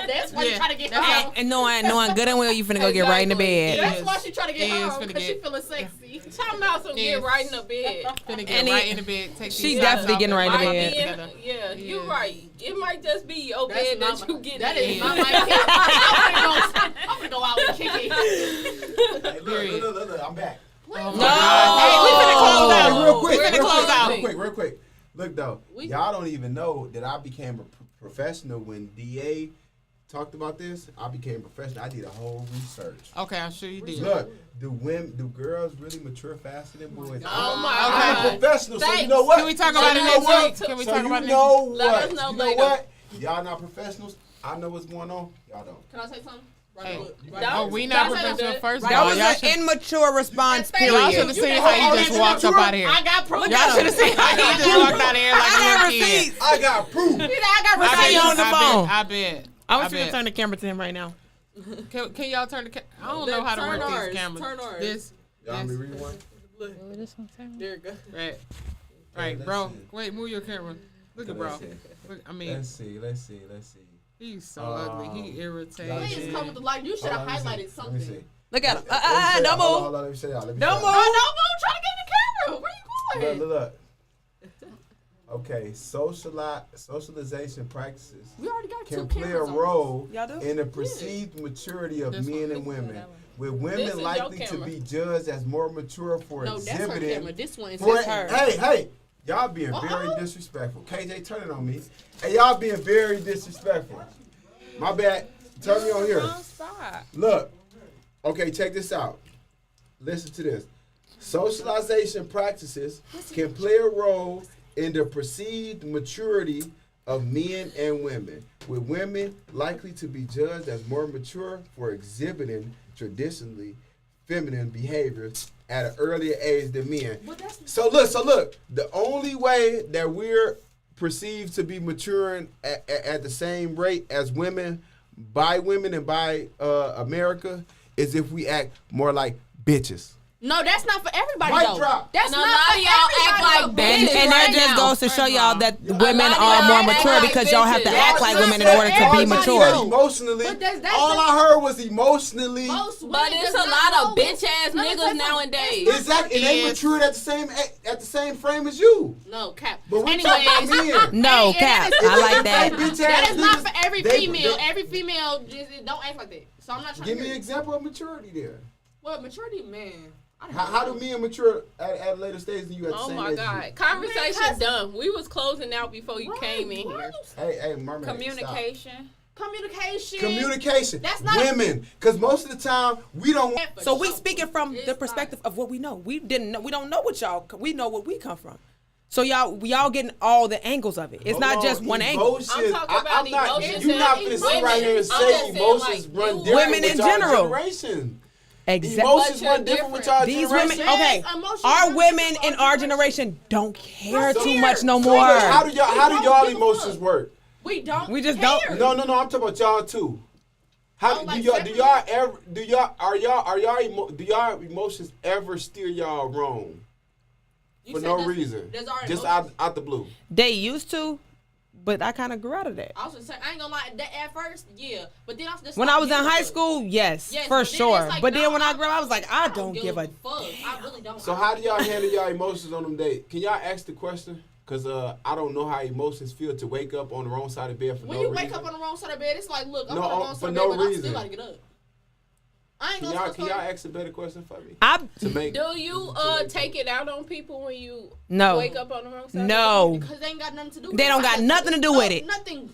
That's why you Yeah, try to get that's home. And knowing good and well you finna go get right in the bed. That's why she try to get It is home finna because she get- feeling sexy. Talking about some Yes. get right in the bed. Finna get And right it- in the bed. Take she these definitely shots getting off right in and the put bed. them together. Yeah, you're Yeah. right. It might just be your That's bed that not you my- get that in. is not my kid. I'm gonna go out with Kiki. Hey, Period. look, I'm back. Oh my No. God. Hey, we finna close Hey, out. real quick, We finna real close quick, out. real quick. Look though, y'all don't even know that I became a professional when DA talked about this. I became a professional. I did a whole research. Okay, I'm sure you did. Look, do girls really mature faster than boys? Oh my I'm God. a professional, so you Thanks. know what? Can we talk about it you next know week? Can we so talk you about it next know week? what? Let us know you know later. what? Y'all not professionals. I know what's going on. Y'all don't. Can I say something? Hey. Right Oh, we not Don't say professional that. first of That all. was Y'all an should, immature response, Thank y'all you. should have period. seen how you just walked up out of here. I got proof. Y'all should have seen how you just walked out of here like I a got little kid. receipts. I got proof. I got I receipts. see you on the phone. I bet. I I want you to bet. turn the camera to him right now. Can y'all turn the I don't know how to Turn work ours. these cameras. Turn ours. This. Y'all want me to read one? There you go. Right. Okay, Right, let's bro. see. Wait, move your camera. Look at bro. Let's see. Look, I mean, Let's see. he's so ugly. He irritating. Please come with the light. You should have highlighted Let me something. see. Look at him. Let me say Don't y'all. Hold move. on, let me say y'all. Let me Don't say y'all. move. Don't move. Try to get in the camera. Where you going? Look. Okay, socialization practices We already got can two play a cameras on role Y'all do? in the perceived maturity of This one. men and women, with This women is your likely to camera. be judged as more mature for this. No, that's her exhibiting. camera. This one is For her. hey, y'all being very disrespectful. KJ, turn it on me. Hey, y'all being very disrespectful. My bad. Turn me on here. Wrong spot. Look. Okay, check this out. Listen to this. Socialization practices can play a role in the perceived maturity of men and women, with women likely to be judged as more mature for exhibiting traditionally feminine behaviors at an earlier age than men. So look, the only way that we're perceived to be maturing at the same rate as women by women and by America is if we act more like bitches. No, that's not for everybody Mic though. drop. That's No, not none for of y'all act everybody, like though. And bitches that right just now. goes to show y'all that women lot of are y'all more act mature like because y'all have to bitches. act like Y'all women in order to be everybody mature. else. Emotionally, But that's all not- I heard was emotionally. Most women But it's does a not lot of always- bitch ass Let me tell niggas you nowadays. something. Exactly, and they Yes. matured at the same frame as you. No, cap. But we Anyways, talking men. No, Hey, Cap. that is- I like They that. bitch that ass is not niggas, for every they- female. they- Every female just don't act like that. So I'm not trying Give to me hear an it. example of maturity there. Well, maturity, man. I don't How know. do men mature at a later stage than you at the Oh same my age? God. Conversation done. We was closing out before you Right, came in why here. Hey, mermaid. Communication. Communication. Communication. That's not- women, because most of the time we don't. So we speaking from the perspective of what we know. We didn't know. We don't know what y'all. We know what we come from. So y'all getting all the angles of it. It's Hold not on, just one angle. emotions- I'm talking about I'm not, emotions You're not and gonna sit women. right here and I'm say just saying, emotions like, run you- different Women with in y'all general. generation. Exactly. Emotions But you're run different with y'all These generation. women, okay, emotions our run women different in with our our generation don't care Don't too care. much no So more. How do We y'all don't give a emotions fuck. work? We don't. We just care. don't. No, I'm talking about y'all too. How Oh, do like y'all separately? ever do y'all emotions ever steer y'all wrong You for said no that's- reason? that's our Just emotions. out the blue. They used to, but I kind of grew out of that. I was just saying, I ain't gonna lie. That at first, yeah, but then I just When I was in high school, yes, Yes, for but then sure. it's like, But then no, when I grew up, I was like, I don't give a fuck. I really don't. So how do y'all handle y'all emotions on them days? Can y'all ask the question? Cause I don't know how emotions feel to wake up on the wrong side of bed for When no you reason. wake up on the wrong side of bed, it's like, look, I'm No, on the wrong for side of no bed, but I reason. still gotta get up. I ain't Can gonna y'all ask a better question for me? I To make Do you take it out on people when you no, wake up on the wrong side? no. because they ain't got nothing to do with They it. don't I got just- nothing to do with it. Nothing.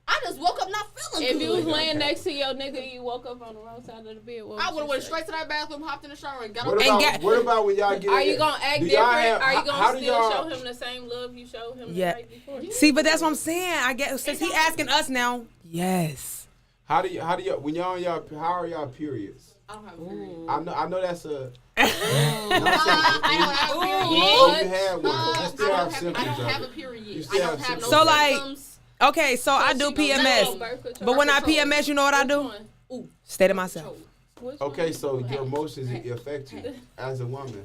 I just woke up not feeling If good. you was laying next to your nigga and you woke up on the wrong side of the bed, what I would would have you went say? straight to that bathroom, hopped in the shower, and got What up. about, get- what about when y'all get Are in you there? gonna act Do y'all different? have- Are you how gonna do still y'all- show him the same love you showed him Yeah. the night before? See, but that's what I'm saying. I guess since he asking us now, yes. How do y'all when y'all on y'all how are y'all periods? I don't have a period. I know that's a. I don't have a period. Oh, you had one. You still I have don't symptoms. have a though. period. You I still don't have have no So, like, symptoms. Okay, so I do she gonna PMS, go birth control. but when I Birth control. PMS, you know what I do? One. Stay to myself. Which Okay, one? so your emotions affect you as a woman.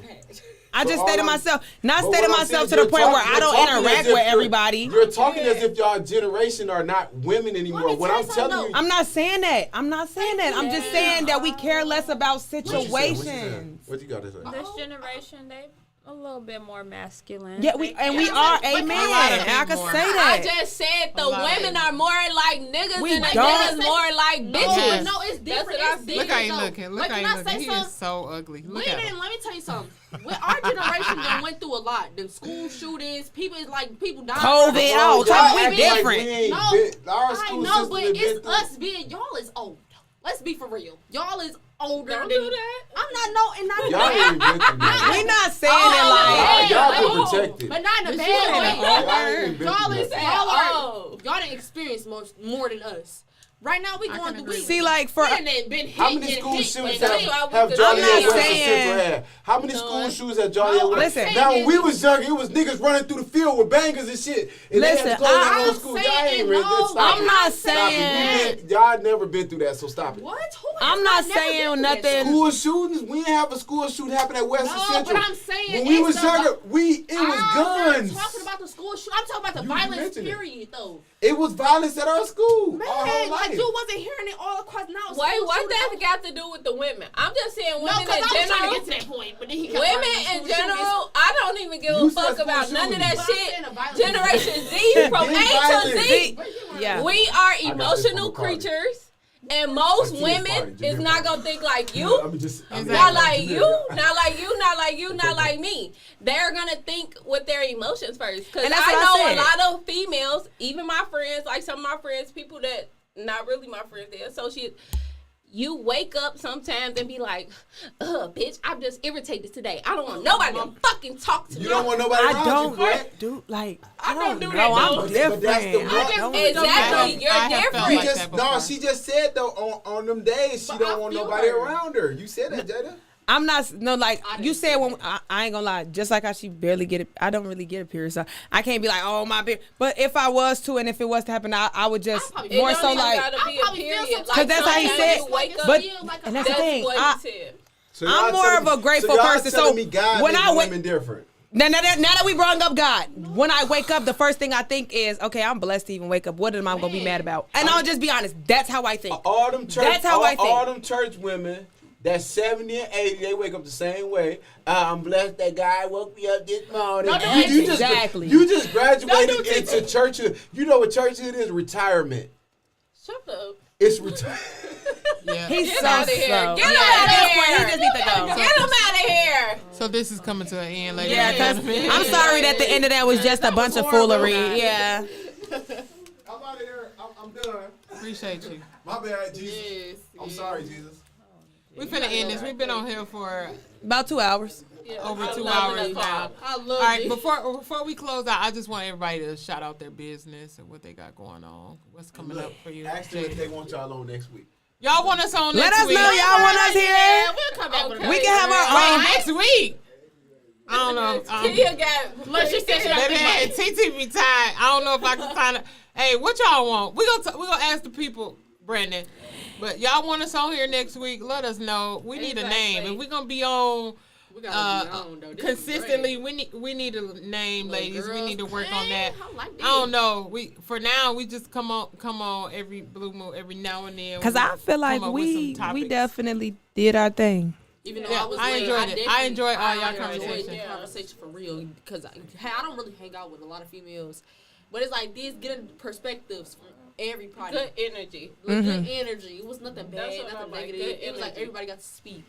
I So just all stay to I'm- myself. Not But stay to what I'm myself saying, to the you're point where talking- I you're don't talking as interact if with you're- everybody. You're talking as if y'all generation are not women anymore. Let me What tell I'm you telling something, you, I'm not saying that. I'm not saying that. I'm just saying that we care less about What you say? situations. What you got to say? This generation, they A little bit more masculine. Yeah, we are. Amen. I can more. say I that. just said the A lot. women are more like niggas We and the don't. niggas more like No, bitches. no, it's different. what I It's see. different. Look how he though. looking. Look Like, how can he I looking. say He something? is so ugly. Look We at him. didn't. Let me tell you something. Our generation done went through a lot. The school shootings, people dying. COVID, all Y'all time. We act like different. we ain't No, been- our I school know, system but has been it's through- us being y'all is old. Let's be for real. Y'all is older Don't than do that. I'm not no and not Y'all ain't been through that. We not saying Oh, it like. Y'all yeah, been protected. but not in a But bad you way. ain't Y'all ain't been Y'all through is that. y'all didn't experience more than us. Right now we I going can through. agree. See, like for we done been hit. How many get school hit, shootings but tell you, I have went to Johnny I'm and not West saying- Central had? How many school shootings have Johnny No, and West? Listen. Now when we was younger, it was niggas running through the field with bangers and shit. And they Listen, had to close down I'm those schools. Y'all saying ain't ready. no. Stop I'm it. not Stop it. saying. Y'all never been through that, so stop it. What? Who has I'm not never saying been through that nothing- shit? School shootings? We didn't have a school shooting happen at Western No, Central. but I'm saying when we it's was the- younger, it was guns. I'm not talking about the school shoot. I'm talking about the You violence mentioned it. period, though. It was violence at our school. Man, our whole like life. you wasn't hearing it all across now. Wait, school what shootings- that got to do with the women? I'm just saying No, women because in I was trying to general. get to that point, but then he kept Women running in school shootings. general, I don't even give You a said fuck school about none of shootings. that But I'm shit. saying the violence- Generation Z, from Been A to violent. Z, Yeah. we are got this from emotional a party. creatures, and most A kid's party, women Junior is not party. gonna think like you. I mean, just, I mean, Not Exactly. like you, not like you, not like you, not like me. They're gonna think with their emotions first. Because And that's I what I know said. a lot of females, even my friends, like some of my friends, people that not really my friends, they associate. You wake up sometimes and be like, bitch, I'm just irritated today. I don't want nobody to fucking talk to me. You don't want nobody I around don't you, correct? do like. I don't do know. that, I'm though. different. But that's the one- I don't Exactly, do you're I have felt different. You like just that no. before. She just said though on them days she But don't I want feel nobody her. around her. You said that, Jada. I'm not no like I you didn't said say when I ain't gonna lie, just like how she barely get it. I don't really get a period, so I can't be like, oh my period. But if I was to, and if it was to happen, I would just I'll probably- It more don't so even like. gotta be I a probably feel period. sometimes Cause that's how he sometimes said- you wake up. but- like and that's the That's thing. what I- he said. So I'm y'all more telling- of a grateful y'all person, telling so me God when make I wake- women different. Now that we brought up God, when I wake up, the first thing I think is, okay, I'm blessed to even wake up. What am I gonna be mad about? And I'll just be honest. That's how I think. All them church, That's how I think. all them church women. That's 70 and 80. They wake up the same way. I'm blessed that God woke me up this morning. No, no, exactly. You just graduated Don't do into churchhood. You know what churchhood is? Retirement. Shut up. It's retirement. Yeah. He's Get so outta here. slow. Get him Yeah, outta at this here. point, he just need to go. Get him out of here. So this is coming to an end, ladies Yeah, and because gentlemen. I'm sorry that the end of that was just a bunch of foolery. Yeah. I'm out of here. I'm done. Appreciate you. My bad, Jesus. Yes, I'm yes. sorry, Jesus. We finna end this. We've been on here for About 2 hours. over I 2 love hours it. now. I love All right, it. before we close out, I just want everybody to shout out their business and what they got going on. What's coming up for you? Ask them if they want y'all on next week. Y'all want us on Let next us week? know y'all want us here. Yeah, we'll come back with We can have our own. Next week. I don't know. Kia got. Look, she said she got Baby, TT be tired. I don't know if I can find it. Hey, what y'all want? We gonna ask the people, Brandon. But y'all want us on here next week? Let us know. We need a name. Exactly. If we gonna be on We gotta be on, though. This is consistently, great. we need a name, Little ladies. We girls. need to work on Man, that. I like I don't this. know. For now we just come on every blue moon, every now and then. Cause We I feel like come up with some we topics. definitely did our thing. Even though Yeah, I was I late, enjoyed it. definitely- I enjoyed all y'all I enjoyed conversation. the conversation for real because I don't really hang out with a lot of females, but it's like these getting perspectives from everybody. Good energy. Good energy. It was nothing That's bad, what I nothing like, negative. good It was like energy. everybody got to speak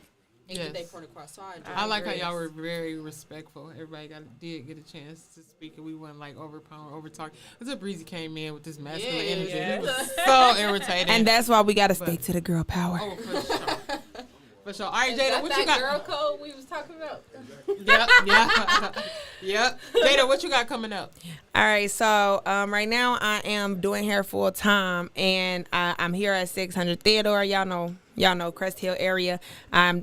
and Yes. get their point across. So I enjoyed I like how it. y'all were very respectful. Everybody did get a chance to speak, and we weren't like overpowering, over talking. Until Breezy came in with this masculine Yeah, energy, yeah. he was so irritating. And that's why we gotta stick to the girl power. oh, for sure, for sure. All right, Jada, That's what you that got? girl code we was talking about. Yep. Jada, what you got coming up? All right, so right now I am doing hair full time, and I'm here at 600 Theodore. Y'all know Crest Hill area. I'm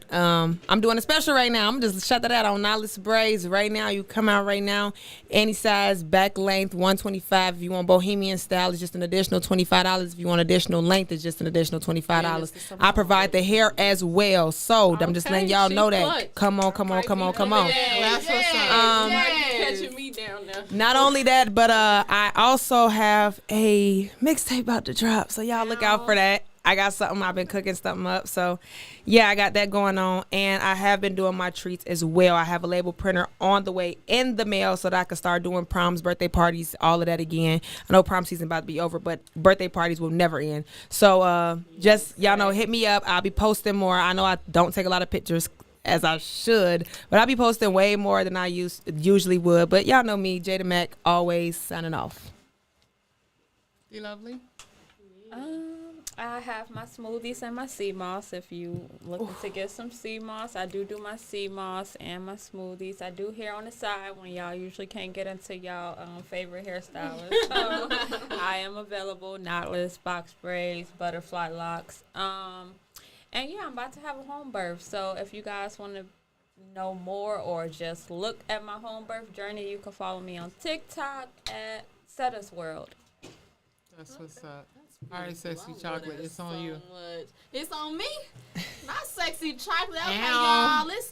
doing a special right now. I'm just shut that out on Nollis braids right now. You come out right now, any size, back length, 125. If you want bohemian style, it's just an additional $25. If you want additional length, it's just an additional $25. I provide the hair as well, so I'm just Okay, letting y'all she know that. clutch. Come on. That's what's up. Catching me down now. Not only that, but I also have a mixtape about to drop, so y'all look out for that. I got something. I've been cooking something up. So, yeah, I got that going on. And I have been doing my treats as well. I have a label printer on the way in the mail so that I can start doing proms, birthday parties, all of that again. I know prom season about to be over, but birthday parties will never end. So, just, y'all know, hit me up. I'll be posting more. I know I don't take a lot of pictures as I should, but I'll be posting way more than I usually would. But y'all know me, Jada Mack, always signing off. You lovely? I have my smoothies and my sea moss. If you looking to get some sea moss, I do my sea moss and my smoothies. I do hair on the side when y'all usually can't get into y'all favorite hairstylist. So I am available. Knotless, box braids, butterfly locks. And yeah, I'm about to have a home birth. So if you guys want to know more or just look at my home birth journey, you can follow me on TikTok at Setta's World. That's what's up. All right, Sexy Chocolate, it's on you. Much. It's on me. Not Sexy Chocolate. Okay, Ow. y'all. Let's